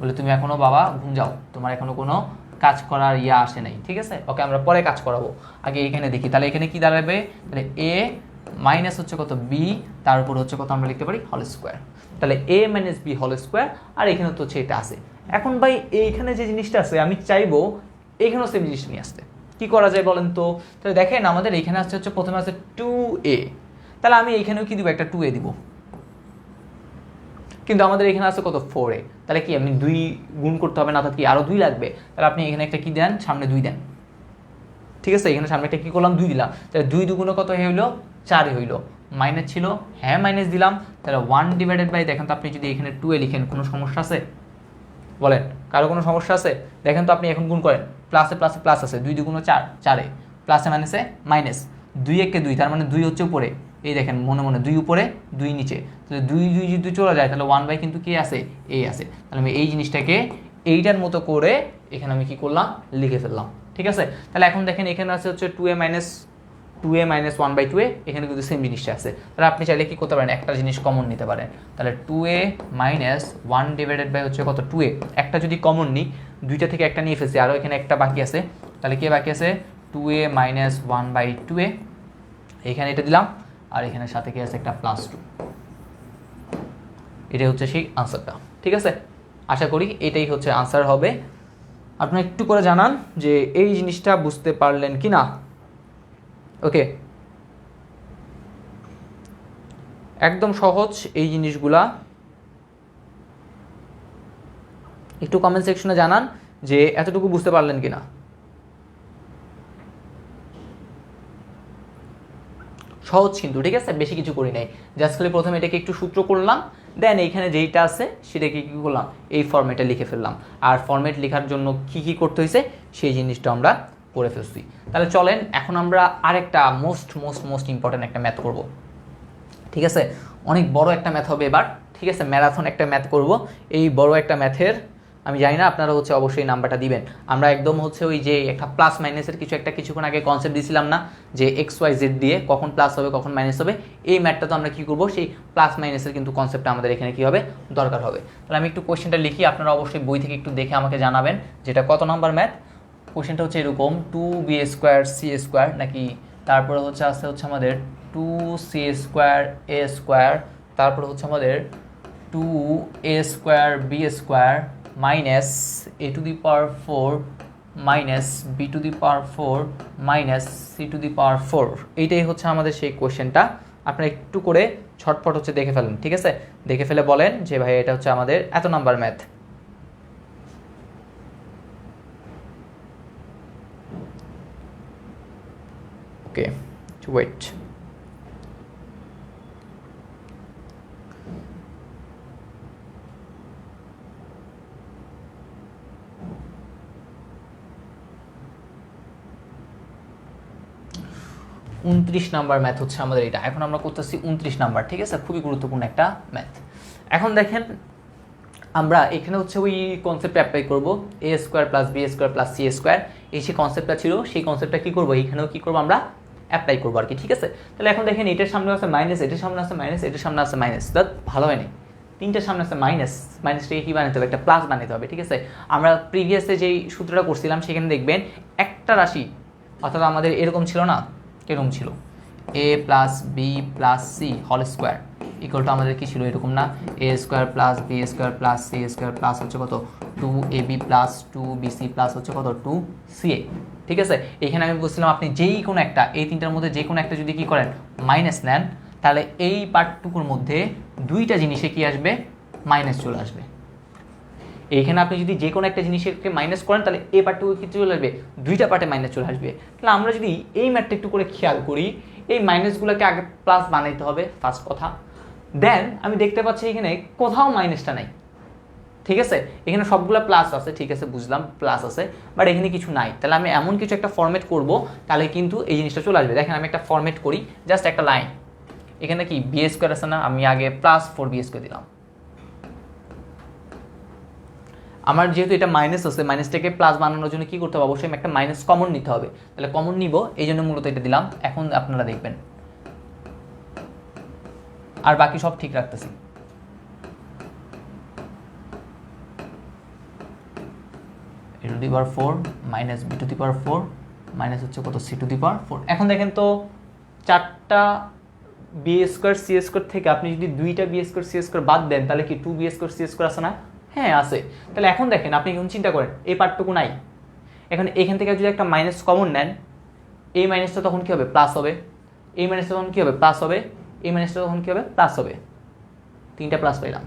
বলে, তুমি এখনো বাবা ঘুম যাও, তোমার এখনো কোনো কাজ করার ইয়া আসে নাই। ঠিক আছে, ওকে আমরা পরে কাজ করাবো, আগে এখানে দেখি। তাহলে এখানে কি দাঁড়াবে, তাহলে a মাইনাস হচ্ছে কত b, তার উপর হচ্ছে কত আমরা লিখতে পারি হোল স্কোয়ার। তাহলে a minus b whole square, আর এখানে তো হচ্ছে এটা আছে। এখন ভাই এইখানে যে জিনিসটা আছে আমি চাইবো এইখানেও সেম জিনিসটা নিয়ে আসতে, কি করা যায় বলেন তো। তাহলে দেখেন আমাদের এখানে আসছে হচ্ছে প্রথমে আছে 2a, তাহলে আমি এইখানেও কি দিব, একটা 2a দিব। কিন্তু আমাদের এখানে আছে কত 4a, তাহলে কি আপনি 2 গুণ করতে হবে না, তাহলে কি আরও 2 লাগবে। তাহলে আপনি এখানে একটা কি দেন, সামনে 2 দেন। ঠিক আছে, এখানে সামনে একটা কি করলাম, 2 দিলাম। তাহলে 2 দুগুণে কত হইলো, 4 হইলো। মাইনাস ছিল, হ্যাঁ মাইনাস দিলাম। তাহলে 1/, দেখেন তো আপনি যদি এখানে 2a লিখেন কোনো সমস্যা আছে, বলেন কারো কোনো সমস্যা আছে? দেখেন তো আপনি এখন গুণ করেন, প্লাসে প্লাসে প্লাস আছে, 2 2 4, 4, প্লাসে মাইনাসে মাইনাস, 2 1 2, তার মানে 2 হচ্ছে উপরে, এই দেখেন মনে মনে 2 উপরে 2 নিচে, তাহলে 2 2 যদি চলে যায় তাহলে 1 কিন্তু কি আছে, এই আছে। তাহলে আমি এই জিনিসটাকে এইটার মতো করে এখানে আমি কি করলাম, লিখে ফেললাম। ঠিক আছে, তাহলে এখন দেখেন এখানে আছে হচ্ছে 2a মাইনাস 1/2a, এখানে কিন্তু সেম জিনিসটা আছে। তাহলে আপনি চাইলে কি করতে পারেন, একটা জিনিস কমন নিতে পারেন। তাহলে 2a মাইনাস 1 ডিভাইডেড বাই হচ্ছে কত, 2a, একটা যদি কমন নিই, দুইটা থেকে একটা নিয়ে ফেলছি, আরও এখানে একটা বাকি আছে, তাহলে কে বাকি আছে, 2a মাইনাস 1/2a, এখানে এটা দিলাম, আর এখানে সাথে কি আছে, একটা +2। এটাই হচ্ছে সেই আনসারটা। ঠিক আছে, আশা করি এটাই হচ্ছে আনসার হবে। আপনারা একটু করে জানান যে এই জিনিসটা বুঝতে পারলেন কি না। ওকে, একদম সহজ এই জিনিসগুলা, একটু কমেন্ট সেকশনে জানান যে এতটুকু বুঝতে পারলেন কিনা। সহজ কিন্তু, ঠিক আছে, বেশি কিছু করি নাই, জাস্ট খালি প্রথমে এটাকে একটু সূত্র করলাম, দেন এইখানে যেইটা আছে সেটাকে কী করলাম, এই ফরম্যাটে লিখে ফেললাম। আর ফরম্যাট লেখার জন্য কী কী করতে হয়েছে সেই জিনিসটা আমরা করে ফেলছি। তাহলে চলেন এখন আমরা আরেকটা মোস্ট মোস্ট মোস্ট ইম্পর্ট্যান্ট একটা ম্যাথ করব। ঠিক আছে, অনেক বড় একটা ম্যাথ হবে এবার। ঠিক আছে, ম্যারাথন একটা ম্যাথ করব। এই বড় একটা ম্যাথের আমি জানি না, আপনারা হচ্ছে অবশ্যই নাম্বারটা দিবেন। আমরা একদম হচ্ছে ওই যে একটা প্লাস মাইনাসের কিছুক্ষণ আগে কনসেপ্ট দিয়েছিলাম না, যে XYZ দিয়ে কখন প্লাস হবে কখন মাইনাস হবে, এই ম্যাথটা তো আমরা কী করবো, সেই প্লাস মাইনাসের কিন্তু কনসেপ্টটা আমাদের এখানে কী হবে, দরকার হবে। তাহলে আমি একটু কোয়েশ্চেনটা লিখি, আপনারা অবশ্যই বই থেকে একটু দেখে আমাকে জানাবেন যেটা কত নাম্বার ম্যাথ। কোয়েশ্চেনটা হচ্ছে এরকম, 2b² নাকি, তারপরে হচ্ছে আমাদের 2c²a², তারপরে হচ্ছে আমাদের 2a²b² minus a⁴ minus b⁴ minus c⁴। এইটাই হচ্ছে আমাদের সেই কোয়েশ্চেনটা। আপনারা একটু করে ছটফট হচ্ছে দেখে ফেলেন। ঠিক আছে, দেখে ফেলে বলেন যে ভাই এটা হচ্ছে আমাদের এত নাম্বার ম্যাথ। ওকে, ওয়েট, 29 নাম্বার ম্যাথ হচ্ছে আমাদের এটা। এখন আমরা করতেছি 29 নাম্বার। ঠিক আছে, খুবই গুরুত্বপূর্ণ একটা ম্যাথ। এখন দেখেন আমরা এখানে হচ্ছে ওই কনসেপ্ট অ্যাপ্লাই করবো, a² + b² + c², এই যে কনসেপ্টটা ছিল সেই কনসেপ্টটা কী করবো, এইখানেও কী করবো, আমরা অ্যাপ্লাই করবো আর কি। ঠিক আছে, তাহলে এখন দেখেন এটার সামনে আছে মাইনাস, এটার সামনে আছে মাইনাস, এটার সামনে আছে মাইনাস, দ্যাট ভালো হয়নি। তিনটার সামনে আছে মাইনাস, মাইনাসটাকে কী বানাতে হবে, একটা প্লাস বানাতে হবে। ঠিক আছে, আমরা প্রিভিয়াসে যেই সূত্রটা করছিলাম সেখানে দেখবেন একটা রাশি, অর্থাৎ আমাদের এরকম ছিল না, এরকম ছিল a + b + c² equal to আমাদের কি ছিল, এরকম না, a² + b² + c² প্লাস হচ্ছে কত, 2ab + 2bc প্লাস হচ্ছে কত, 2ca। ঠিক আছে, এখানে আমি বলছিলাম আপনি যেই কোনো একটা, এই তিনটার মধ্যে যে কোনো একটা যদি কি করেন, মাইনাস নেন, তাহলে এই পার্টটুকুর মধ্যে দুইটা জিনিসে কি আসবে, মাইনাস চলে আসবে। এইখানে আপনি যদি যে কোনো একটা জিনিসকে মাইনাস করেন তাহলে এই পার্টটুকু কি চলে আসবে, দুইটা পার্টে মাইনাস চলে আসবে। তাহলে আমরা যদি এই ম্যাথটা একটু করে খেয়াল করি, এই মাইনাসগুলোকে আগে প্লাস বানাইতে হবে ফার্স্ট কথা, দেন আমি দেখতে পাচ্ছি এখানে কোথাও মাইনাসটা নাই। ঠিক আছে, এখানে সবগুলো প্লাস আছে, ঠিক আছে বুঝলাম প্লাস আছে, বাট এখানে কিছু নাই। তাহলে আমি এমন কিছু একটা ফরম্যাট করব, তাহলে কিন্তু এই জিনিসটা চলে আসবে। দেখেন আমি একটা ফরম্যাট করি, জাস্ট একটা লাইন, এখানে কি b² আছে না, আমি আগে +4b² দিলাম। আমার যেহেতু এটা মাইনাস আছে, মাইনাসটাকে প্লাস বানানোর জন্য কি করতে হবে, অবশ্যই একটা মাইনাস কমন নিতে হবে। তাহলে কমন নিব, এই জন্য মূলত এটা দিলাম। এখন আপনারা দেখবেন, আর বাকি সব ঠিক রাখতেছি। a⁴ মাইনাস b⁴ মাইনাস হচ্ছে কত, c⁴। এখন দেখেন তো, চারটা b² c² থেকে আপনি যদি দুইটা b² c² বাদ দেন, তাহলে কি 2b² c² আছে না, হ্যাঁ আছে। তাহলে এখন দেখেন আপনি এখন চিন্তা করেন, এই পার্টটুকু নাই, এখন এখান থেকে যদি একটা মাইনাস কমন নেন, এই মাইনাসটা তখন কী হবে, প্লাস হবে, এই মাইনাসটা তখন কী হবে, প্লাস হবে, এই মাইনাসটা তখন কী হবে, প্লাস হবে, তিনটা প্লাস পেলাম।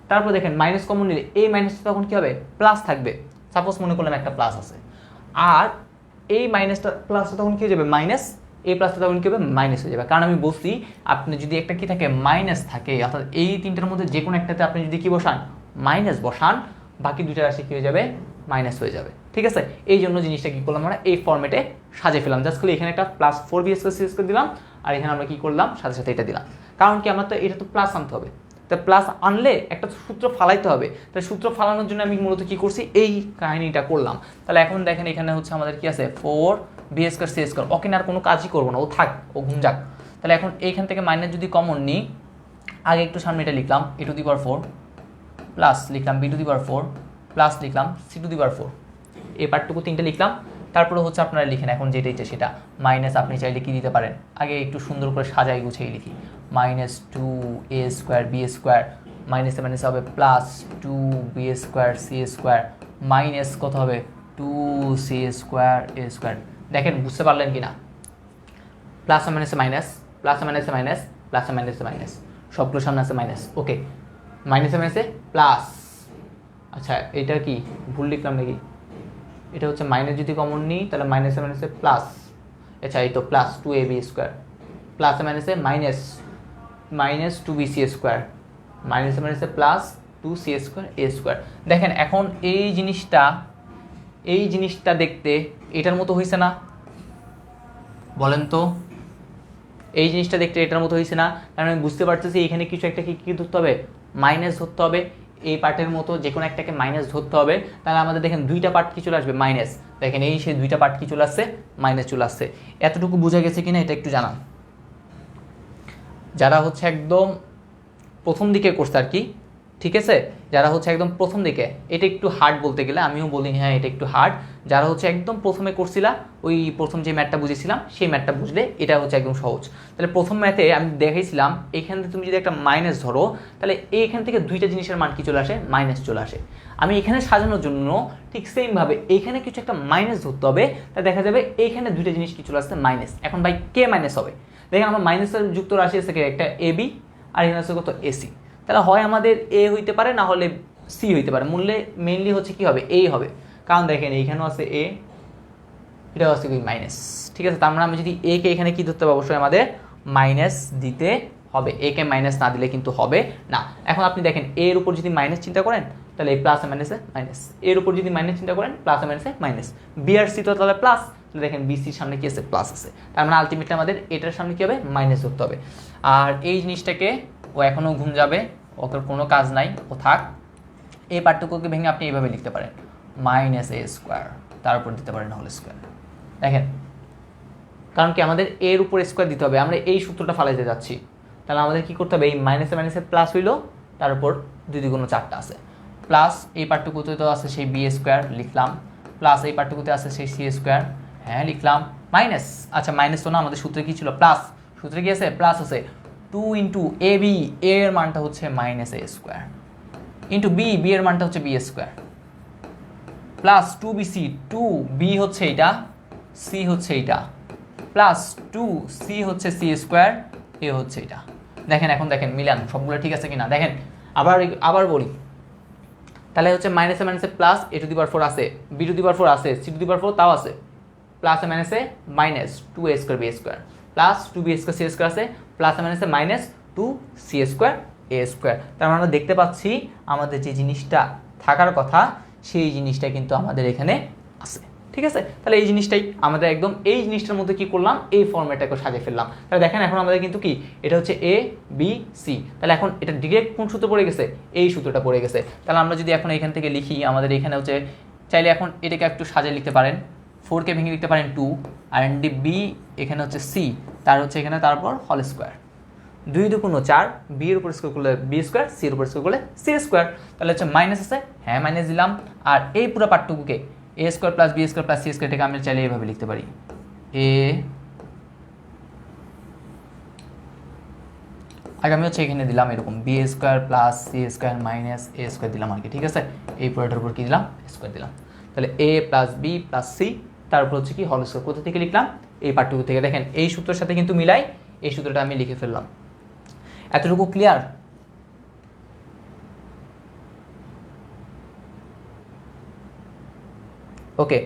তারপর দেখেন মাইনাস কমন নিলে এই মাইনাসটা তখন কী হবে, প্লাস থাকবে। সাপোজ মনে করলাম একটা প্লাস আছে, আর এই মাইনাসটা প্লাসটা তখন কী হয়ে যাবে, মাইনাস, এই প্লাসটা তখন কী হবে, মাইনাস হয়ে যাবে। কারণ আমি বলছি আপনি যদি একটা কি থাকে, মাইনাস থাকে, অর্থাৎ এই তিনটার মধ্যে যে কোনো একটাতে আপনি যদি কি বসান, মাইনাস বসান, বাকি দুইটা রাশি কী হয়ে যাবে, মাইনাস হয়ে যাবে। ঠিক আছে, এই জন্য জিনিসটা কী করলাম আমরা এই ফর্মেটে সাজিয়ে ফেলাম। জাস্ট করে এখানে একটা প্লাস 4b² c² দিলাম, আর এখানে আমরা কী করলাম সাথে সাথে এটা দিলাম। কারণ কি আমরা তো এটা তো প্লাস আনতে হবে, তা প্লাস আনলে একটা সূত্র ফালাইতে হবে। তাই সূত্র ফালানোর জন্য আমি মূলত কী করছি, এই কাহিনীটা করলাম। তাহলে এখন দেখেন এখানে হচ্ছে আমাদের কি আছে 4b² c²। ওকে না আর কোনো কাজই করবো না, ও থাক, ও ঘুম যাক। তাহলে এখন এইখান থেকে মাইনাস যদি কমন নিই, আগে একটু সামনে এটা লিখলাম a⁴ প্লাস লিখলাম b⁴ প্লাস লিখলাম c⁴। এই পার্টটুকু তিনটে লিখলাম। তারপরে হচ্ছে আপনারা লিখেন এখন যেটা ইচ্ছে সেটা, মাইনাস আপনি চাইলে কি দিতে পারেন, আগে একটু সুন্দর করে সাজাই গুছিয়ে লিখি, -2a² b² মাইনাসে মাইনাসে হবে প্লাস 2b² c² মাইনাস কত হবে 2c² a²। দেখেন বুঝতে পারলেন কি না, প্লাস মাইনাসে মাইনাস, প্লাস মাইনাসে মাইনাস, প্লাস মাইনাসে মাইনাস, সবগুলো সামনে আছে মাইনাস। ওকে, মাইনাসে মাইনাসে প্লাস, আচ্ছা এটা কি ভুল লিখলাম নাকি, এটা হচ্ছে মাইনাস যদি কমন নিই তাহলে মাইনাসে মাইনাসে প্লাস, আচ্ছা এই তো প্লাস 2ab² প্লাসে মাইনাসে মাইনাস -2bc², মাইনাসে মাইনাসে প্লাস 2c² a²। দেখেন এখন এই জিনিসটা দেখতে এটার মতো হয়েছে না, বলেন তো এই জিনিসটা দেখতে এটার মতো হয়েছে না? কারণ আমি বুঝতে পারতেছি এখানে কিছু একটা কি ধরতে হবে, মাইনাস ধরতে হবে। এই পার্টের মতো যে কোনো একটাকে মাইনাস ধরতে হবে। তাহলে আমাদের দেখেন দুইটা পার্ট কি চলে আসবে, মাইনাস। দেখেন এই সেই দুইটা পার্ট কি চলে আসছে, মাইনাস চলে আসছে। এতটুকু বোঝা গেছে কিনা এটা একটু জানান, যারা হচ্ছে একদম প্রথম দিকে করছে আর কি। ঠিক আছে, যারা হচ্ছে একদম প্রথম দিকে, এটা একটু হার্ড বলতে গেলে, আমিও বলি হ্যাঁ এটা একটু হার্ড। যারা হচ্ছে একদম প্রথমে করছিলা, ওই প্রথম যে ম্যাথটা বুঝেছিলাম সেই ম্যাথটা বুঝলে এটা হচ্ছে একদম সহজ। তাহলে প্রথম ম্যাথে আমি দেখাইছিলাম এখান থেকে তুমি যদি একটা মাইনাস ধরো, তাহলে এইখান থেকে দুইটা জিনিসের মান কি চলে আসে, মাইনাস চলে আসে। আমি এখানে সাজানোর জন্য ঠিক সেমভাবে এইখানে কিছু একটা মাইনাস ধরতে হবে, তা দেখা যাবে এইখানে দুইটা জিনিস কি চলে আসছে, মাইনাস। এখন ভাই কে মাইনাস হবে, দেখেন আমার মাইনাসের যুক্ত রাশি আছে একটা এবি, আর এখানে আছে কত এসি। তাহলে হয় আমাদের এ হইতে পারে, না হলে সি হইতে পারে। মূল্যে মেইনলি হচ্ছে কি হবে, এই হবে। কারণ দেখেন এইখানেও আছে এ, এটাও আছে কি মাইনাস। ঠিক আছে, তার মানে আমি যদি এ কে এখানে কি ধরতে হবে, অবশ্যই আমাদের মাইনাস দিতে হবে। এ কে মাইনাস না দিলে কিন্তু হবে না। এখন আপনি দেখেন এর উপর যদি মাইনাস চিন্তা করেন তাহলে এই প্লাসে মাইনাসে মাইনাস, এর উপর যদি মাইনাস চিন্তা করেন প্লাসে মাইনাসে মাইনাস, বি আর সি তো তাহলে প্লাস, দেখেন বিসির সামনে কি আছে, প্লাস আছে। তার মানে আলটিমেটলি আমাদের এটার সামনে কি হবে, মাইনাস ধরতে হবে। আর এই জিনিসটাকে ও এখনও ঘুম যাবে, ওকে কোনো কাজ নাই, ও থাক। এই পার্থক্যকে ভেঙে আপনি এইভাবে লিখতে পারেন -a², তার উপর দিতে পারেন হোল স্কোয়ার। দেখেন কারণ কি আমাদের এর উপর স্কোয়ার দিতে হবে, আমরা এই সূত্রটা ফালাইতে যাচ্ছি। তাহলে আমাদের কি করতে হবে, এই মাইনাসে মাইনাসে প্লাস হইলো, তার উপর 2 × 4 আছে, প্লাস এই পার্থক্যতে তো আছে সেই b² লিখলাম, প্লাস এই পার্থক্যতে আছে সেই c² হ্যাঁ লিখলাম, মাইনাস। আচ্ছা মাইনাস তো না, আমাদের সূত্রে কি ছিল, প্লাস। সূত্রে কি আছে, প্লাস আছে। 2 × ab, a এর মানটা হচ্ছে -a² ইন্টু b, b এর মানটা হচ্ছে b² প্লাস 2bc, 2b হচ্ছে এইটা, c হচ্ছে এইটা, প্লাস 2c হচ্ছে c², a হচ্ছে এটা। দেখেন এখন দেখেন মিলান সবগুলো ঠিক আছে কিনা। দেখেন আবার বলি, তাহলে হচ্ছে মাইনাসে মাইনাসে প্লাস a⁴ আছে, b⁴ আছে, c⁴ তাও আছে, প্লাসে মাইনাসে minus 2a² b² plus 2b² c² আছে, প্লাসে মাইনাসে মাইনাস 2c² a²। তার মানে আমরা দেখতে পাচ্ছি আমাদের যে জিনিসটা থাকার কথা সেই জিনিসটা কিন্তু আমাদের এখানে আছে। ঠিক আছে, তাহলে এই জিনিসটাই আমাদের একদম এই জিনিসটার মধ্যে কি করলাম, এই ফর্মেটটাকে সাজিয়ে ফেললাম। তাহলে দেখেন এখন আমাদের কিন্তু কি, এটা হচ্ছে এ বি সি। তাহলে এখন এটা ডিরেক্ট কোন সূত্র পড়ে গেছে, এই সূত্রটা পড়ে গেছে। তাহলে আমরা যদি এখন এখান থেকে লিখি, আমাদের এখানে হচ্ছে চাইলে এখন এটাকে একটু সাজিয়ে লিখতে পারেন, 4কে ভেঙে লিখতে পারেন 2, আর বি এখানে হচ্ছে সি, তার হচ্ছে এখানে তারপর হোল স্কোয়ার, 2 × 4, বি এর উপর স্কোয়ার করলে b², সি এর উপর স্কোয়ার করলে c²। তাহলে হচ্ছে মাইনাস আছে, হ্যাঁ মাইনাস দিলাম। আর এই পুরো পার্টটুকুকে a² + b² + c² এটাকে আমি চাইলে এইভাবে লিখতে পারি, আগে আমি হচ্ছে এখানে দিলাম এরকম b² + c² - a² দিলাম আর কি। ঠিক আছে, এই পুরোটার উপর কি দিলাম, স্কোয়ার দিলাম। তাহলে a + b + c, তারপর হচ্ছে কি হোল স্কোয়ার। কোথা থেকে লিখলাম, এই পার্টটুকু থেকে। দেখেন এই সূত্রের সাথে কিন্তু মিলাই, এই সূত্রটা আমি লিখে ফেললাম। এতটুকু ক্লিয়ার? ওকে,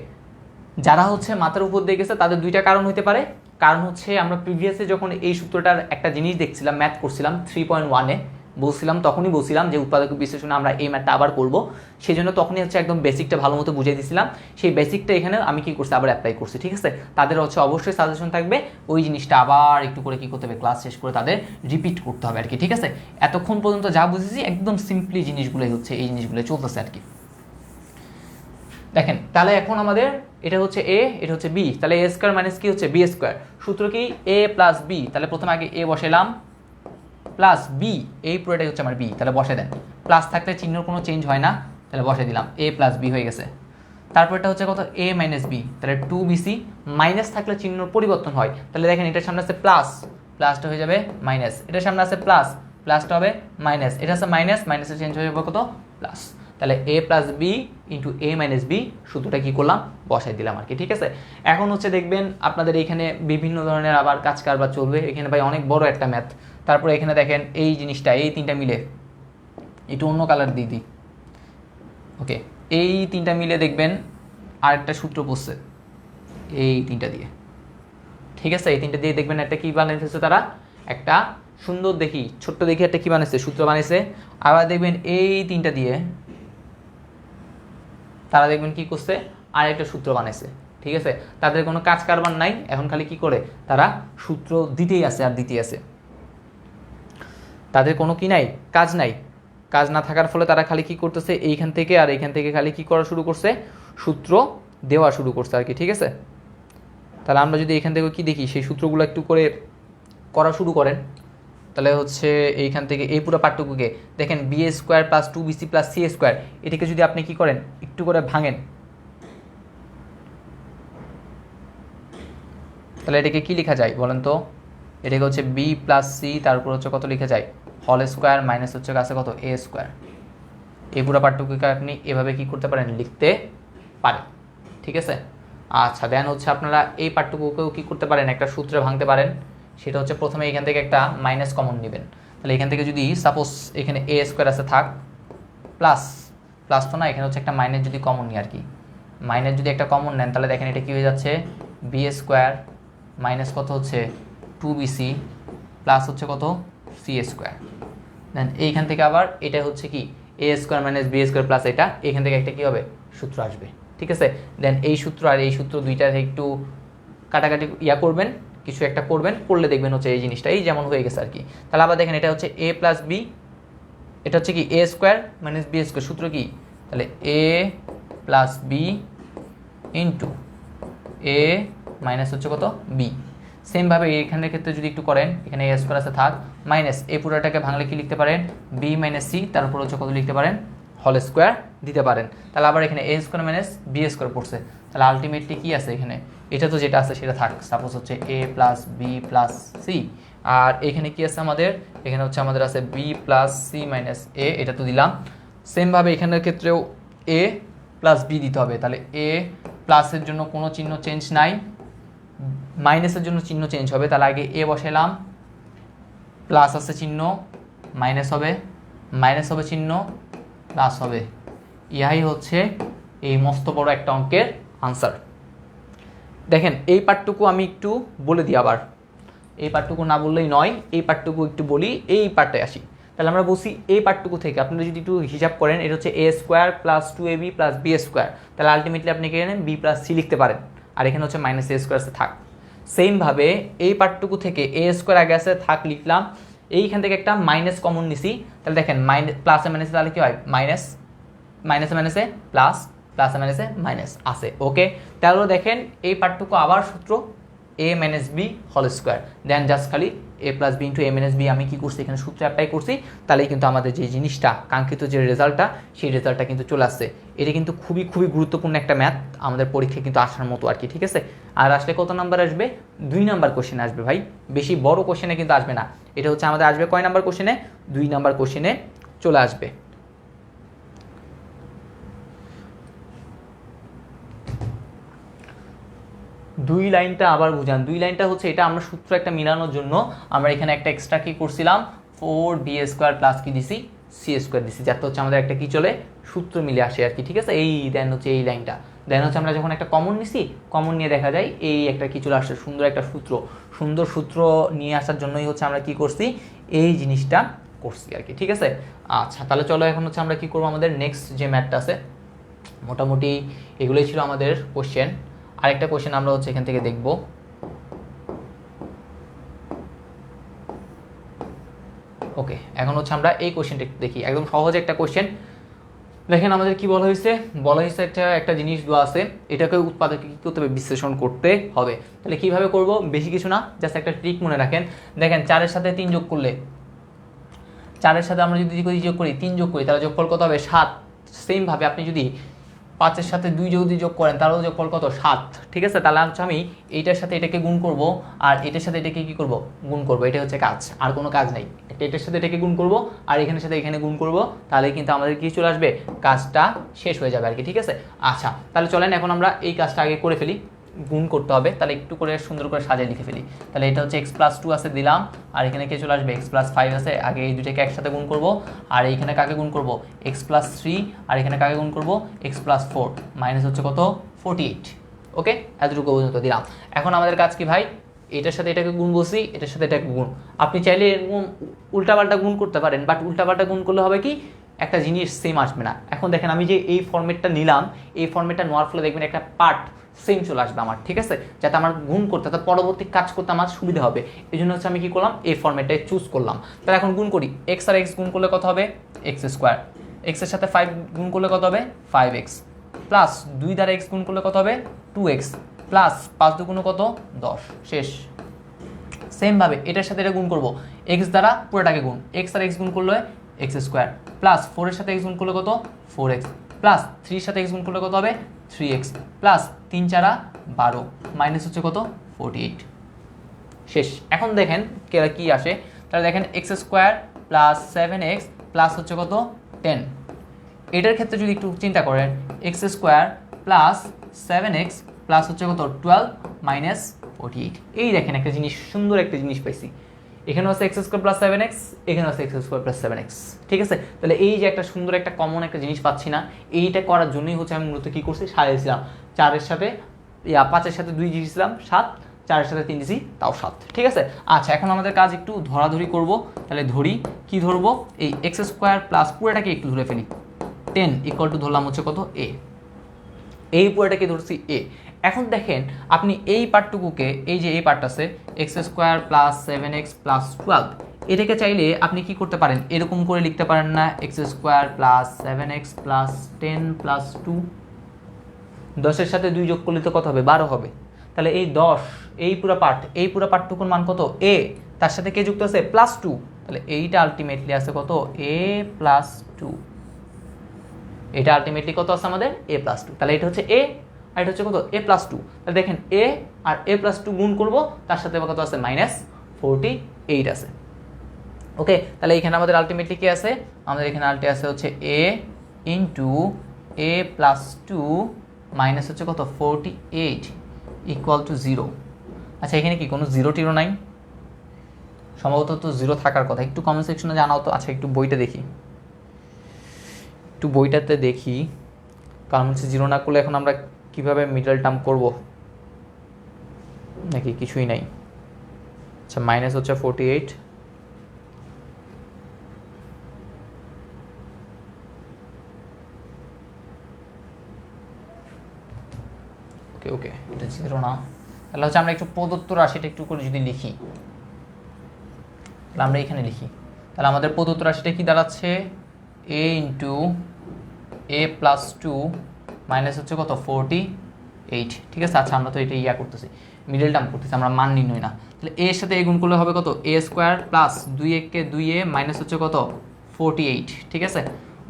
যারা হচ্ছে মাথার উপর দিয়ে গেছে তাদের দুইটা কারণ হতে পারে। কারণ হচ্ছে আমরা প্রিভিয়াসে যখন এই সূত্রটার একটা জিনিস দেখছিলাম, ম্যাথ করছিলাম 3.1-এ, বলছিলাম, তখনই বলছিলাম যে উৎপাদক বিশ্লেষণে আমরা এই ম্যাথটা আবার করব, সেই জন্য তখনই হচ্ছে একদম বেসিকটা ভালো মতো বুঝিয়ে দিয়েছিলাম। সেই বেসিকটা এখানে আমি কি করছি, আবার অ্যাপ্লাই করছি, ঠিক আছে। তাদের হচ্ছে অবশ্যই সাজেশন থাকবে ওই জিনিসটা আবার একটু করে কি করতে হবে, ক্লাস শেষ করে তাদের রিপিট করতে হবে আর কি, ঠিক আছে। এতক্ষণ পর্যন্ত যা বুঝেছি একদম সিম্পলি জিনিসগুলোই হচ্ছে এই জিনিসগুলো চলতেছে আর কি। দেখেন তাহলে এখন আমাদের এটা হচ্ছে এ, এটা হচ্ছে বি, তাহলে এ স্কোয়ার মাইনাস কি হচ্ছে বি স্কোয়ার, সূত্র কি এ প্লাস বি, তাহলে প্রথমে আগে এ বসাইলাম প্লাস বি, এই পুরোটাই হচ্ছে আমার বি, তাহলে বসে দেন। প্লাস থাকলে চিহ্নর কোনো চেঞ্জ হয় না, তাহলে বসে দিলাম এ প্লাস বি হয়ে গেছে। তারপরটা হচ্ছে কত এ মাইনাস বি, তাহলে 2bc, মাইনাস থাকলে চিহ্নর পরিবর্তন হয়, তাহলে দেখেন এটার সামনে আছে প্লাস, প্লাসটা হয়ে যাবে মাইনাস, এটার সামনে আছে প্লাস, প্লাসটা হবে মাইনাস, এটা আছে মাইনাস, মাইনাসে চেঞ্জ হয়ে যাবে কত প্লাস, তাহলে এ প্লাস বি ইন্টু এ মাইনাস বি সূত্রটা কী করলাম, বসাই দিলাম আর কি, ঠিক আছে। এখন হচ্ছে দেখবেন আপনাদের এখানে বিভিন্ন ধরনের আবার কাজ কারবার চলবে, এখানে ভাই অনেক বড় একটা ম্যাথ। তারপরে এখানে দেখেন এই জিনিসটা, এই তিনটা মিলে একটু অন্য কালার দিয়ে দিই, ওকে, এই তিনটা মিলে দেখবেন আরেকটা সূত্র পড়ছে এই তিনটা দিয়ে, ঠিক আছে। এই তিনটা দিয়ে দেখবেন একটা কী বানিয়েছে তারা, একটা সুন্দর দেখি ছোট্ট দেখি একটা কী বানিয়েছে, সূত্র বানিয়েছে। আবার দেখবেন এই তিনটা দিয়ে তারা দেখবেন কি করছে, আর একটা সূত্র বানাইছে, ঠিক আছে। তাদের কোনো কাজ কারবার নাই, এখন খালি কি করে তারা সূত্র দিতেই আছে আর দিতেই আছে, তাদের কোনো কি নাই, কাজ নাই। কাজ না থাকার ফলে তারা খালি কি করতেছে, এইখান থেকে আর এইখান থেকে খালি কি করা শুরু করছে, সূত্র দেওয়া শুরু করছে আর কি, ঠিক আছে। তাহলে আমরা যদি এখান থেকে কি দেখি, সেই সূত্রগুলো একটু করে করা শুরু করেন, তাহলে হচ্ছে এইখান থেকে এই পুরো পার্টটুকুকে দেখেন বি স্কোয়ার প্লাস 2bc প্লাস সি স্কোয়ার, এটাকে যদি আপনি কি করেন একটু করে ভাঙেন, তাহলে এটাকে কি লেখা যায় বলেন তো, এটাকে হচ্ছে বি প্লাস সি, তারপর হচ্ছে কত লেখা যায় হোল স্কোয়ার মাইনাস হচ্ছে কাছে কত এ স্কোয়ার। এই পুরো পার্টটুকুকে আপনি এভাবে কি করতে পারেন, লিখতে পারেন, ঠিক আছে। আচ্ছা দেন হচ্ছে আপনারা এই পার্টটুকুকেও কি করতে পারেন, একটা সূত্রে ভাঙতে পারেন। সেটা হচ্ছে প্রথমে এখান থেকে একটা মাইনাস কমন নেবেন, তাহলে এখান থেকে যদি সাপোজ এখানে এ স্কোয়ার আছে থাক, প্লাস প্লাস তো না, এখানে হচ্ছে একটা মাইনাস যদি কমন নিই আর কি, মাইনাস যদি একটা কমন নেন তাহলে দেখেন এটা কী হয়ে যাচ্ছে বি স্কোয়ার মাইনাস কত হচ্ছে 2bc প্লাস হচ্ছে কত সি স্কোয়ার। দেন এইখান থেকে আবার এটা হচ্ছে কি A square minus B square plus এটা, এখান থেকে একটা কী হবে সূত্র আসবে, ঠিক আছে। দেন এই সূত্র আর এই সূত্র দুইটা একটু কাটাকাটি করবেন, কিছু একটা করবেন, করলে দেখবেন হচ্ছে এই জিনিসটা এই যেমন হয়ে গেছে আর কি। তাহলে আবার দেখেন এটা হচ্ছে এ প্লাস বি, এটা হচ্ছে কি A square minus B square, সূত্র কি তাহলে এ প্লাস বি ইন্টু এ মাইনাস হচ্ছে কত বি। সেমভাবে এইখানের ক্ষেত্রে যদি একটু করেন, এখানে এ স্কোয়ার আছে থাক, মাইনাস এই পুরোটাকে ভাঙলে কি লিখতে পারেন বি মাইনাস সি, তার উপর হচ্ছে কত লিখতে পারেন হোল স্কোয়ার দিতে পারেন। তাহলে আবার এখানে এ স্কোয়ার মাইনাস বি স্কোয়ার পড়ছে, তাহলে আলটিমেটলি কি আছে এখানে, এটা তো যেটা আছে সেটা থাক, সাপোজ হচ্ছে A plus B plus C, আর এখানে কি আছে আমাদের, এখানে হচ্ছে আমাদের আছে বি প্লাস সি মাইনাস এ, এটা তো দিলাম। সেমভাবে এখানের ক্ষেত্রেও এ প্লাস বি দিতে হবে, তাহলে এ প্লাসের জন্য কোনো চিহ্ন চেঞ্জ নাই, মাইনাসের জন্য চিহ্ন চেঞ্জ হবে, তাহলে আগে এ বসাইলাম, প্লাস আছে চিহ্ন, মাইনাস হবে, মাইনাস হবে চিহ্ন, প্লাস হবে, ইহাই হচ্ছে এই মস্ত বড় একটা অঙ্কের আনসার। দেখেন এই পার্টটুকু আমি একটু বলে দিই, আবার এই পার্টটুকু না বললেই নয়, এই পার্টটুকু একটু বলি, এই পার্টে আসি। তাহলে আমরা বলছি এই পার্টটুকু থেকে আপনারা যদি একটু হিসাব করেন, এটা হচ্ছে A square plus 2ab plus B square, তাহলে আলটিমেটলি আপনি এখানে বি প্লাস সি লিখতে পারেন, আর এখানে হচ্ছে মাইনাস এ স্কোয়ার থাক। সেমভাবে এই পার্টটুকু থেকে এ স্কোয়ার আগে আছে থাক লিখলাম, এইখান থেকে একটা মাইনাস কমন নিছি, তাহলে দেখেন মাইনাস প্লাসে মাইনাসে তাহলে কি হয় মাইনাস, মাইনাসে মাইনাসে প্লাস, প্লাসে মাইনাসে মাইনাস আছে, ওকে। তাহলে দেখেন এই পার্টটুকু আবার সূত্র এ মাইনাস বি হোল স্কোয়ার, দেন জাস্ট খালি এ প্লাস বি ইন্টু এ মাইনাস বি আমি কী করছি এখানে সূত্র অ্যাপ্লাই করছি, তাহলেই কিন্তু আমাদের যে জিনিসটা কাঙ্ক্ষিত যে রেজাল্টটা সেই রেজাল্টটা কিন্তু চলে আসছে। এটা কিন্তু খুবই খুবই গুরুত্বপূর্ণ একটা ম্যাথ, আমাদের পরীক্ষায় কিন্তু আসার মতো আর কি, ঠিক আছে। আর আসলে কত নাম্বার আসবে, 2 নাম্বার কোশ্চেনে আসবে ভাই, বেশি বড় কোশ্চেনে কিন্তু আসবে না। এটা হচ্ছে আমাদের আসবে কয় নাম্বার কোশ্চেনে, 2 নাম্বার কোশ্চেনে চলে আসবে। দুই লাইনটা আবার বুঝান, দুই লাইনটা হচ্ছে এটা আমরা সূত্র একটা মিলানোর জন্য আমরা এখানে একটা এক্সট্রা কি করছিলাম 4b স্কোয়ার প্লাস কি দিছি সি স্কোয়ার দিছি, যাতে হচ্ছে আমাদের একটা কি চলে সূত্র মিলে আসে আর কি, ঠিক আছে। এই দেন হচ্ছে এই লাইনটা, দেন হচ্ছে আমরা যখন একটা কমন নিছি, কমন নিয়ে দেখা যায় এই একটা কি চলে আসছে সুন্দর একটা সূত্র, সুন্দর সূত্র নিয়ে আসার জন্যই হচ্ছে আমরা কি করছি এই জিনিসটা করছি আর কি, ঠিক আছে। আচ্ছা তাহলে চলো এখন হচ্ছে আমরা কি করবো, আমাদের নেক্সট যে ম্যাথটা আছে, মোটামুটি এগুলোই ছিল আমাদের কোশ্চেন। আরেকটা কোশ্চেন আমরা হচ্ছে এখান থেকে দেখব। ওকে, এখন হচ্ছে আমরা এই কোশ্চেনটা একটু দেখি, একদম সহজ একটা কোশ্চেন। দেখেন আমাদের কি বলা হয়েছে একটা জিনিস দেওয়া আছে, এটাকে উৎপাদকে কী করতে হবে, বিশ্লেষণ করতে হবে। তাহলে কিভাবে করব, বেশি কিছু না, জাস্ট একটা ট্রিক মনে রাখেন। দেখেন 4-এর সাথে 3 যোগ করলে, 4-এর সাথে আমরা যদি যোগ করি 3 যোগ করি, তাহলে যোগফল কত হবে 7। সেমভাবে আপনি যদি 5-এর সাথে 2 যদি যোগ করেন তাহলেও যোগফল কত 7, ঠিক আছে। তাহলে হচ্ছে আমি এইটার সাথে এটাকে গুণ করব, আর এটার সাথে এটাকে কি করব, গুণ করব। এটা হচ্ছে কাজ, আর কোনো কাজ নাই। এটার সাথে এটাকে গুণ করব, আর এখানের সাথে এখানে গুণ করব, তাহলে কিন্তু আমাদের কি চলে আসবে, কাজটা শেষ হয়ে যাবে আর কি, ঠিক আছে। আচ্ছা তাহলে চলেন এখন আমরা এই কাজটা আগে করে ফেলি। গুণ করতে হবে, তাহলে একটু করে সুন্দর করে সাজিয়ে লিখে ফেলি। তাহলে এটা হচ্ছে x+2 আছে দিলাম, আর এখানে কে চলে আসবে x+5 আছে। আগে এই দুটাকে একসাথে গুণ করব, আর এইখানে কাকে গুণ করব, x+3, আর এখানে কাকে গুণ করব, x+4, মাইনাস হচ্ছে কত 48। ওকে, এতটুকু পর্যন্ত দিলাম। এখন আমাদের কাজ কি ভাই, এটার সাথে এটাকে গুণ বসি, এটার সাথে এটাকে গুণ। আপনি চাইলে এরকম উল্টাপাল্টা গুণ করতে পারেন, বাট উল্টাপাল্টা গুণ করলে হবে কি, একটা জিনিস সেম আসবে না। এখন দেখেন আমি যে এই ফর্মেটটা নিলাম, এই ফর্মেটটা নেওয়ার ফলে দেখবেন একটা পার্ট সেম চলে আসবে আমার, ঠিক আছে, যাতে আমার গুণ করতে, তার পরবর্তী কাজ করতে আমার সুবিধা হবে। এই জন্য হচ্ছে আমি কি করলাম, এই ফর্মেটটাই চুজ করলাম। তাহলে এখন গুণ করি, এক্স আর এক্স গুণ করলে কত হবে, x², এক্সের সাথে 5 গুণ করলে কত হবে 5x, প্লাস 2 দ্বারা এক্স গুণ করলে কত হবে 2x, প্লাস 5 দুগুণ কত 10, শেষ। সেমভাবে এটার সাথে এটা গুণ করবো, এক্স দ্বারা পুরোটাকে গুণ, এক্স আর এক্স গুণ করলে x², প্লাস 4-এর সাথে এক্স গুণ করলে কত 4x, প্লাস 3-এর সাথে এক্স গুণ করলে কত হবে 3x, প্লাস 3×4 12, মাইনাস হচ্ছে কত 48, শেষ। এখন দেখেন কি আসে, তাহলে দেখেন x² প্লাস 7x প্লাস হচ্ছে কত 10। এটার ক্ষেত্রে যদি একটু চিন্তা করেন, x² প্লাস 7x প্লাস হচ্ছে কত 12 মাইনাস 48। এই দেখেন একটা জিনিস, সুন্দর একটা জিনিস পাইছি, এখানে আছে x² প্লাস 7x, এখানে আছে x² প্লাস 7x, ঠিক আছে। তাহলে এই যে একটা সুন্দর একটা কমন একটা জিনিস পাচ্ছি না, এইটা করার জন্যই হচ্ছে আমি মূলত কি করছি, সাজিয়েছিলাম। 4-এর সাথে 5-এর সাথে 2 দিয়েছিলাম 7, 4-এর সাথে 3 দিয়েছি তাও 7, ঠিক আছে। আচ্ছা এখন আমাদের কাজ একটু ধরাধরি করব। তাহলে ধরি, কি ধরবো, এই x² প্লাস পুরোটাকে একটু ধরে ফেলি, 10 ইকুয়াল টু ধরলাম হচ্ছে কত a, এই পুরোটাকে ধরছি a। এখন দেখেন আপনি এই পার্টটুকুকে, এই যে এই পার্ট আছে x² প্লাস 7x প্লাস 12, এটাকে চাইলে আপনি কি করতে পারেন, এরকম করে লিখতে পারেন না, x² plus 7x plus 10 plus 2, 10-এর সাথে 2 যোগ করলে তো কত হবে 12 হবে। তাহলে এই 10, এই পুরো পার্টটুকুর মান কত a, তার সাথে কে যুক্ত আছে +2, তাহলে এইটা আলটিমেটলি আছে কত a প্লাস 2, এটা আলটিমেটলি কত আছে আমাদের a প্লাস 2। তাহলে এটা হচ্ছে a, আর এটা হচ্ছে কত a প্লাস 2। তাহলে দেখেন a আর a প্লাস 2 গুণ করব, তার সাথে কত আছে -48 আছে। ওকে, তাহলে এখানে আমাদের আলটিমেটলি কি আছে, আমাদের এখানে আলটি আছে হচ্ছে a into a plus 2 minus হচ্ছে কত 48 ইকুয়াল টু 0। আচ্ছা এখানে কি কোনো 0 নাই, সম্ভবত তো 0 থাকার কথা, একটু কমেন্ট সেকশনে জানাও তো। আচ্ছা একটু বইটা দেখি, একটু বইটাতে দেখি, কারণ হচ্ছে 0 না করলে এখন আমরা কিভাবে মিডল টার্ম করব, নাকি কিছুই নাই। আচ্ছা মাইনাস হচ্ছে 48, ওকে ওকে এটা 0 না। তাহলে হচ্ছে আমরা একটু প্রদত্ত রাশিটা একটু করে যদি লিখি, তাহলে আমরা এখানে লিখি, তাহলে আমাদের প্রদত্ত রাশিটা কি দাঁড়াচ্ছে a into a plus 2 minus হচ্ছে কত 48, ঠিক আছে। আচ্ছা আমরা তো এটা করতেছি, মিডল টার্ম করতেছি, আমরা মান নির্ণয় না। তাহলে a এর সাথে a গুণ করলে হবে কত a² প্লাস 2a কে 2a মাইনাস হচ্ছে কত 48, ঠিক আছে।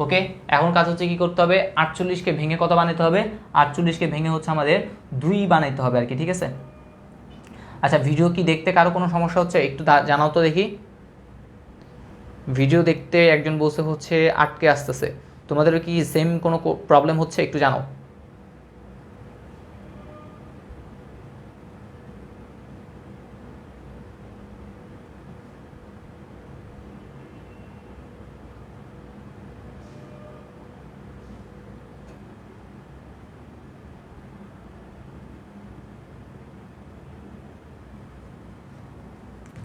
ওকে, এখন কাজ হচ্ছে কি করতে হবে, 48কে ভেঙে কত বানাতে হবে, 48কে ভেঙে হচ্ছে আমাদের 2 বানাইতে হবে আর কি, ঠিক আছে। আচ্ছা ভিডিও কি দেখতে কারো কোনো সমস্যা হচ্ছে, একটু জানাও তো দেখি। ভিডিও দেখতে একজন বলছে হচ্ছে আটকে আসতেছে, তোমাদের কি সেম কোনো প্রবলেম হচ্ছে, একটু জানাও।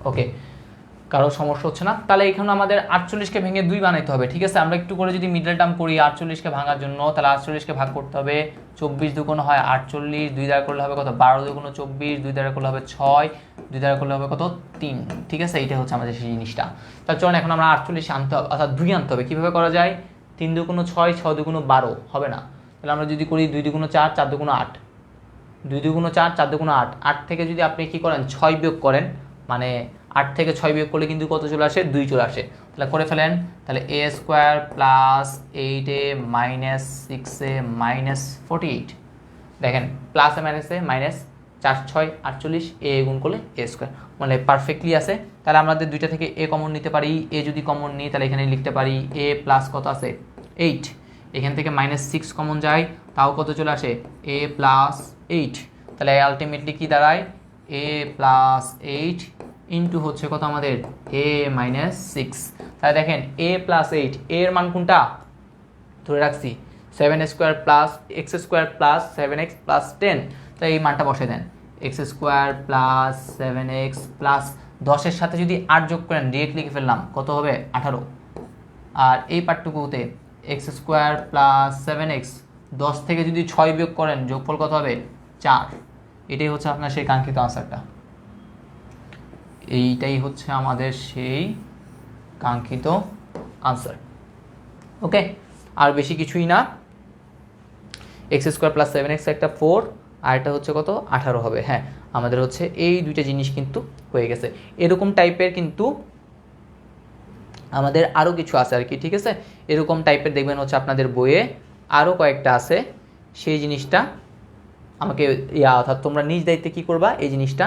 ওকে, কারো সমস্যা হচ্ছে না? তাহলে এখানে আমাদের 48কে ভেঙে 2 বানাইতে হবে, ঠিক আছে? আমরা একটু করে যদি মিডল টার্ম করি 48কে ভাঙার জন্য, তাহলে 48কে ভাগ করতে হবে 24 দুগুণ হয় 48, 2 দ্বারা করলে হবে কত 12 দুগুণ 24, 2 দ্বারা করলে হবে 6, 2 দ্বারা করলে হবে কত 3, ঠিক আছে? এইটা হচ্ছে আমাদের সেই জিনিসটা। তাহলে চলুন এখন আমরা 48 আনতে হবে, অর্থাৎ 2 আনতে হবে। কীভাবে করা যায়? 3 দুগুণ 6, 6 দুগুণ 12 হবে না, তাহলে আমরা যদি করি 2 দুগুণ 4, 4 দুগুণ 8, 2 দুগুণ 4, 4 দুগুণ 8, 8 থেকে যদি আপনি কী করেন 6 বিয়োগ করেন, মানে 8 থেকে 6 বিয়োগ করলে কিন্তু কত চলে আসে? 2 চলে আসে। তাহলে করে ফেলেন, তাহলে a square plus 8a minus 6a minus 48, দেখেন প্লাসে মাইনাসে মাইনাস 4 6 48, a গুণ করলে a স্কোয়ার, মানে পারফেক্টলি আছে। তাহলে আমাদের দুইটা থেকে a কমন নিতে পারি, a যদি কমন নিই তাহলে এখানে লিখতে পারি a প্লাস কত আছে 8, এখান থেকে মাইনাস 6 কমন যায়, তাও কত চলে আসে a প্লাস 8, তাহলে আলটিমেটলি কি দাঁড়ায় a প্লাস 8 ইন্টু হচ্ছে কত আমাদের a মাইনাস 6। তাহলে দেখেন a প্লাস 8, এর মান কোনটা ধরে রাখছি 7 square plus X square plus 7x plus 10, তাই এই মানটা বসে দেন X square plus 7x plus 10-এর সাথে যদি 8 যোগ করেন ডিরেক্ট লিখে ফেললাম কত হবে 18, আর এই পার্টটুকুতে এক্স স্কোয়ার প্লাস 7x 10 থেকে যদি 6 বিয়োগ করেন যোগফল কত হবে 4, এটাই হচ্ছে আপনার সেই কাঙ্ক্ষিত আনসারটা। এইটাই হচ্ছে আমাদের সেই কাঙ্ক্ষিত আনসার। ওকে, আর বেশি কিছুই না, এক্স স্কোয়ার প্লাস 7x একটা 4, আর এটা হচ্ছে কত 18 হবে। হ্যাঁ, আমাদের হচ্ছে এই দুইটা জিনিস কিন্তু হয়ে গেছে। এরকম টাইপের কিন্তু আমাদের আরও কিছু আছে আর কি, ঠিক আছে? এরকম টাইপের দেখবেন হচ্ছে আপনাদের বইয়ে আরও কয়েকটা আছে, সেই জিনিসটা আমাকে অর্থাৎ তোমরা নিজ দায়িত্বে কী করবা, এই জিনিসটা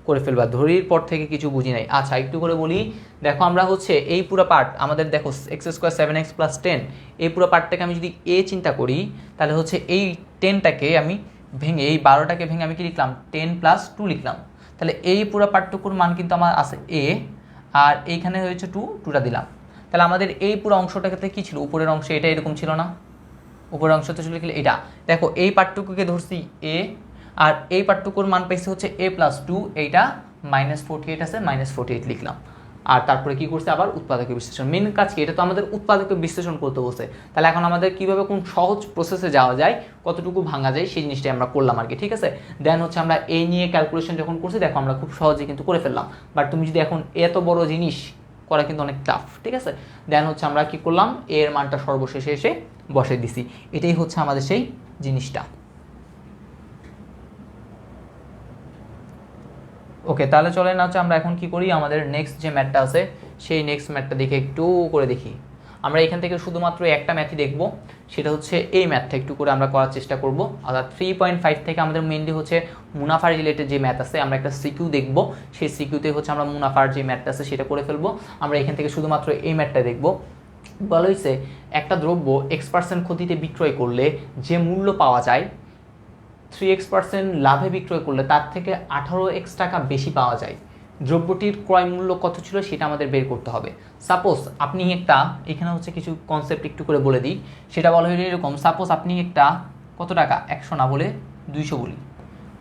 করে ফেলবা। ধরির পর থেকে কিছু বুঝি নাই। আচ্ছা, একটু করে বলি, দেখো আমরা হচ্ছে এই পুরো পার্ট আমাদের দেখো এক্স স্কোয়ার 7x প্লাস 10, এই পুরো পার্টটাকে আমি যদি a চিন্তা করি, তাহলে হচ্ছে এই 10টাকে আমি ভেঙে, এই 12টাকে ভেঙে আমি কি লিখলাম 10 প্লাস 2 লিখলাম। তাহলে এই পুরো পার্টটুকুর মান কিন্তু আমার আছে a, আর এইখানে হয়েছে 2টা দিলাম। তাহলে আমাদের এই পুরো অংশটাকে কী ছিল, উপরের অংশ এটা এরকম ছিল না, উপরের অংশতে চলে গেলে এটা দেখো এই পার্টটুকুকে ধরছি a, আর এই পার্টটুকুর মান পাইছে হচ্ছে a প্লাস 2, এইটা মাইনাস 48 আছে, মাইনাস 48 লিখলাম। আর তারপরে কি করছে আবার উৎপাদকের বিশ্লেষণ। মেন কাজ কি, এটা তো আমাদের উৎপাদকের বিশ্লেষণ করতে বলছে। তাহলে এখন আমাদের কীভাবে কোন সহজ প্রসেসে যাওয়া যায়, কতটুকু ভাঙা যায়, সেই জিনিসটাই আমরা করলাম আর কি, ঠিক আছে? দেন হচ্ছে আমরা এই নিয়ে ক্যালকুলেশন যখন করছি, দেখো আমরা খুব সহজে কিন্তু করে ফেললাম। বাট তুমি যদি এখন এত বড় জিনিস করা কিন্তু অনেক টাফ, ঠিক আছে? দেন হচ্ছে আমরা কি করলাম, এর মানটা সর্বশেষে এসে বসে দিছি। এটাই হচ্ছে আমাদের সেই জিনিসটা। ওকে, তাহলে চলে না হচ্ছে আমরা এখন কি করি, আমাদের নেক্সট যে ম্যাথটা আছে সেই নেক্সট ম্যাথটা দেখে একটু করে দেখি। আমরা এখান থেকে শুধুমাত্র একটা ম্যাথই দেখব, সেটা হচ্ছে এই ম্যাথটা একটু করে আমরা করার চেষ্টা করব। অর্থাৎ 3.5 থেকে আমাদের মেইনলি হচ্ছে মুনাফা রিলেটেড যে ম্যাথ আছে, আমরা একটা সিকিউ দেখব, সেই সিকিউতে হচ্ছে আমরা মুনাফার যে ম্যাথটা আছে সেটা করে ফেলবো। আমরা এখান থেকে শুধুমাত্র এই ম্যাথটা দেখব। বলা হয়েছে একটা দ্রব্য x% ক্ষতিতে বিক্রয় করলে যে মূল্য পাওয়া যায় 3x% লাভে বিক্রয় করলে তার থেকে 18x টাকা বেশি পাওয়া যায়। দ্রব্যটির ক্রয় মূল্য কত ছিল সেটা আমাদের বের করতে হবে। সাপোজ আপনি একটা, এখানে হচ্ছে কিছু কনসেপ্ট একটু করে বলে দিই, সেটা বলা হলো এরকম। সাপোজ আপনি একটা কত টাকা, 100 না বলে 200 বলি,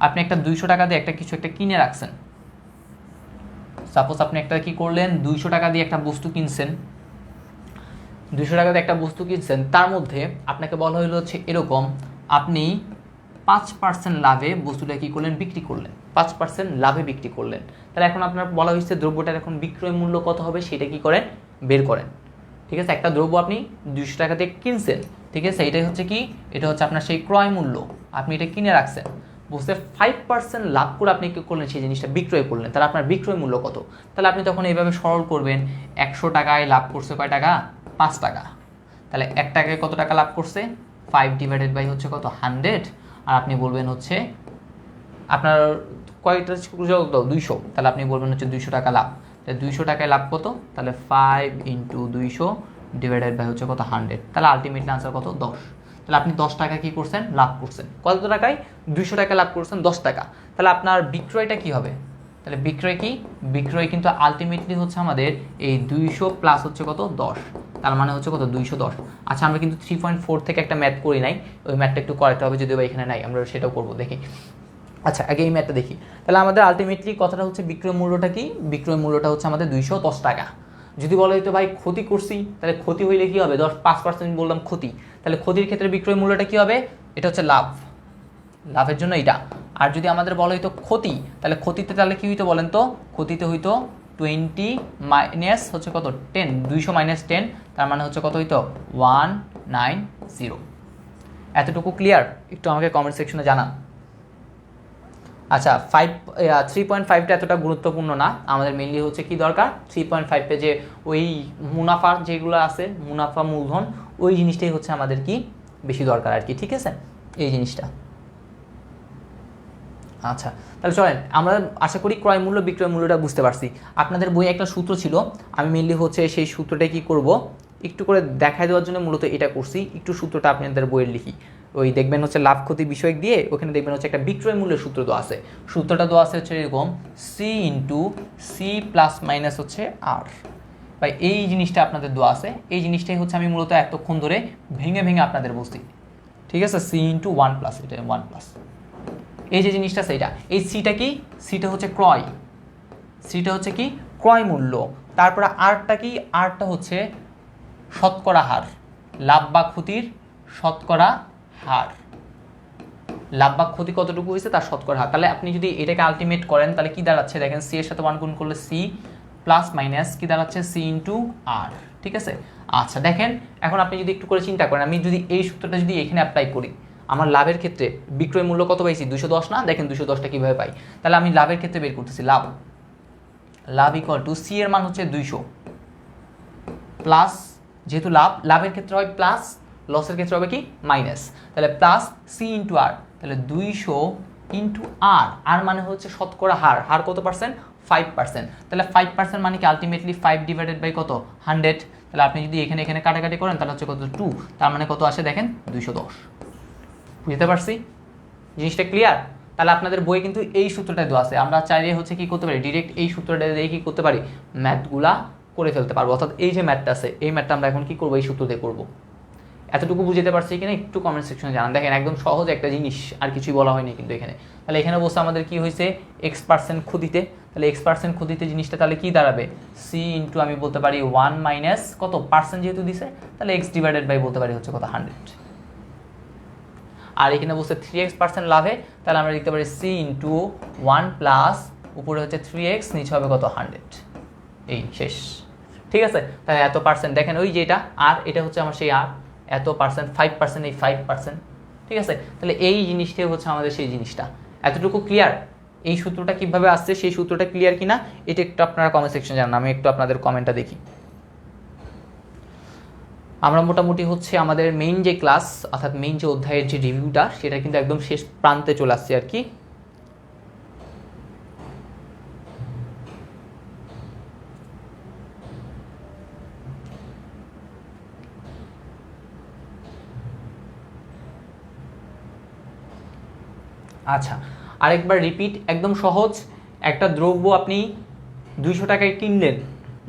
আপনি একটা 200 টাকা দিয়ে একটা কিছু একটা কিনে রাখছেন। সাপোজ আপনি একটা কি করলেন, 200 টাকা দিয়ে একটা বস্তু কিনছেন, 200 টাকা দিয়ে একটা বস্তু কিনছেন, তার মধ্যে আপনাকে বলা হলো হচ্ছে এরকম, আপনি 5% লাভে বস্তুটা কী করলেন, বিক্রি করলেন, 5% লাভে বিক্রি করলেন। তাহলে এখন আপনার বলা হয়েছে দ্রব্যটার এখন বিক্রয় মূল্য কত হবে সেটা কি করেন, বের করেন। ঠিক আছে, একটা দ্রব্য আপনি 200 টাকা দিয়ে কিনছেন, ঠিক আছে, এটাই হচ্ছে কি, এটা হচ্ছে আপনার সেই ক্রয় মূল্য, আপনি এটা কিনে রাখছেন, বুঝতে 5% লাভ করে আপনি কী করলেন, সেই জিনিসটা বিক্রয় করলেন, তাহলে আপনার বিক্রয় মূল্য কত? তাহলে আপনি তখন এইভাবে সরল করবেন, 100 টাকায় লাভ করছে কয় টাকা, 5 টাকা। তাহলে 1 টাকায় কত টাকা লাভ করছে, 5 ডিভাইডেড বাই হচ্ছে কত, 100। আর আপনি বলবেন হচ্ছে আপনার কয়টা 200, তাহলে আপনি বলবেন হচ্ছে 200 টাকা লাভ। তাহলে 200 টাকায় লাভ কত, তাহলে 5 × 200 ডিভাইডেড বাই হচ্ছে কত, 100। তাহলে আলটিমেটলি আনসার কত, 10। তাহলে আপনি 10 টাকা কী করছেন, লাভ করছেন। কত টাকায়, 200 টাকা লাভ করছেন 10 টাকা। তাহলে আপনার বিক্রয়টা কি হবে, তাহলে বিক্রয় কি, বিক্রয় কিন্তু আলটিমেটলি হচ্ছে আমাদের এই 200 প্লাস হচ্ছে কত, 10, তার মানে হচ্ছে কত, 210। আচ্ছা, আমরা কিন্তু 3.4 থেকে একটা ম্যাথ করি নাই, ওই ম্যাথটা একটু করাতে হবে, যদিও এখানে নাই, আমরা সেটাও করবো, দেখি। আচ্ছা আগে এই ম্যাথটা দেখি। তাহলে আমাদের আলটিমেটলি কথাটা হচ্ছে বিক্রয় মূল্যটা কি, বিক্রয় মূল্যটা হচ্ছে আমাদের 210 টাকা। যদি বলা হতো ভাই ক্ষতি করছি, তাহলে ক্ষতি হইলে কি হবে, 5% বললাম ক্ষতি, তাহলে ক্ষতির ক্ষেত্রে বিক্রয় মূল্যটা কি হবে, এটা হচ্ছে লাভ, লাভের জন্য এটা। আর যদি আমাদের বলা হইতো ক্ষতি, তাহলে ক্ষতিতে তাহলে কি হইতো বলেন তো, ক্ষতিতে হইতো 20 মাইনাস হচ্ছে কত 10, 200 মাইনাস 10, তার মানে হচ্ছে কত হইতো 190। এতটুকু ক্লিয়ার? একটু আমাকে কমেন্ট সেকশনে জানান। আচ্ছা 3.5টা এতটা গুরুত্বপূর্ণ না, আমাদের মেইনলি হচ্ছে কি দরকার, 3.5 যে ওই মুনাফার যেগুলো আছে, মুনাফা মূলধন, ওই জিনিসটাই হচ্ছে আমাদের কি বেশি দরকার আর কি, ঠিক আছে, এই জিনিসটা। আচ্ছা তাহলে চলেন আমরা আশা করি ক্রয় মূল্য বিক্রয় মূল্যটা বুঝতে পারছি। আপনাদের বইয়ে একটা সূত্র ছিল, আমি মেইনলি হচ্ছে সেই সূত্রটা কি করব, একটু করে দেখাই দেওয়ার জন্য মূলত এটা করছি, একটু সূত্রটা আপনাদের বইয়ের লিখি। ওই দেখবেন হচ্ছে লাভ ক্ষতি বিষয়ক দিয়ে ওখানে দেখবেন হচ্ছে একটা বিক্রয় মূল্যের সূত্র দেওয়া আছে, সূত্রটা দেওয়া আছে হচ্ছে এরকম C into C plus minus হচ্ছে আর, বা এই জিনিসটা আপনাদের দেওয়া আছে, এই জিনিসটাই হচ্ছে আমি মূলত এতক্ষণ ধরে ভেঙে ভেঙে আপনাদের বলছি, ঠিক আছে, সি ইন্টু 1 প্লাস, এটা 1 প্লাস এই যে জিনিসটা সেইটা, এই সিটা কি, সিটা হচ্ছে ক্রয়, সিটা হচ্ছে কি ক্রয় মূল্য, তারপরে আরটা কি, আরটা হচ্ছে শতকরা হার, লাভ বা ক্ষতির শতকরা হার, লাভ বা ক্ষতি কতটুকু হয়েছে তার শতকরা হার। তাহলে আপনি যদি এটাকে আলটিমেট করেন তাহলে কি দাঁড়াচ্ছে দেখেন, সি এর সাথে 1 গুণ করলে সি প্লাস মাইনাস কি দাঁড়াচ্ছে সি ইন্টু আর, ঠিক আছে। আচ্ছা দেখেন এখন আপনি যদি একটু করে চিন্তা করেন, আমি যদি এই সূত্রটা যদি এখানে অ্যাপ্লাই করি, আমার লাভের ক্ষেত্রে বিক্রয় মূল্য কত পাইছি 210 না, দেখেন 210টা কীভাবে পাই, তাহলে আমি লাভের ক্ষেত্রে বের করতেছি লাভ, লাভ ইকুয়াল টু সি এর মান হচ্ছে 200 প্লাস, যেহেতু লাভ, লাভের ক্ষেত্রে হয় প্লাস, লসের ক্ষেত্রে হবে কি মাইনাস, তাহলে প্লাস সি ইন্টু আর, তাহলে 200 ইন্টু আর, আর মানে হচ্ছে শতকরা হার, হার কত পার্সেন্ট 5%, তাহলে 5% মানে কি আলটিমেটলি 5 ডিভাইডেড বাই কত 100, তাহলে আপনি যদি এখানে এখানে কাটাকাটি করেন তাহলে হচ্ছে কত 2, তার মানে কত আসে দেখেন 210। বুঝতে পারছি জিনিসটা ক্লিয়ার? তাহলে আপনাদের বইয়ে কিন্তু এই সূত্রটা দেওয়া আছে, আমরা চাইলে হচ্ছে কি করতে পারি, ডিরেক্ট এই সূত্রটা দিয়ে কি করতে পারি, ম্যাথগুলা করে ফেলতে পারবো, অর্থাৎ এই যে ম্যাথটা আছে এই ম্যাথটা আমরা এখন কি করবো, এই সূত্র দিয়ে করবো। এতটুকু বুঝতে পারছি কিনা একটু কমেন্ট সেকশনে জানান। দেখেন একদম সহজ একটা জিনিস, আর কিছুই বলা হয়নি কিন্তু এখানে। তাহলে এখানে বলছে আমাদের কি হয়েছে x% ক্ষতিতে, তাহলে x% ক্ষতিতে জিনিসটা তাহলে কি দাঁড়াবে, সি ইন্টু আমি বলতে পারি 1 মাইনাস কত পার্সেন্ট যেহেতু দিছে, তাহলে x ডিভাইডেড বাই বলতে পারি হচ্ছে কত 100, আর এখানে বলছে 3x% লাভে, তাহলে আমরা লিখতে পারি সি ইন্টু 1 প্লাস উপরে হচ্ছে 3x, নিচে হবে কত 100, এই শেষ, ঠিক আছে। তাহলে এত পার্সেন্ট দেখেন ওই যেটা আর, এটা হচ্ছে আমার সেই আর, এত পার্সেন্ট 5%, এই 5%, ঠিক আছে। তাহলে এই জিনিসটাই হচ্ছে আমাদের সেই জিনিসটা, এতটুকু ক্লিয়ার? এই সূত্রটা কিভাবে আসছে সেই সূত্রটা ক্লিয়ার কিনা এটা একটু আপনারা কমেন্ট সেকশনে জানান, আমি একটু আপনাদের কমেন্টটা দেখি। আমরা মোটামুটি হচ্ছে আমাদের মেইন যে ক্লাস অর্থাৎ মেইন যে অধ্যায়ের যে রিভিউটা সেটা কিন্তু একদম শেষ প্রান্তে চলে আসছে আর কি। আচ্ছা আরেকবার রিপিট, একদম সহজ, একটা দ্রব্য আপনি 200 টাকায় কিনলেন,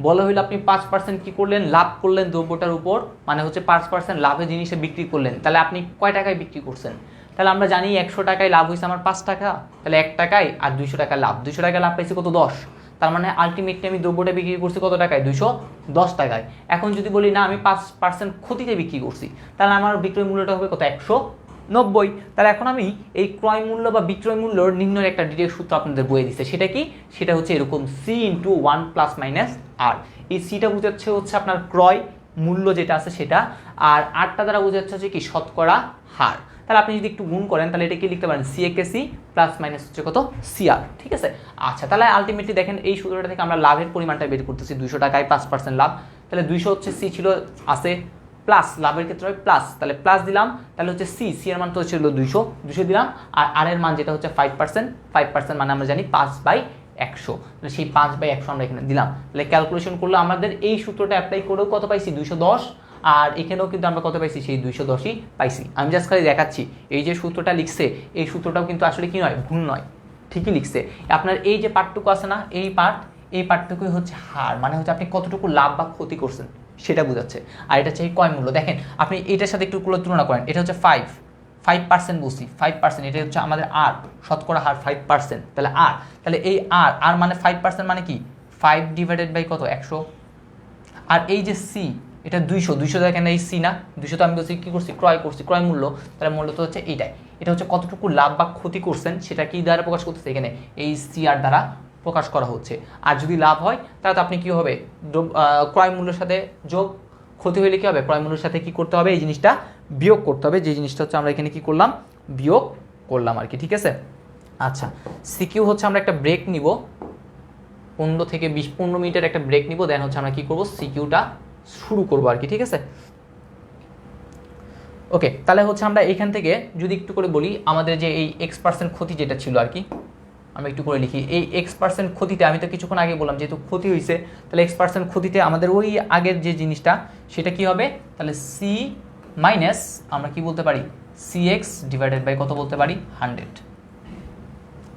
বলা হইলো আপনি 5% কি করলেন, লাভ করলেন দ্রব্যটার উপর, মানে হচ্ছে 5% লাভে জিনিসে বিক্রি করলেন, তাহলে আপনি কয় টাকায় বিক্রি করছেন, তাহলে আমরা জানি 100 টাকায় লাভ হয়েছে আমার 5 টাকা, তাহলে 1 টাকায় আর 200 টাকা লাভ, 200 টাকা লাভ পাইছি কত 10, তার মানে আলটিমেটলি আমি দ্রব্যটা বিক্রি করছি কত টাকায় 210 টাকায়। এখন যদি বলি না আমি 5% ক্ষতিতে বিক্রি করছি, তাহলে আমার বিক্রয় মূল্যটা হবে কত 190, তাহলে এখন আমি এই ক্রয় মূল্য বা বিক্রয় মূল্য নির্ণয়ের একটা ডিরেক্ট সূত্র আপনাদের বইয়ে দিচ্ছে, সেটা কি, সেটা হচ্ছে এরকম সি ইন্টু 1 প্লাস মাইনাস আর, এই সিটা বোঝাচ্ছে হচ্ছে আপনার ক্রয় মূল্য যেটা আছে সেটা, আর আরটা দ্বারা বোঝাচ্ছে হচ্ছে কি শতকরা হার, তাহলে আপনি যদি একটু গুণ করেন তাহলে এটা কি লিখতে পারেন সি এ কে সি প্লাস মাইনাস হচ্ছে কত সিআর, ঠিক আছে। আচ্ছা তাহলে আলটিমেটলি দেখেন এই সূত্রটা থেকে আমরা লাভের পরিমাণটা বের করতেছি, 200 টাকায় 5% লাভ, তাহলে 200 হচ্ছে সি ছিল আছে প্লাস, লাভের ক্ষেত্রে হয় প্লাস, তাহলে প্লাস দিলাম, তাহলে হচ্ছে সি এর মান তো ছিল 200 দিলাম, আর আর এর মান যেটা হচ্ছে 5% মানে আমরা জানি 5/100, তাহলে সেই 5/100 আমরা এখানে দিলাম, তাহলে ক্যালকুলেশন করলে আমাদের এই সূত্রটা অ্যাপ্লাই করেও কত পাইছি 210, আর এখানেও কিন্তু আমরা কত পাইছি সেই 210ই পাইছি। আমি জাস্ট খালি দেখাচ্ছি এই যে সূত্রটা লিখছে এই সূত্রটাও কিন্তু আসলে কি নয়, ভুল নয়, ঠিকই লিখছে। আপনার এই যে পার্টটুকু আছে না, এই পার্টটুকুই হচ্ছে হার, মানে হচ্ছে আপনি কতটুকু লাভ বা ক্ষতি করছেন সেটা বোঝাচ্ছে, আর এটা হচ্ছে ক্রয় মূল্য। দেখেন আপনি এটার সাথে একটু তুলনা করেন, এটা হচ্ছে 5% বলছি, 5%, এটা হচ্ছে আমাদের আর, শতকরা হার 5%, তাহলে আর, তাহলে এই আর মানে 5% মানে কি 5 ডিভাইডেড বাই কত 100, আর এই যে সি এটা 200 দেখেন এই সি না, 200 তো আমি বলছি কী করছি ক্রয় করছি, ক্রয় মূল্য, তাহলে মূল্য তো হচ্ছে এইটাই, এটা হচ্ছে কতটুকু লাভ বা ক্ষতি করছেন সেটা কি দ্বারা প্রকাশ করতেছে, এখানে এই সি আর দ্বারা প্রকাশ করা হচ্ছে। আর যদি লাভ হয় তাহলে তো আপনি কী হবে ক্রয় মূল্যের সাথে যোগ, ক্ষতি হইলে কী হবে ক্রয় মূল্যের সাথে কী করতে হবে এই জিনিসটা বিয়োগ করতে হবে, যে জিনিসটা হচ্ছে আমরা এখানে কী করলাম বিয়োগ করলাম আর কি, ঠিক আছে। আচ্ছা সিকিউ হচ্ছে আমরা একটা ব্রেক নিব 15 থেকে 15 মিনিটের একটা ব্রেক নিব, দেন হচ্ছে আমরা কী করবো সিকিউটা শুরু করবো আর কি, ঠিক আছে। ওকে, তাহলে হচ্ছে আমরা এখান থেকে যদি একটু করে বলি আমাদের যে এই X% ক্ষতি যেটা ছিল আর কি, আমরা একটু করে লিখি এই X% ক্ষতিতে, আমি তো কিছুক্ষণ আগে বললাম যেহেতু ক্ষতি হয়েছে তাহলে X% ক্ষতিতে আমাদের ওই আগের যে জিনিসটা সেটা কি হবে, তাহলে সি মাইনাস আমরা কি বলতে পারি CX ডিভাইডেড বাই কত বলতে পারি 100,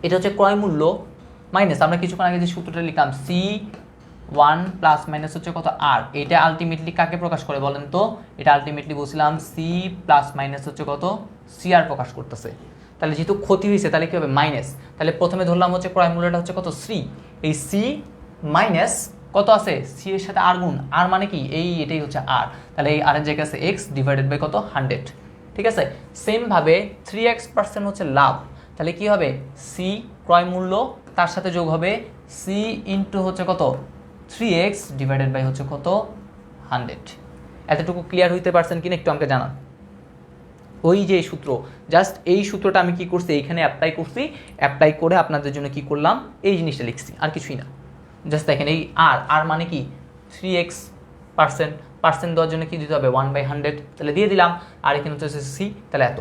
এটা হচ্ছে ক্রয় মূল্য মাইনাস আমরা কিছুক্ষণ আগে যে সূত্রটা লিখলাম C1 প্লাস মাইনাস হচ্ছে কত আর, এটা আলটিমেটলি কাকে প্রকাশ করে বলেন তো, এটা আলটিমেটলি বলছিলাম সি প্লাস মাইনাস হচ্ছে কত CR প্রকাশ করতেছে, তাহলে যেহেতু ক্ষতি হয়েছে তাহলে কী হবে মাইনাস, তাহলে প্রথমে ধরলাম হচ্ছে ক্রয় মূল্যটা হচ্ছে কত সি, এই সি মাইনাস কত আছে সি এর সাথে আর গুণ, আর মানে কি এটাই হচ্ছে আর, তাহলে এই আর এর জায়গায় আছে এক্স ডিভাইডেড বাই কত 100, ঠিক আছে। সেমভাবে 3x% হচ্ছে লাভ, তাহলে কি হবে সি ক্রয় মূল্য তার সাথে যোগ হবে সি ইন্টু হচ্ছে কত 3x ডিভাইডেড বাই হচ্ছে কত 100, এতটুকু ক্লিয়ার হইতে পারছেন কিনা একটু আমাকে জানান। ওই যে সূত্র, জাস্ট এই সূত্রটা আমি কি করছি এইখানে অ্যাপ্লাই করছি, অ্যাপ্লাই করে আপনাদের জন্য কি করলাম এই জিনিসটা লিখছি, আর কিছুই না। জাস্ট দেখেন এই আর মানে কি 3x% দেওয়ার জন্য কি দিতে হবে 1/100, তাহলে দিয়ে দিলাম, আর এখানে হচ্ছে সি, তাহলে এত।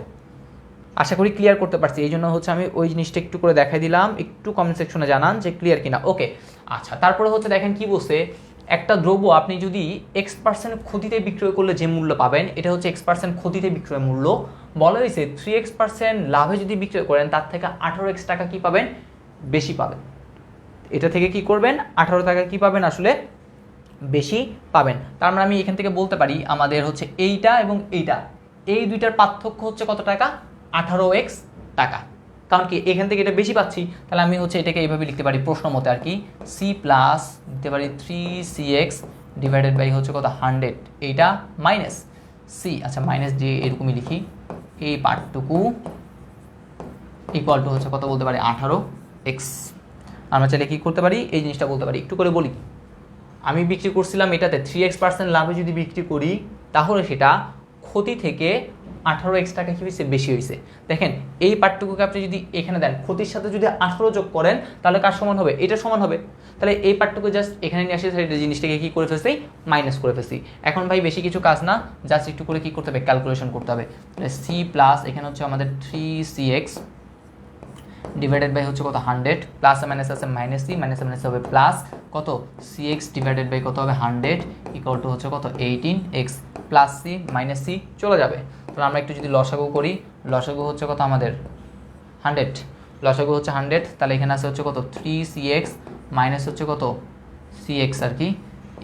আশা করি ক্লিয়ার করতে পারছি, এই জন্য হচ্ছে আমি ওই জিনিসটা একটু করে দেখাই দিলাম, একটু কমেন্ট সেকশনে জানান যে ক্লিয়ার কিনা। ওকে আচ্ছা, তারপরে হচ্ছে দেখেন কি বলছে, একটা দ্রব্য আপনি যদি X% ক্ষতিতে বিক্রয় করলে যে মূল্য পাবেন এটা হচ্ছে X% ক্ষতিতে বিক্রয় মূল্য, বলা হয়েছে 3x% লাভে যদি বিক্রয় করেন তার থেকে 18x টাকা কি পাবেন বেশি পাবেন, এটা থেকে কি করবেন 18 টাকা কি পাবেন আসলে বেশি পাবেন। তার মানে আমি এখান থেকে বলতে পারি আমাদের হচ্ছে এইটা এবং এইটা, এই দুইটার পার্থক্য হচ্ছে কত টাকা 18x টাকা, কারণ কি এখান থেকে এটা বেশি পাচ্ছি, তাহলে আমি হচ্ছে এটাকে এইভাবে লিখতে পারি প্রশ্ন মতে আর কি, সি প্লাস দিতে পারি 3CX ডিভাইডেড বাই হচ্ছে কত 100, এইটা মাইনাস সি, আচ্ছা মাইনাস দিয়ে এরকমই লিখি, এই পার্টটুকু ইকুয়াল টু হচ্ছে কত বলতে পারি 18x। আমরা চাইলে কী করতে পারি এই জিনিসটা বলতে পারি, একটু করে বলি, আমি বিক্রি করছিলাম এটাতে 3x% লাভে যদি বিক্রি করি তাহলে সেটা ক্ষতি থেকে 18x টাকা কি হয়েছে বেশি হয়েছে। দেখেন এই পার্টটুকুকে আপনি যদি এখানে দেন ক্ষতির সাথে যদি 18 যোগ করেন তাহলে কার সমান হবে এটা সমান হবে, তাহলে এই পার্টটুকু জাস্ট এখানে নিয়ে আসি, জিনিসটাকে কী করে ফেলছি মাইনাস করে ফেলছি। এখন ভাই বেশি কিছু কাজ না, জাস্ট একটু করে কী করতে হবে ক্যালকুলেশন করতে হবে, তাহলে সি প্লাস এখানে হচ্ছে আমাদের 3CX ডিভাইডেড বাই হচ্ছে কত 100, প্লাস মাইনাস আছে মাইনাস সি, মাইনাস মাইনাস হবে প্লাস কত CX ডিভাইডেড বাই কত হবে 100 ইকুয়াল টু হচ্ছে কত 18x plus C minus C চলে যাবে। তাহলে আমরা একটু যদি লসাগু করি, লসাগু হচ্ছে কত আমাদের 100, লসাগু হচ্ছে 100, তাহলে এখানে আছে হচ্ছে কত 3CX মাইনাস হচ্ছে কত CX আর কি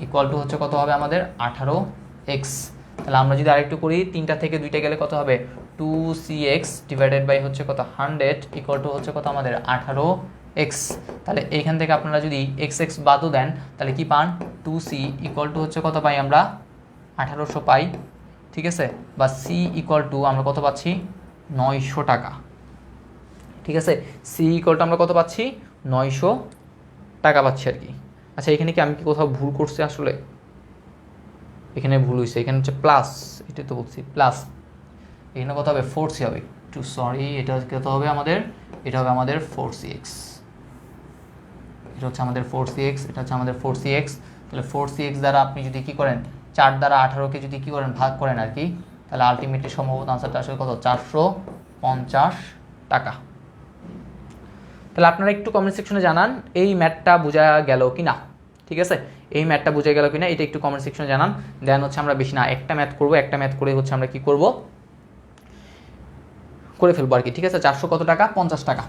ইকুয়াল টু হচ্ছে কত হবে আমাদের 18x। তাহলে আমরা যদি আরেকটু করি 3টা থেকে 2টা গেলে কত হবে 2CX ডিভাইডেড বাই হচ্ছে কত 100 ইকুয়াল টু হচ্ছে কত আমাদের 18x। তাহলে এইখান থেকে আপনারা যদি x বাদও দেন তাহলে কি পান 2C ইকুয়াল টু হচ্ছে কত পাই আমরা 1800 পাই, ঠিক আছে, বা C ইকুয়াল টু আমরা কত পাচ্ছি 900 টাকা, ঠিক আছে, C ইকুয়াল টু আমরা কত পাচ্ছি 900 টাকা পাচ্ছি আর কি। আচ্ছা এখানে কি আমি কি কোথাও ভুল করছি আসলে, এখানে ভুল হয়েছে, এখানে হচ্ছে প্লাস, এটা তো বলছি প্লাস, এখানে কত হবে 4C হবে, একটু সরি, এটা কত হবে আমাদের, এটা হবে আমাদের 4CX, এটা হচ্ছে আমাদের 4CX, এটা হচ্ছে আমাদের 4CX। তাহলে 4CX দ্বারা আপনি যদি কি করেন 4 দ্বারা 18কে যদি কি করেন ভাগ করেন আর কি, তাহলে আলটিমেটলি সম্ভবত আনসারটা আসলে কত 450 টাকা। তাহলে আপনারা একটু কমেন্ট সেকশনে জানান এই ম্যাথটা বোঝা গেল কি না, ঠিক আছে, এই ম্যাথটা বোঝা গেল কিনা এটা একটু কমেন্ট সেকশনে জানান। দেন হচ্ছে আমরা বেশি না একটা ম্যাথ করব, একটা ম্যাথ করে হচ্ছে আমরা কি করব করে ফেলবো আর কি, ঠিক আছে। 400 কত টাকা 50 টাকা,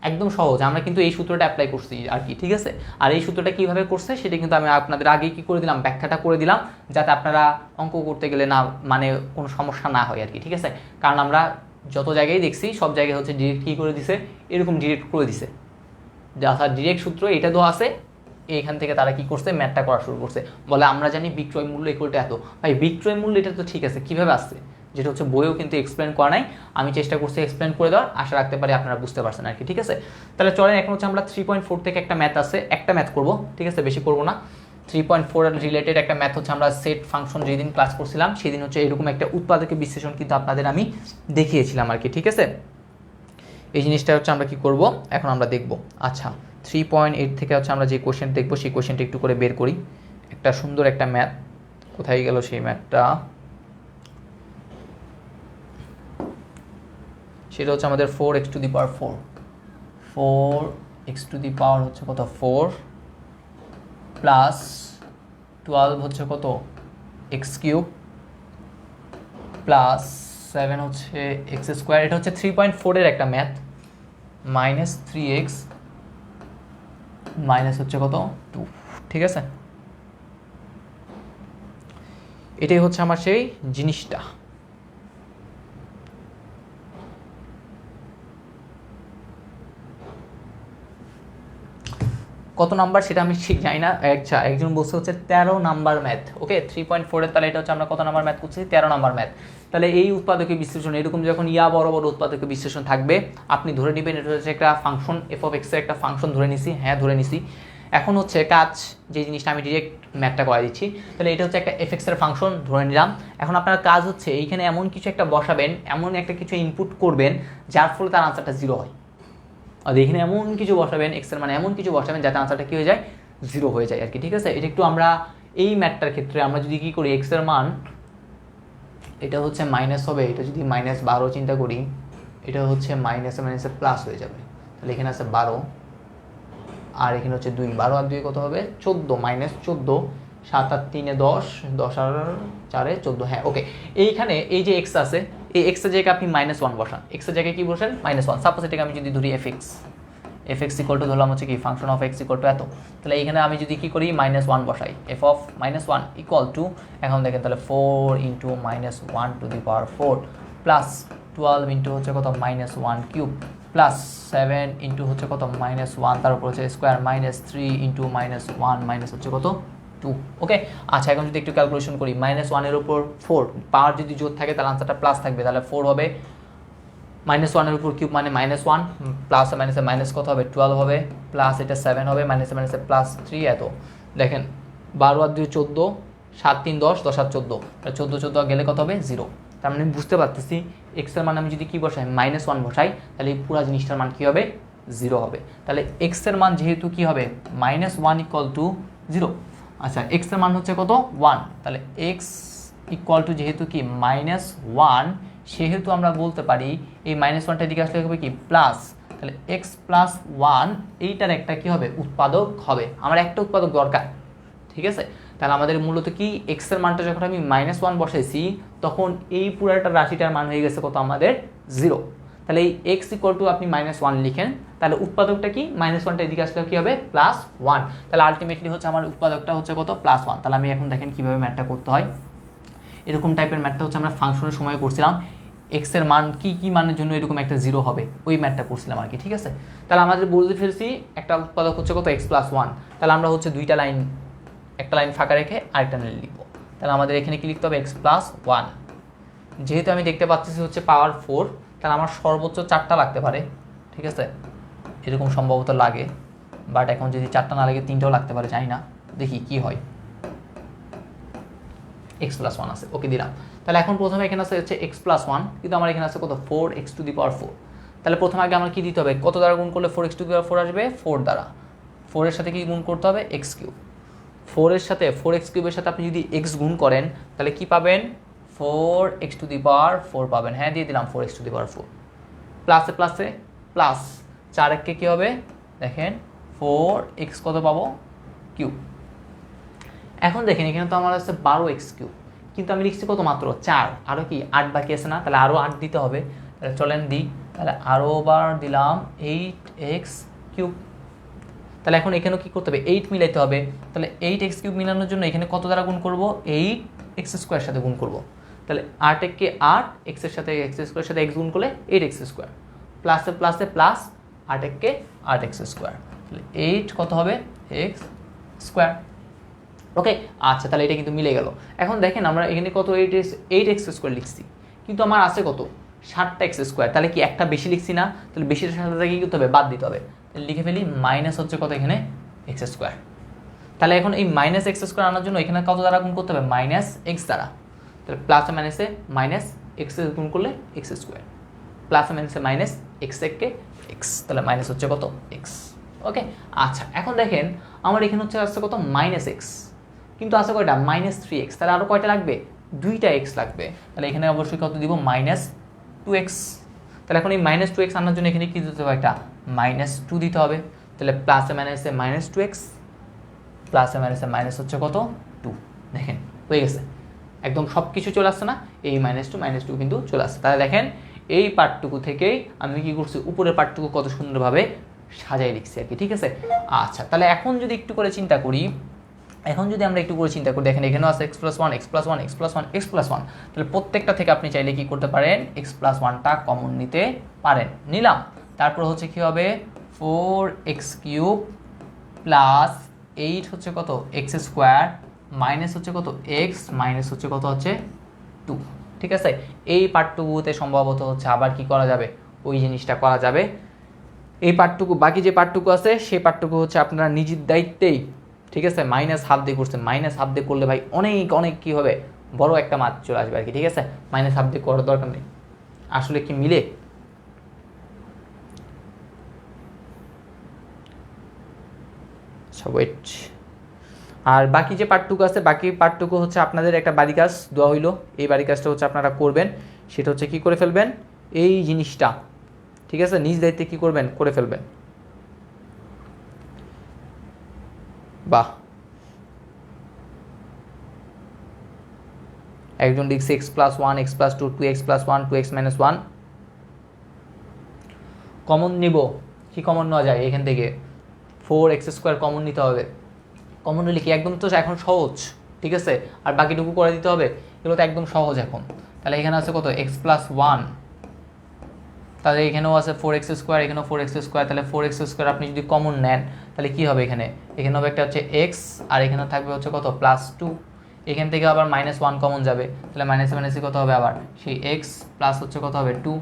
একদম সহজ, আমরা কিন্তু এই সূত্রটা অ্যাপ্লাই করছি আর কি, ঠিক আছে। আর এই সূত্রটা কীভাবে করছে সেটা কিন্তু আমি আপনাদের আগেই কী করে দিলাম ব্যাখ্যাটা করে দিলাম, যাতে আপনারা অঙ্ক করতে গেলে না মানে কোনো সমস্যা না হয় আর কি, ঠিক আছে। কারণ আমরা যত জায়গায় দেখছি সব জায়গায় হচ্ছে ডিরেক্ট কী করে দিছে, এরকম ডিরেক্ট করে দিছে, যা ডিরেক্ট সূত্র এটা তো আছে। এইখান থেকে তারা কি করছে, ম্যাথটা করা শুরু করছে, বলে আমরা জানি বিক্রয় মূল্য ইকুয়ালটা এত। ভাই বিক্রয় মূল্য এটা তো ঠিক আছে, কীভাবে আসছে, যেটা হচ্ছে বইয়েও কিন্তু এক্সপ্লেন করা নাই, আমি চেষ্টা করছি এক্সপ্লেন করে দেওয়ার, আশা রাখতে পারি আপনারা বুঝতে পারছেন আর কি। ঠিক আছে, তাহলে চলেন এখন হচ্ছে আমরা 3.4 থেকে একটা ম্যাথ আছে, একটা ম্যাথ করবো, ঠিক আছে, বেশি করবো না। 3.4 রিলেটেড একটা ম্যাথ হচ্ছে আমরা সেট ফাংশন যেদিন ক্লাস করছিলাম সেদিন হচ্ছে এরকম একটা উৎপাদকের বিশ্লেষণ কিন্তু আপনাদের আমি দেখিয়েছিলাম আর কি। ঠিক আছে, এই জিনিসটা হচ্ছে আমরা কি করব এখন আমরা দেখব। আচ্ছা 3.8 থেকে হচ্ছে আমরা যে কোশ্চেন দেখবো সেই কোশ্চেনটা একটু করে বের করি। একটা সুন্দর একটা ম্যাথ, কোথায় গেল সেই ম্যাথটা, সেটা হচ্ছে আমাদের 4x two the power 4, 4x two the পাওয়ার হচ্ছে কত 4 প্লাস 12 হচ্ছে কত এক্স কিউব প্লাস 7 হচ্ছে এক্স স্কোয়ার। এটা হচ্ছে 3.4 এর একটা ম্যাথ, মাইনাস 3x মাইনাস হচ্ছে কত 2। ঠিক আছে, এটাই হচ্ছে আমার সেই জিনিসটা। কত নাম্বার সেটা আমি ঠিক জানি না। আচ্ছা একজন বলছে হচ্ছে 13 নাম্বার ম্যাথ। ওকে 3.4 এর, তাহলে এটা হচ্ছে আমরা কত নাম্বার ম্যাথ করছি, 13 নাম্বার ম্যাথ। তাহলে এই উৎপাদকের বিশ্লেষণ এরকম যখন বড় বড় উৎপাদকের বিশ্লেষণ থাকবে, আপনি ধরে নেবেন এটা হচ্ছে একটা ফাংশন এফ অফ এক্স এর একটা ফাংশন ধরে নিছি, হ্যাঁ ধরে নিছি। এখন হচ্ছে কাজ যে জিনিসটা আমি ডিরেক্ট ম্যাথটা করে দিচ্ছি, তাহলে এটা হচ্ছে একটা এফ এক্স এর ফাংশন ধরে নিলাম। এখন আপনার কাজ হচ্ছে এইখানে এমন কিছু একটা বসাবেন, এমন একটা কিছু ইনপুট করবেন যার ফলে তার আনসারটা 0 হয়। আর এখানে এমন কিছু বসাবেন, এক্সের মানে এমন কিছু বসাবেন যাতে আনসারটা কী হয়ে যায়, 0 হয়ে যায় আর কি। ঠিক আছে, এটা একটু আমরা এই ম্যাথটার ক্ষেত্রে আমরা যদি কী করি, এক্সের মান এটা হচ্ছে মাইনাস হবে, এটা যদি -12 চিন্তা করি, এটা হচ্ছে মাইনাসে মাইনাসে প্লাস হয়ে যাবে। তাহলে এখানে আছে 12 আর এখানে হচ্ছে 2, 12 আর 2 কত হবে 14, -14, 7 আর 3 10, 10 আর 4 14। হ্যাঁ ওকে, এইখানে এই যে এক্স আছে, এই এক্সের জায়গায় আপনি -1 বসান, এক্সের জায়গায় কি বসান -1। সাপোজ এটাকে আমি যদি ধরি এফ এক্স ইকুয়াল টু ধরলাম হচ্ছে কি function of x equal to এত। তাহলে এইখানে আমি যদি কি করি -1 বসাই, এফ অফ -1 ইকুয়াল টু, এখন দেখেন তাহলে 4 into -1 two the power 4 plus 12 into হচ্ছে কত -1 কিউব প্লাস 7 ইন্টু হচ্ছে কত -1, তার উপর হচ্ছে স্কোয়ার -3 ইন্টু -1 মাইনাস হচ্ছে কত 2। ওকে আচ্ছা, এখন যদি একটু ক্যালকুলেশন করি, -1 এর উপর 4 পাওয়ার যদি জোর থাকে তাহলে আনসারটা প্লাস থাকবে, তাহলে 4 হবে, -1 এর উপর কিউব মানে -1 প্লাস মাইনাসে মাইনাস কত হবে 12 হবে, প্লাস এটা 7 হবে, মাইনাসে মাইনাসে প্লাস 3 এত। দেখেন 12 আর 2 14, 7 3 10, 10 আর 14, তাহলে 14 14 গেলে কত হবে 0। তার মানে বুঝতে পারতেছি এক্সের মান আমি যদি কি বসাই -1 বসাই, তাহলে এই পুরো জিনিসটার মান কী হবে 0 হবে। তাহলে এক্সের মান যেহেতু কি হবে -1 ইকুয়াল টু 0। আচ্ছা এক্সের মান হচ্ছে কত 1, তাহলে এক্স ইকুয়াল টু যেহেতু কি -1, সেহেতু আমরা বলতে পারি এই -1টা দিকে আসলে হবে কি প্লাস, তাহলে এক্স প্লাস 1 এইটার একটা কি হবে উৎপাদক হবে, আমার একটা উৎপাদক দরকার। ঠিক আছে, তাহলে আমাদের মূলত কি এক্সের মানটা যখন আমি -1 বসাইছি তখন এই পুরাটা রাশিটার মান হয়ে গেছে কত আমাদের 0। তাহলে এই এক্স ইকুয়াল টু আপনি -1 লিখেন, তাহলে উৎপাদকটা কি -1টা এদিকে আসলে কি হবে +1, তাহলে আলটিমেটলি হচ্ছে আমার উৎপাদকটা হচ্ছে কত +1। তাহলে আমি এখন দেখেন কীভাবে ম্যাথটা করতে হয়, এরকম টাইপের ম্যাথটা হচ্ছে আমরা ফাংশনের সময় করছিলাম, এক্সের মান কি কি মানের জন্য এরকম একটা 0 হবে ওই ম্যাথটা করছিলাম আর কি। ঠিক আছে, তাহলে আমাদের বলতে ফেলছি একটা উৎপাদক হচ্ছে কত x+1, তাহলে আমরা হচ্ছে দুইটা লাইন, একটা লাইন ফাঁকা রেখে আরেকটা লাইন লিখবো। তাহলে আমাদের এখানে কি লিখতে হবে x+1, যেহেতু আমি দেখতে পাচ্ছি হচ্ছে পাওয়ার 4, তাহলে আমার সর্বোচ্চ 4টা লাগতে পারে। ঠিক আছে, এরকম সম্ভবত লাগে, বাট এখন যদি 4টা না লাগে 3টাও লাগতে পারে, জানি না, দেখি কি হয়। x+1 আছে, ওকে দিলাম। তাহলে এখন প্রথমে এখানে আছে হচ্ছে x+1, কিন্তু আমার এখানে আছে কত 4x টু দি পাওয়ার 4। তাহলে প্রথমে আগে আমার কি দিতে হবে, কত দ্বারা গুণ করলে 4x টু দি পাওয়ার 4 আসবে, 4 দ্বারা। 4 এর সাথে কি গুণ করতে হবে x কিউব, 4 এর সাথে 4x কিউবের সাথে আপনি যদি x গুণ করেন তাহলে কি পাবেন 4x টু দি পাওয়ার 4 পাবেন। হ্যাঁ দিয়ে দিলাম 4x টু দি পাওয়ার 4 প্লাসে প্লাসে প্লাস 4 এককে কী হবে দেখেন 4x কত পাবো কিউব। এখন দেখেন এখানে তো আমার আছে 12x কিউব, কিন্তু আমি লিখছি কত মাত্র 4, আরও কি 8 বাকি আছে না, তাহলে আরও 8 দিতে হবে। তাহলে চলেন দিই, তাহলে আরও বার দিলাম 8x কিউব। তাহলে এখন এখানেও কী করতে হবে 8 মিলাইতে হবে, তাহলে 8x কিউব মিলানোর জন্য এখানে কত দ্বারা গুণ করব 8x স্কোয়ার সাথে গুণ করব। তাহলে 8 8 এক্সের সাথে এক্স স্কোয়ারের সাথে এক্স গুণ করলে 8x স্কোয়ার, প্লাসে প্লাসে প্লাস 8 8x স্কোয়ার, তাহলে 8 কত হবে এক্স স্কোয়ার। ওকে, আচ্ছা তাহলে এটা কিন্তু মিলে গেল। এখন দেখেন আমরা এখানে কত 8x স্কোয়ার লিখছি, কিন্তু আমার আছে কত 60x স্কোয়ার, তাহলে কি একটা বেশি লিখছি না? তাহলে বেশিটার সাথে কি করতে হবে, বাদ দিতে হবে। তাহলে লিখে ফেলি মাইনাস হচ্ছে কত এখানে এক্স স্কোয়ার। তাহলে এখন এই মাইনাস এক্স স্কোয়ার আনার জন্য এখানে কত দ্বারা গুণ করতে হবে, মাইনাস এক্স দ্বারা। তাহলে প্লাসে মাইনাসে মাইনাস এক্স গুণ করলে এক্স স্কোয়ার, প্লাসে মাইনাসে মাইনাস এক্স একে এক্স, তাহলে মাইনাস হচ্ছে কত এক্স। ওকে, আচ্ছা এখন দেখেন আমার এখানে হচ্ছে আসছে কত মাইনাস এক্স, কিন্তু আছে কয়টা -3x, তাহলে আরও কয়টা লাগবে, 2টা এক্স লাগবে। তাহলে এখানে অবশ্যই কত দিব -2x। তাহলে এখন এই -2x আনার জন্য এখানে কি দিতে হবে, একটা -2 দিতে হবে। তাহলে প্লাসে মাইনাসে -2x, প্লাসে মাইনাসে মাইনাস হচ্ছে কত 2। দেখেন হয়ে গেছে, একদম সব কিছু চলে আসছে না, এই -2 কিন্তু চলে আসছে। তাহলে দেখেন এই পার্টটুকু থেকেই আমি কি করছি, উপরের পার্টটুকু কত সুন্দরভাবে সাজাই লিখছি আর কি, ঠিক আছে। আচ্ছা তাহলে এখন যদি একটু করে চিন্তা করি, দেখেন এখানেও আছে x+1 x+1 x+1 x+1, তাহলে প্রত্যেকটা থেকে আপনি চাইলে কি করতে পারেন, x+1টা কমন নিতে পারেন। নিলাম, তারপর হচ্ছে কি হবে 4x³ প্লাস 8 হচ্ছে কত x স্কোয়ার মাইনাস হচ্ছে কত x মাইনাস হচ্ছে কত হচ্ছে 2, ঠিক আছে। এই পার্টটুকুতে সম্ভবত হচ্ছে আবার কি করা যাবে, ওই জিনিসটা করা যাবে। এই পার্টটুকু, বাকি যে পার্টটুকু আছে সেই পার্টটুকু হচ্ছে আপনারা নিজের দায়িত্বেই, ঠিক আছে, -1/2 দিয়ে করছে। -1/2 দিয়ে করলে ভাই অনেক অনেক কী হবে, বড় একটা মাছ চলে আসবে আর কি, ঠিক আছে। -1/2 দিয়ে করার দরকার নেই, আসলে কি মিলে। আচ্ছা ওয়েট, আর বাকি যে পার্টটুকু আছে, বাকি পার্টটুকু হচ্ছে আপনাদের একটা বাড়ি কাজ দেওয়া হইলো, এই বাড়ি কাজটা হচ্ছে আপনারা করবেন। সেটা হচ্ছে কি করে ফেলবেন, এই জিনিসটা, ঠিক আছে, নিজ দায়িত্বে কী করবেন, করে ফেলবেন। বাহ, একজন লিখছে x+1 x+2 2x+1 2x-1 common নিব। কি কমন নেওয়া যায় এখান থেকে, 4x² কমন নিতে হবে। কমন নিলে কি একদম তো এখন সহজ, ঠিক আছে, আর বাকিটুকু করে দিতে হবে, এগুলো তো একদম সহজ এখন। তাহলে এখানে আছে কত x+1, তাহলে এখানেও আছে 4x², এখানেও 4x², তাহলে 4x² আপনি যদি কমন নেন তাহলে কি হবে, এখানে হবে একটা হচ্ছে x, আর এখানে থাকবে হচ্ছে কত +2, এখান থেকে আবার -1 কমন যাবে, তাহলে মাইনাসে মাইনাসে কত হবে আবার সেই x প্লাস হচ্ছে কত হবে 2।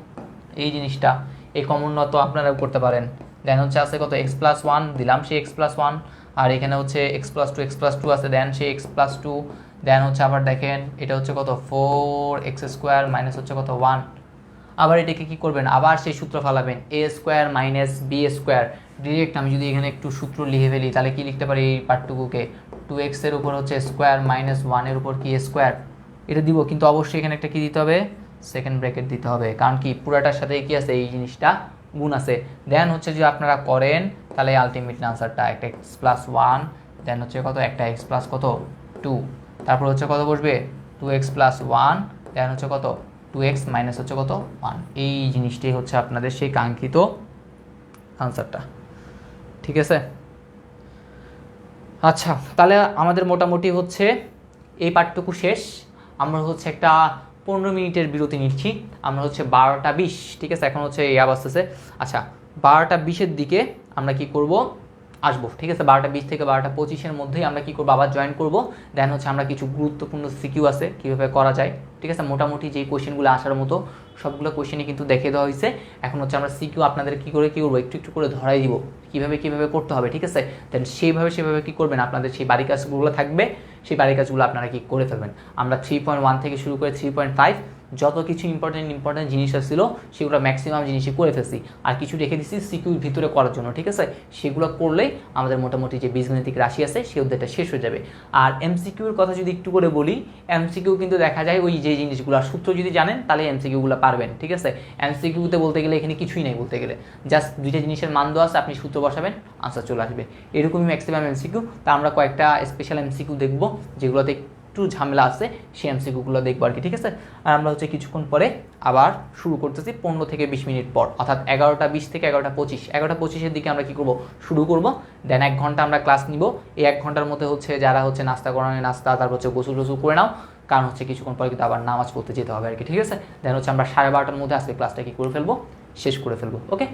এই জিনিসটা এই কমন তো আপনারাও করতে পারেন। দেন হচ্ছে আছে কত x+1 দিলাম সেই x+1, আর এখানে হচ্ছে x+2 আছে, দেন সেই x+2, দেন হচ্ছে আবার দেখেন এটা হচ্ছে কত 4x² মাইনাস হচ্ছে কত 1। আবার এটাকে কি করবেন, আবার সেই সূত্র ফালাবেন a² - b²। ডিরেক্ট আমি যদি এখানে একটু সূত্র লিখে ফেলি তাহলে কি লিখতে পারি, এই পার্টটুকুকে 2x এর উপর হচ্ছে স্কোয়ার মাইনাস 1 এর উপর কি স্কোয়ার, এটা দিব, কিন্তু অবশ্যই এখানে একটা কি দিতে হবে, সেকেন্ড ব্র্যাকেট দিতে হবে, কারণ কি পুরাটার সাথে কি আছে, এই জিনিসটা গুণ আছে। দেন হচ্ছে যে আপনারা করেন তাহলে আলটিমেট আনসারটা একটা x+1, দেন হচ্ছে কত একটা x প্লাস কত 2, তারপর হচ্ছে কত বসবে 2x+1, দেন হচ্ছে কত 2x মাইনাস হচ্ছে কত 1। এই জিনিসটাই হচ্ছে আপনাদের সেই কাঙ্ক্ষিত আনসারটা, ঠিক আছে। আচ্ছা তাহলে আমাদের মোটামুটি হচ্ছে এই পার্টটুকু শেষ। আমরা হচ্ছে একটা 15 মিনিটের বিরতি নিচ্ছি, আমরা হচ্ছে 12টা 20, ঠিক আছে, এখন হচ্ছে এই অবস্থাতে। আচ্ছা 12টা 20-এর দিকে আমরা কি করব, আসবো, ঠিক আছে। 12টা 20 থেকে 12টা 25-এর মধ্যেই আমরা কি করবো, আবার জয়েন করব। দেন হচ্ছে আমরা কিছু গুরুত্বপূর্ণ সিকিউ আছে কীভাবে করা যায়, ঠিক আছে। মোটামুটি যেই কোয়েশ্চেনগুলো আসার মতো সবগুলো কোয়েশ্চেনই কিন্তু দেখে দেওয়া হয়েছে। এখন হচ্ছে আমরা সিকিউ আপনাদের কী করবো একটু একটু করে ধরাই দিব, কীভাবে করতে হবে, ঠিক আছে। দেন সেভাবে কী করবেন, আপনাদের সেই বাড়ি কাজগুলো থাকবে, সেই বাড়ি কাজগুলো আপনারা কি করে ফেলবেন। আমরা 3.1 থেকে শুরু করে 3.5 যত কিছু ইম্পর্টেন্ট জিনিস ছিল সেগুলো ম্যাক্সিমাম জিনিসই করে ফেলছি, আর কিছু রেখে দিচ্ছি সিকিউর ভিতরে করার জন্য, ঠিক আছে। সেগুলো করলেই আমাদের মোটামুটি যে বীজগণিতিক রাশি আছে সেই অধ্যায়টা শেষ হয়ে যাবে। আর এমসিকিউর কথা যদি একটু করে বলি, এমসিকিউ কিন্তু দেখা যায় ওই যে জিনিসগুলো সূত্র যদি জানেন তাহলে এমসিকিউগুলো পারবেন, ঠিক আছে। এমসিকিউতে বলতে গেলে এখানে কিছুই নেই, বলতে গেলে জাস্ট দুইটা জিনিসের মান দেওয়া আছে, আপনি সূত্র বসাবেন আনসার চলে আসবে, এরকমই ম্যাক্সিমাম এমসিকিউ। তা আমরা কয়েকটা স্পেশাল এমসিকিউ দেখবো যেগুলোতে একটু ঝামেলা আছে, সেই এমসিকিউগুলো দেখবো আর কি, ঠিক আছে। আর আমরা হচ্ছে কিছুক্ষণ পরে আবার শুরু করতেছি 15 থেকে 20 মিনিট পর, অর্থাৎ 11টা 20 থেকে 11টা 25, 11টা 25-এর দিকে আমরা কি করব, শুরু করব। দেন 1 ঘন্টা আমরা ক্লাস নিব। এই 1 ঘন্টার মধ্যে হচ্ছে যারা হচ্ছে নাস্তা করানো নাস্তা, তারপর হচ্ছে গোসল টোসল করে নাও, কারণ হচ্ছে কিছুক্ষণ পরে কিন্তু আবার নামাজ পড়তে যেতে হবে আর কি, ঠিক আছে। দেন হচ্ছে আমরা 12:30টার মধ্যে আজকে ক্লাসটা কি করে ফেলবো, শেষ করে ফেলবো। ওকে,